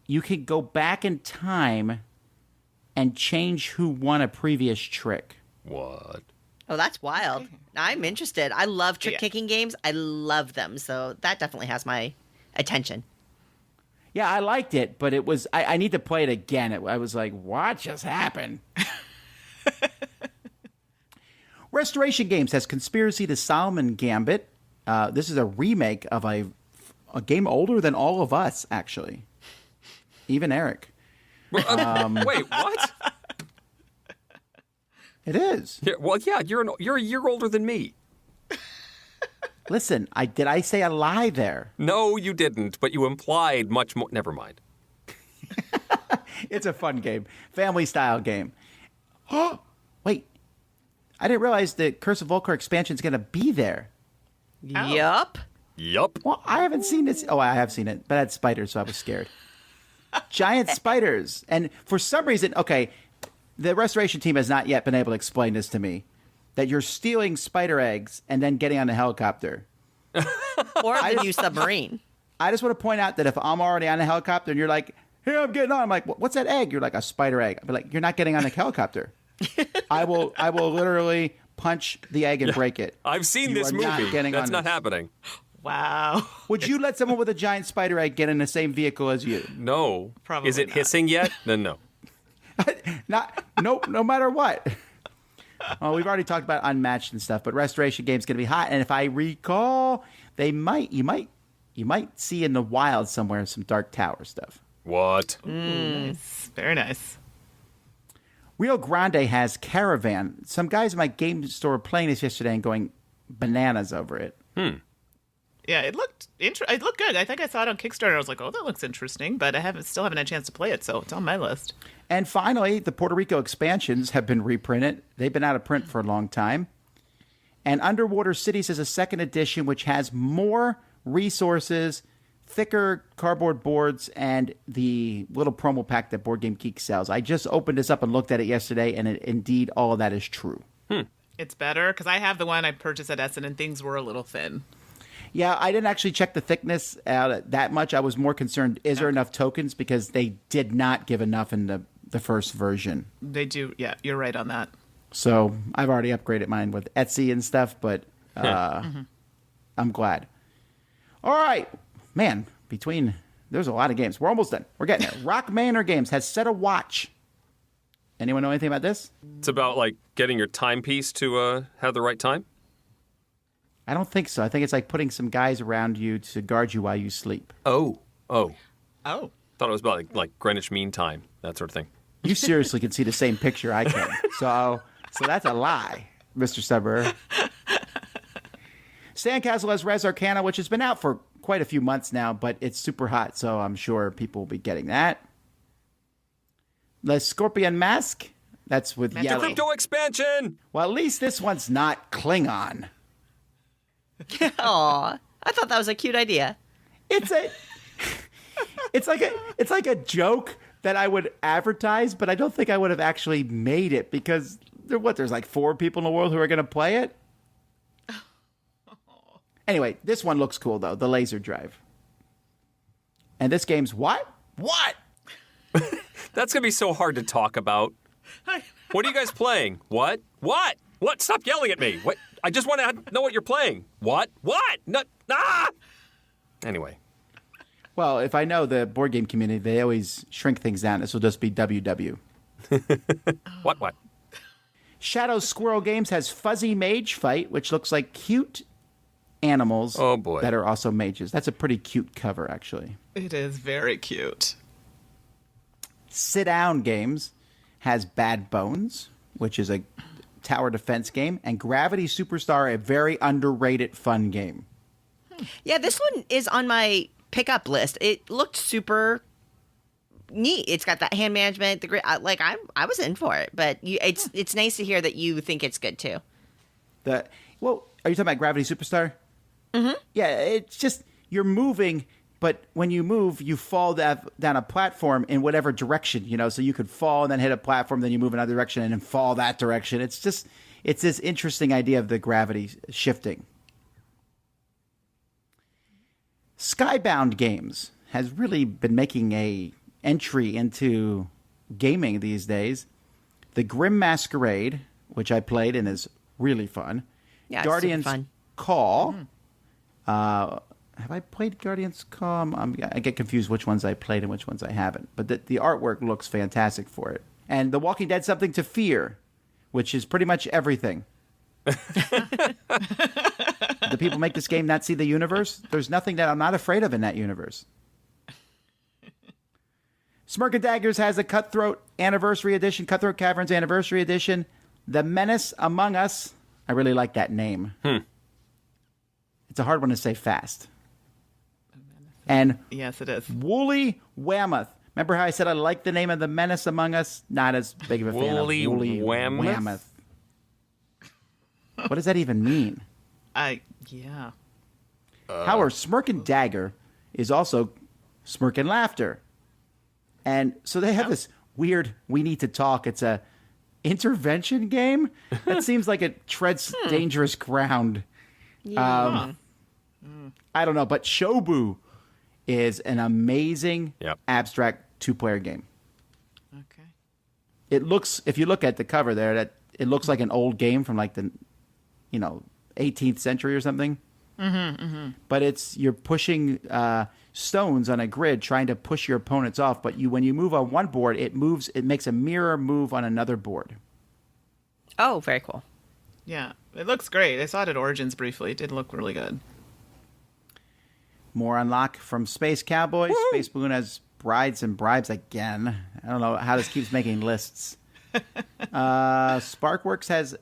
You can go back in time and change who won a previous trick. What? Oh, that's wild. I'm interested. I love trick-taking games. I love them. So that definitely has my attention. Yeah, I liked it, but it was... I need to play it again. I was like, what just happened? Restoration Games has Conspiracy to Solomon Gambit. This is a remake of a game older than all of us, actually. Even Eric. Wait, what? It is. Yeah, well, yeah, you're a year older than me. Listen, did I say a lie there? No, you didn't, but you implied much more. Never mind. It's a fun game. Family-style game. Oh, wait. I didn't realize the Curse of Volcar expansion is going to be there. Yup. Yup. Well, I haven't seen this. Oh, I have seen it, but I had spiders, so I was scared. Giant spiders. And for some reason, okay, the restoration team has not yet been able to explain this to me, that you're stealing spider eggs and then getting on a helicopter. Or the new submarine. I just want to point out that if I'm already on a helicopter and you're like, here, I'm getting on. I'm like, what's that egg? You're like, a spider egg. I'll be like, you're not getting on a helicopter. I will literally punch the egg and break it. I've seen You this are not movie. getting That's on not this. happening. Wow. Would you let someone with a giant spider egg get in the same vehicle as you? No. Probably Is it not. hissing yet? Then no. No matter what. Well, we've already talked about Unmatched and stuff, but Restoration Game's going to be hot. And if I recall, you might see in the wild somewhere some Dark Tower stuff. What? Nice. Very nice. Rio Grande has Caravan. Some guys in my game store were playing this yesterday and going bananas over it. Yeah, it looked good. I think I saw it on Kickstarter. I was like, oh, that looks interesting, but I still haven't had a chance to play it, so it's on my list. And finally, the Puerto Rico expansions have been reprinted. They've been out of print for a long time. And Underwater Cities is a second edition, which has more resources, thicker cardboard boards, and the little promo pack that Board Game Geek sells. I just opened this up and looked at it yesterday, and indeed, all of that is true. It's better, because I have the one I purchased at Essen, and things were a little thin. Yeah, I didn't actually check the thickness out that much. I was more concerned, is there enough tokens? Because they did not give enough in the first version. They do, yeah, you're right on that. So I've already upgraded mine with Etsy and stuff, but I'm glad. All right. Man, there's a lot of games. We're almost done. We're getting there. Rock Manor Games has Set a Watch. Anyone know anything about this? It's about like getting your timepiece to have the right time. I don't think so. I think it's like putting some guys around you to guard you while you sleep. Oh. Oh. Thought it was about like Greenwich Mean Time, that sort of thing. You seriously can see the same picture I can. So that's a lie, Mr. Suburb. Sandcastle has Res Arcana, which has been out for quite a few months now, but it's super hot, so I'm sure people will be getting that. The Scorpion Mask, that's with Magic yellow. Crypto expansion! Well, at least this one's not Klingon. Aw, I thought that was a cute idea. It's like a joke that I would advertise, but I don't think I would have actually made it because there's like 4 people in the world who are going to play it. Anyway, this one looks cool though, the laser drive. And this game's what? What? That's going to be so hard to talk about. What are you guys playing? What? What? What? Stop yelling at me. What? I just want to know what you're playing. What? What? No, Anyway. Well, if I know the board game community, they always shrink things down. This will just be WW. What? Shadow Squirrel Games has Fuzzy Mage Fight, which looks like cute animals Oh, boy. that are also mages. That's a pretty cute cover, actually. It is very cute. Sit Down Games has Bad Bones, which is a tower defense game, and Gravity Superstar, a very underrated fun game. Yeah, this one is on my pickup list. It looked super neat. It's got that hand management. I was in for it, but it's nice to hear that you think it's good too. Are you talking about Gravity Superstar? Mm-hmm. Yeah, it's just you're moving, but when you move, you fall down a platform in whatever direction, so you could fall and then hit a platform, then you move another direction and then fall that direction. It's this interesting idea of the gravity shifting. Skybound Games has really been making a entry into gaming these days. The Grim Masquerade, which I played and is really fun. Yeah, it's Guardian's super fun. Call. Have I played Guardian's Call? I get confused which ones I played and which ones I haven't. But the artwork looks fantastic for it. And The Walking Dead Something to Fear, which is pretty much everything. The people make this game not see the universe? There's nothing that I'm not afraid of in that universe. Smirk and Daggers has a Cutthroat Anniversary Edition, Cutthroat Caverns Anniversary Edition. The Menace Among Us. I really like that name. It's a hard one to say fast. And Yes, it is. Woolly Whammoth. Remember how I said I like the name of The Menace Among Us? Not as big of a fan of Woolly Woolly Whammoth? Whammoth. What does that even mean? Yeah. However, Smirk and Dagger is also Smirk and Laughter. And so they have this weird, we need to talk. It's a intervention game. That seems like it treads dangerous ground. Yeah. I don't know, but Shobu is an amazing abstract 2-player game. Okay. It looks, if you look at the cover there, that it looks like an old game from like the 18th century or something. But you're pushing stones on a grid, trying to push your opponents off. But when you move on one board, it makes a mirror move on another board. Oh, very cool. Yeah, it looks great. I saw it at Origins briefly. It did look really good. More unlock from Space Cowboys. Woo! Space Balloon has brides and bribes again. I don't know how this keeps making lists. Sparkworks has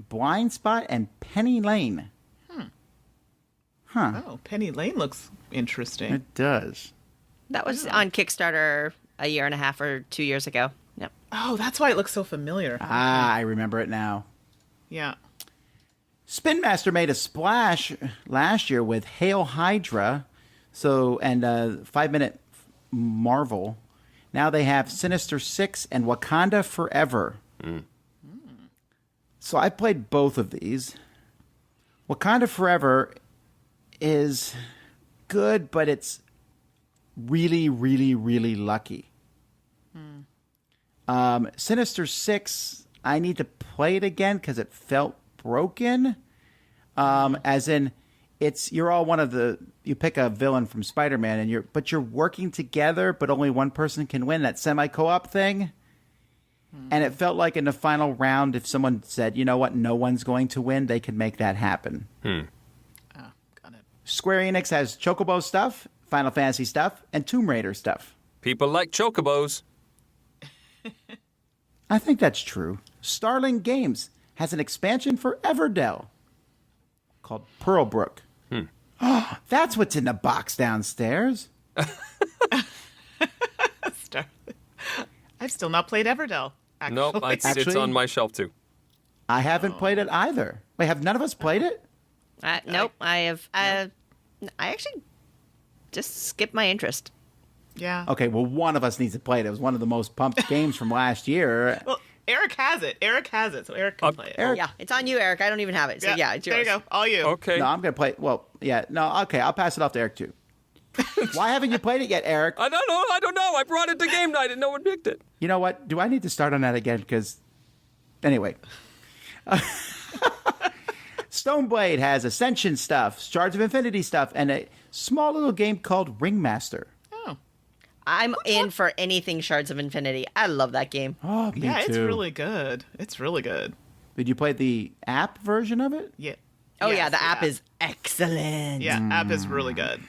Blind Spot and Penny Lane. Huh. Oh, Penny Lane looks interesting. It does. That was on Kickstarter a year and a half or 2 years ago. Yep. Oh, that's why it looks so familiar. I remember it now. Yeah. Spin Master made a splash last year with Hail Hydra, and 5-Minute Marvel. Now they have Sinister Six and Wakanda Forever. So I played both of these. Wakanda Forever is good, but it's really, really, really lucky. Sinister Six, I need to play it again because it felt broken. As in, you're all you pick a villain from Spider-Man, but you're working together, but only one person can win, that semi-co-op thing. And it felt like in the final round, if someone said, you know what, no one's going to win, they could make that happen. Oh, got it. Square Enix has Chocobo stuff, Final Fantasy stuff, and Tomb Raider stuff. People like chocobos. I think that's true. Starling Games has an expansion for Everdell called Pearlbrook. Oh, that's what's in the box downstairs. I've still not played Everdell. Actually. Nope, it's on my shelf too. I haven't played it either. Wait, have none of us played it? Nope, I have. I actually just skipped my interest. Yeah. Okay, well, one of us needs to play it. It was one of the most pumped games from last year. Well, Eric has it, so Eric can play it. Eric, Yeah, it's on you, Eric. I don't even have it. So yeah, it's yours. There you go. All you. Okay. No, I'm going to play. Well, yeah. No, okay. I'll pass it off to Eric, too. Why haven't you played it yet, Eric? I don't know. I brought it to game night and no one picked it. You know what? Do I need to start on that again? Because, anyway. Stoneblade has Ascension stuff, Shards of Infinity stuff, and a small little game called Ringmaster. Oh. I'm in for anything Shards of Infinity. I love that game. Oh, me Yeah, too. it's really good. It's really good. Did you play the app version of it? Yeah. Oh Yes, yeah, the app is excellent. Yeah, app is really good.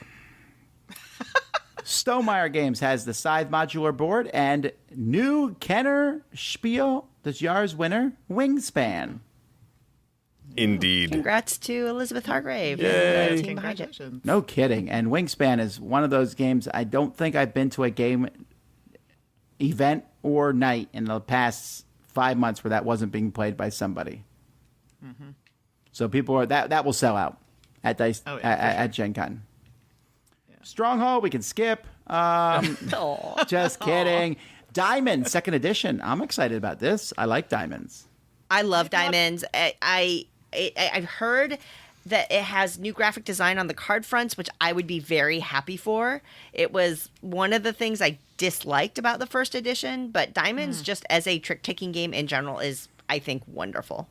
Stonemaier Games has the Scythe modular board and new Kenner Spiel des Jahres winner, Wingspan. Indeed. Congrats to Elizabeth Hargrave Yay. and the team behind it. Congratulations. No kidding. And Wingspan is one of those games I don't think I've been to a game event or night in the past 5 months where that wasn't being played by somebody. Mm-hmm. So people are that will sell out at Dice Oh, yeah, at Gen Con. Stronghold, we can skip. Aw. Just kidding. Diamond, second edition. I'm excited about this. I like diamonds. I love diamonds. I've heard that it has new graphic design on the card fronts, which I would be very happy for. It was one of the things I disliked about the first edition, but diamonds just as a trick-taking game in general is, I think, wonderful.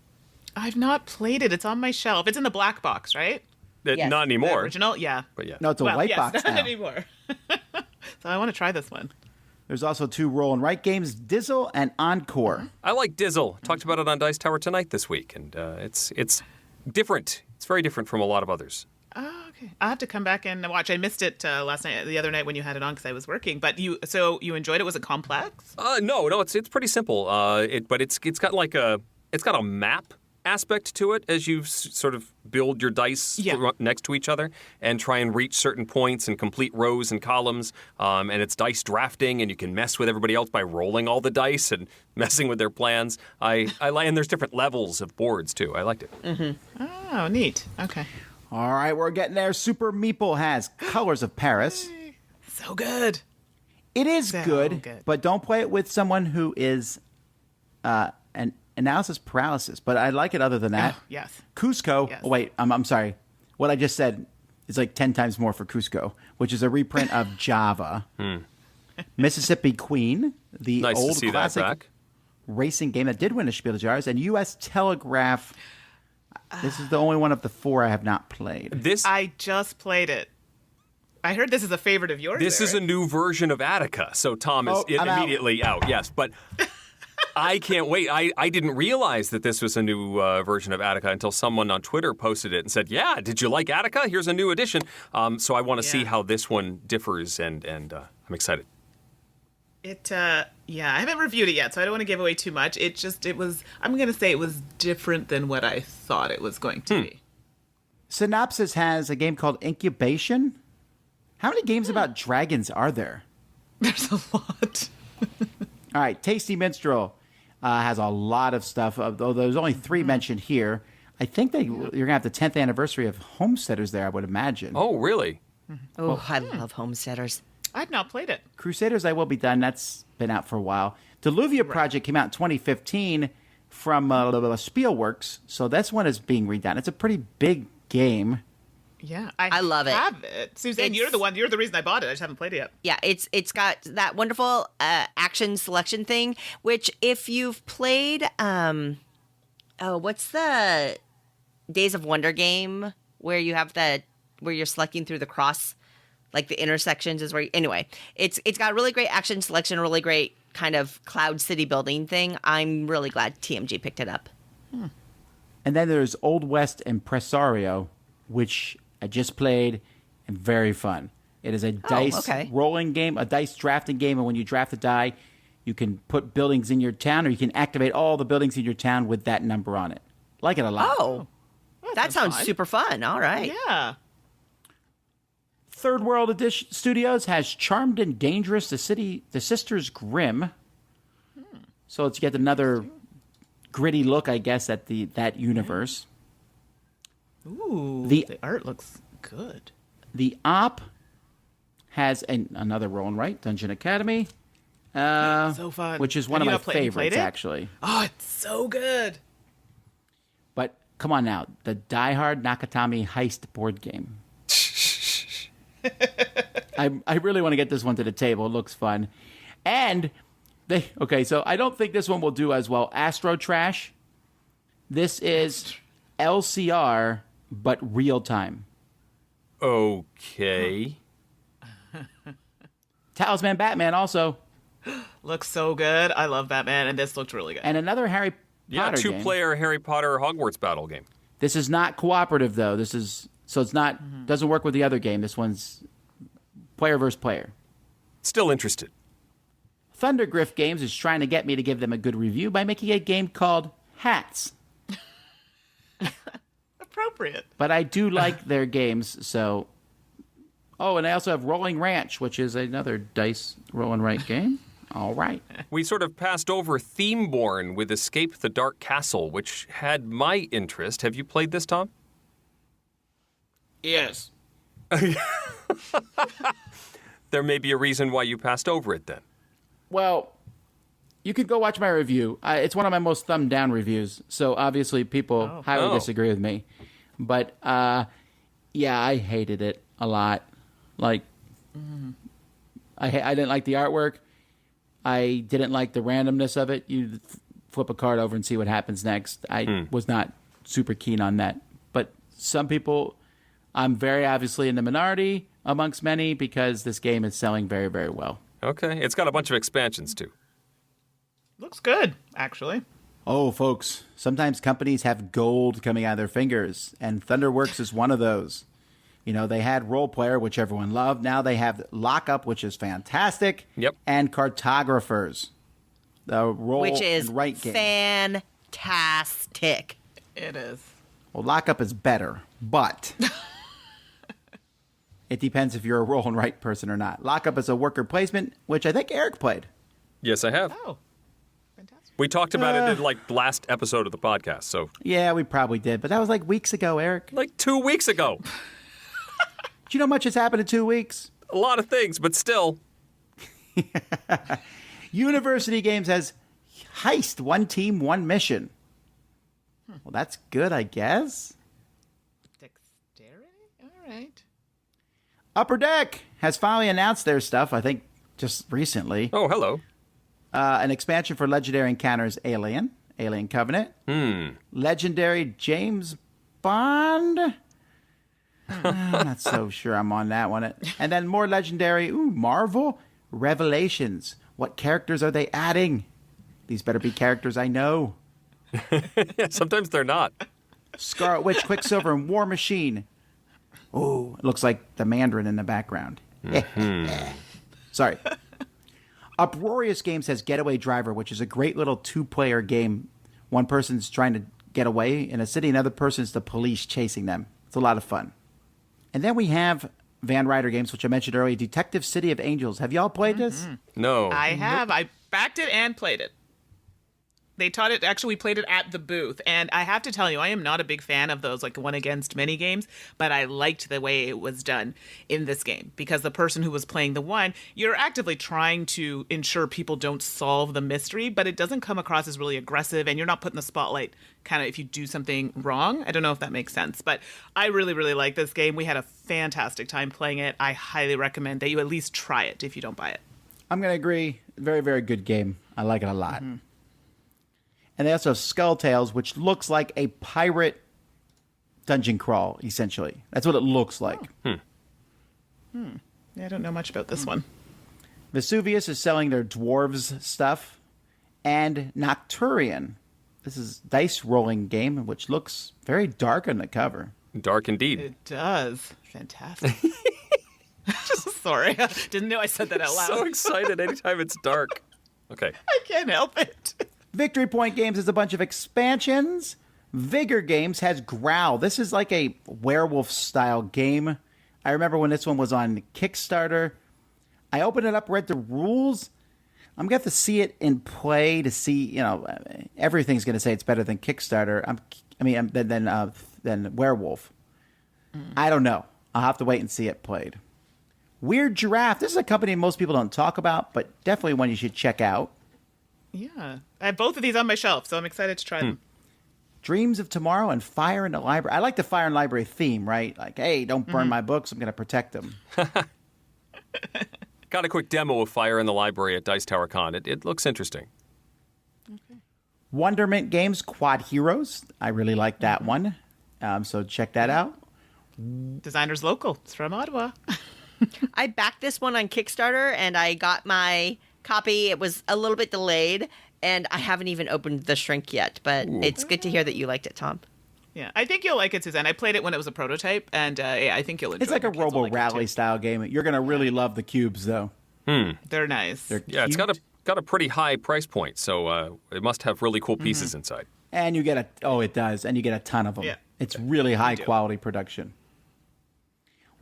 I've not played it. It's on my shelf. It's in the black box, right? Yes. Not The anymore. original? Yeah. But yeah. No, it's a white yes, box not now. anymore. So I want to try this one. There's also 2 roll and write games, Dizzle and Encore. I like Dizzle. Talked about it on Dice Tower Tonight this week, and it's different. It's very different from a lot of others. Oh, okay. I'll have to come back and watch. I missed it the other night when you had it on because I was working. But you enjoyed it? Was it complex? No, it's pretty simple. But it's got it's got a map aspect to it as you sort of build your dice next to each other and try and reach certain points and complete rows and columns. And it's dice drafting, and you can mess with everybody else by rolling all the dice and messing with their plans. I like, and there's different levels of boards too. I liked it. Mm-hmm. Oh, neat. Okay. All right, we're getting there. Super Meeple has Colors of Paris. So good. It is So good, good. but don't play it with someone who is an analysis paralysis. But I like it other than that. Oh, yes. Cusco. Yes. Oh, wait, I'm sorry. What I just said is like 10 times more for Cusco, which is a reprint of Java. Mississippi Queen, the Nice to old see that classic back. racing game that did win a Spiel des Jahres, and U.S. Telegraph. This is the only one of the 4 I have not played. I just played it. I heard this is a favorite of yours. This is a new version of Attica, so Tom is I'm immediately out. Yes, but I can't wait. I didn't realize that this was a new version of Attica until someone on Twitter posted it and said, "Yeah, did you like Attica? Here's a new edition." So I want to see how this one differs, and I'm excited. I haven't reviewed it yet, so I don't want to give away too much. I'm going to say it was different than what I thought it was going to be. Synopsis has a game called Incubation. How many games about dragons are there? There's a lot. All right, Tasty Minstrel has a lot of stuff, although there's only 3 mentioned here. I think you're going to have the 10th anniversary of Homesteaders there, I would imagine. Oh, really? Oh, I love Homesteaders. I've not played it. Crusaders, I Will Be Done. That's been out for a while. Deluvia Project came out in 2015 from Spielworks, so this one is being redone. It's a pretty big game. Yeah, I love it. Have it. Suzanne, you're the reason I bought it. I just haven't played it yet. Yeah, it's got that wonderful action selection thing, which if you've played, what's the Days of Wonder game where you have where you're selecting through the cross, like the intersections is where anyway, it's got really great action selection, really great kind of cloud city building thing. I'm really glad TMG picked it up. And then there's Old West Impresario, which I just played and very fun. It is a dice rolling game, a dice drafting game, and when you draft a die, you can put buildings in your town, or you can activate all the buildings in your town with that number on it. Like it a lot. Oh, that sounds super fun. All right. Yeah. Third World Edition Studios has Charmed and Dangerous, the Sisters Grimm. So let's get another gritty look, I guess, at that universe. Ooh, the art looks good. The Op has another roll and write, Dungeon Academy. So fun. Which is one of my favorites, actually. Oh, it's so good. But come on now, the Die Hard Nakatomi Heist board game. I really want to get this one to the table. It looks fun. And so I don't think this one will do as well. Astro Trash. This is LCR, but real time. Okay. Talisman Batman also. Looks so good. I love Batman, and this looked really good. And another Harry Potter game. 2-player Harry Potter Hogwarts battle game. This is not cooperative, though. So it's not doesn't work with the other game. This one's player versus player. Still interested. Thundergriff Games is trying to get me to give them a good review by making a game called Hats. Appropriate. But I do like their games, so... Oh, and I also have Rolling Ranch, which is another dice roll and write game. All right. We sort of passed over Themeborn with Escape the Dark Castle, which had my interest. Have you played this, Tom? Yes. There may be a reason why you passed over it then. Well, you could go watch my review. It's one of my most thumbed down reviews, so obviously people highly disagree with me. But, yeah, I hated it a lot. Like, I didn't like the artwork. I didn't like the randomness of it. You flip a card over and see what happens next. I was not super keen on that. But some people, I'm very obviously in the minority amongst many because this game is selling very, very well. Okay. It's got a bunch of expansions, too. Looks good, actually. Oh, folks, sometimes companies have gold coming out of their fingers, and Thunderworks is one of those. You know, they had Role Player, which everyone loved. Now they have Lockup, which is fantastic. Yep. And Cartographers, the roll which is and write game. Fantastic. It is. Well, Lockup is better, but it depends if you're a roll and write person or not. Lockup is a worker placement, which I think Eric played. Yes, I have. Oh, fantastic. We talked about it in, like, last episode of the podcast, so... Yeah, we probably did, but that was like weeks ago, Eric. Like 2 weeks ago. Do you know how much has happened in 2 weeks? A lot of things, but still. University Games has Heist, one team, one mission. Well, that's good, I guess. Dexterity? All right. Upper Deck has finally announced their stuff, I think just recently. Oh, hello. An expansion for Legendary Encounters Alien Covenant. Legendary James Bond. I'm not so sure I'm on that one. And then more legendary, Marvel Revelations. What characters are they adding? These better be characters I know. Yeah, sometimes they're not. Scarlet Witch, Quicksilver, and War Machine. Oh, it looks like the Mandarin in the background. Sorry. Uproarious Games has Getaway Driver, which is a great little two-player game. One person's trying to get away in a city, another person's the police chasing them. It's a lot of fun. And then we have Van Ryder Games, which I mentioned earlier, Detective City of Angels. Have y'all played this? No. I have. I backed it and played it. They taught it, actually, we played it at the booth. And I have to tell you, I am not a big fan of those like one against many games, but I liked the way it was done in this game because the person who was playing the one, you're actively trying to ensure people don't solve the mystery, but it doesn't come across as really aggressive and you're not put in the spotlight kind of if you do something wrong. I don't know if that makes sense, but I really, really like this game. We had a fantastic time playing it. I highly recommend that you at least try it if you don't buy it. I'm going to agree. Very, very good game. I like it a lot. And they also have Skull Tales, which looks like a pirate dungeon crawl, essentially. That's what it looks like. Yeah, I don't know much about this one. Vesuvius is selling their dwarves stuff. And Nocturian. This is a dice rolling game, which looks very dark on the cover. Dark indeed. It does. Fantastic. Sorry, I didn't know I said that out loud. So excited anytime it's dark. Okay. I can't help it. Victory Point Games has a bunch of expansions. Vigor Games has Growl. This is like a werewolf-style game. I remember when this one was on Kickstarter. I opened it up, read the rules. I'm going to have to see it in play to see, everything's going to say it's better than Kickstarter. Than Werewolf. I don't know. I'll have to wait and see it played. Weird Giraffe. This is a company most people don't talk about, but definitely one you should check out. Yeah. I have both of these on my shelf, so I'm excited to try them. Dreams of Tomorrow and Fire in the Library. I like the Fire in the Library theme, right? Like, hey, don't burn my books. I'm going to protect them. Got a quick demo of Fire in the Library at Dice Tower Con. It looks interesting. Okay. Wonderment Games Quad Heroes. I really like that one. So check that out. Designer's Local. It's from Ottawa. I backed this one on Kickstarter and I got my copy. It was a little bit delayed and I haven't even opened the shrink yet, but it's good to hear that you liked it, Tom. Yeah, I think you'll like it, Suzanne. I played it when it was a prototype, and I think you'll enjoy it. It's like a Robo Rally style game. You're going to really love the cubes, though. They're nice. They're Yeah, it's cute. got a pretty high price point, so it must have really cool pieces inside. And you get it does. And you get a ton of them. Yeah. It's really high quality production.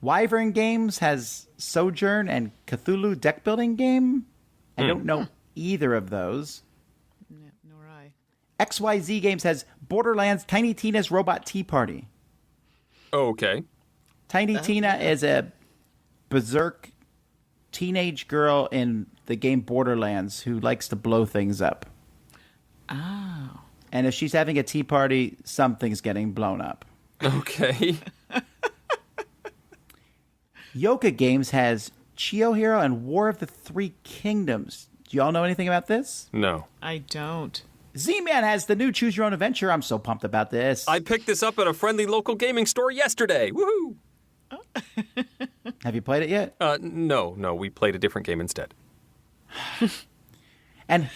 Wyvern Games has Sojourn and Cthulhu deck building game. I don't know either of those. Yeah, nor I. XYZ Games has Borderlands Tiny Tina's Robot Tea Party. Oh, okay. Tiny Tina is a berserk teenage girl in the game Borderlands who likes to blow things up. Oh. And if she's having a tea party, something's getting blown up. Okay. Yoka Games has Chio Hero and War of the Three Kingdoms. Do y'all know anything about this? No. I don't. Z-Man has the new Choose Your Own Adventure. I'm so pumped about this. I picked this up at a friendly local gaming store yesterday. Woohoo! Have you played it yet? No, we played a different game instead. And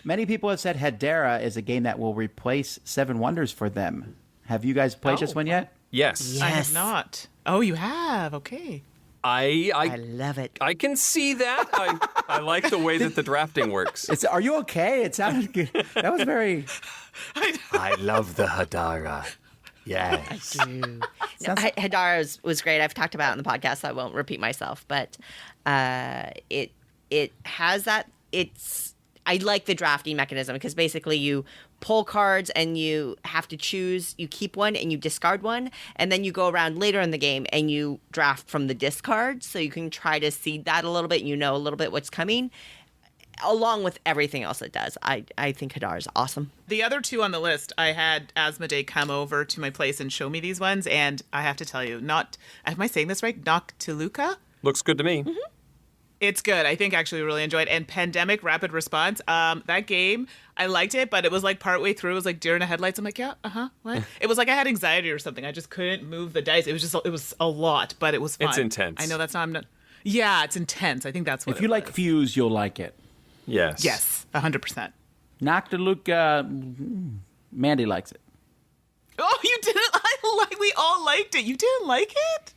many people have said Hedera is a game that will replace Seven Wonders for them. Have you guys played this one yet? Yes. I have not. Oh, you have? Okay. I love it. I can see that. I like the way that the drafting works. Are you okay? It sounded good. That was very... I love the Hadara. Yes. No, Hadara was great. I've talked about it on the podcast, so I won't repeat myself. But it has that. I like the drafting mechanism because basically you pull cards and you have to choose. You keep one and you discard one, and then you go around later in the game and you draft from the discards, so you can try to seed that a little bit. And you know a little bit what's coming, along with everything else it does. I think Hadar is awesome. The other two on the list, I had Asmodee come over to my place and show me these ones, and I have to tell you, am I saying this right? Noctiluca? Looks good to me. It's good. I think actually we really enjoyed. And Pandemic Rapid Response, that game, I liked it, but it was like partway through, it was like deer in the headlights. I'm like, yeah, what? It was like I had anxiety or something. I just couldn't move the dice. It was a lot, but it was fun. It's intense. I know that's not. Yeah, it's intense. I think that's what. If you like Fuse, you'll like it. Yes. Yes, 100%. Dr. Luke, Mandy likes it. Oh, you didn't. We all liked it. You didn't like it?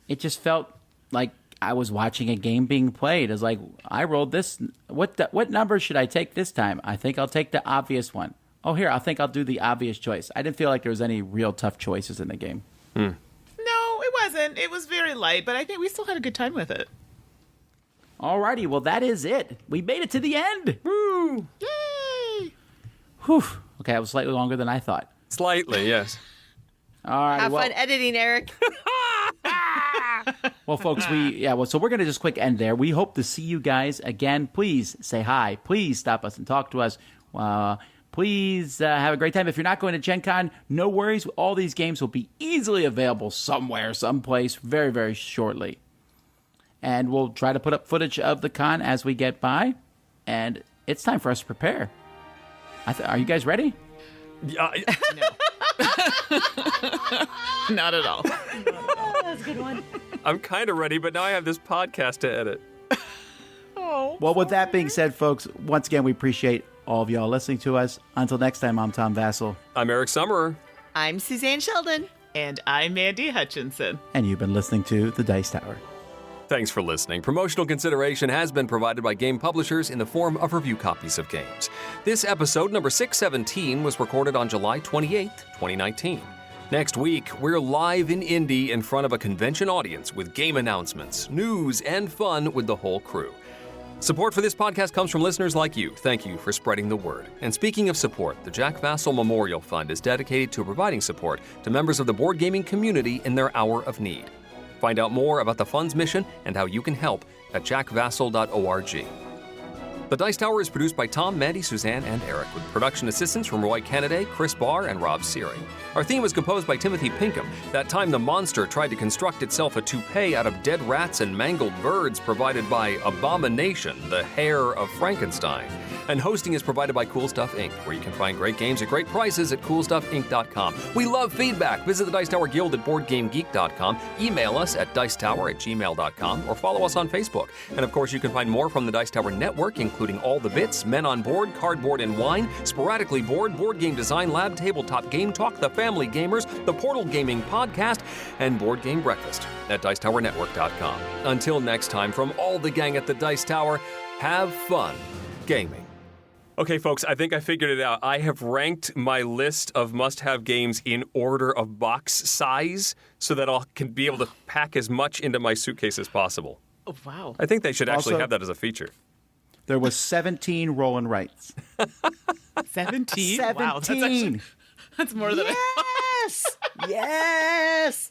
It just felt like I was watching a game being played. It's like, I rolled this. What number should I take this time? I think I'll take the obvious one. Oh, here, I think I'll do the obvious choice. I didn't feel like there was any real tough choices in the game. No, it wasn't. It was very light, but I think we still had a good time with it. Alrighty, well, that is it. We made it to the end. Woo! Yay! Whew. Okay, that was slightly longer than I thought. Slightly, yes. Alrighty, Have fun editing, Eric. Well, folks, so we're going to just quick end there. We hope to see you guys again. Please say hi. Please stop us and talk to us. Please have a great time. If you're not going to Gen Con, no worries. All these games will be easily available somewhere, someplace, very, very shortly. And we'll try to put up footage of the con as we get by. And it's time for us to prepare. Are you guys ready? No. Not at all. That's a good one. I'm kind of ready, but now I have this podcast to edit. Well, with that being said, folks, once again, we appreciate all of y'all listening to us. Until next time, I'm Tom Vassell. I'm Eric Summerer. I'm Suzanne Sheldon. And I'm Mandy Hutchinson. And you've been listening to The Dice Tower. Thanks for listening. Promotional consideration has been provided by game publishers in the form of review copies of games. This episode, number 617, was recorded on July 28, 2019. Next week, we're live in Indy in front of a convention audience with game announcements, news, and fun with the whole crew. Support for this podcast comes from listeners like you. Thank you for spreading the word. And speaking of support, the Jack Vassell Memorial Fund is dedicated to providing support to members of the board gaming community in their hour of need. Find out more about the fund's mission and how you can help at jackvassell.org. The Dice Tower is produced by Tom, Mandy, Suzanne, and Eric, with production assistance from Roy Kennedy, Chris Barr, and Rob Searing. Our theme was composed by Timothy Pinkham. That time the monster tried to construct itself a toupee out of dead rats and mangled birds provided by Abomination, the hair of Frankenstein. And hosting is provided by Cool Stuff Inc., where you can find great games at great prices at coolstuffinc.com. We love feedback. Visit the Dice Tower Guild at BoardGameGeek.com, email us at dicetower@gmail.com, or follow us on Facebook. And of course, you can find more from the Dice Tower Network, including All the Bits, Men on Board, Cardboard and Wine, Sporadically Board, Board Game Design Lab, Tabletop Game Talk, The Family Gamers, the Portal Gaming Podcast, and Board Game Breakfast at dicetowernetwork.com. Until next time, from all the gang at the Dice Tower, have fun gaming. Okay, folks, I think I figured it out. I have ranked my list of must-have games in order of box size so that I can be able to pack as much into my suitcase as possible. Oh, wow. I think they should actually Also, have that as a feature. There was 17 roll-and rights. 17? 17. Wow, that's more than Yes! Yes!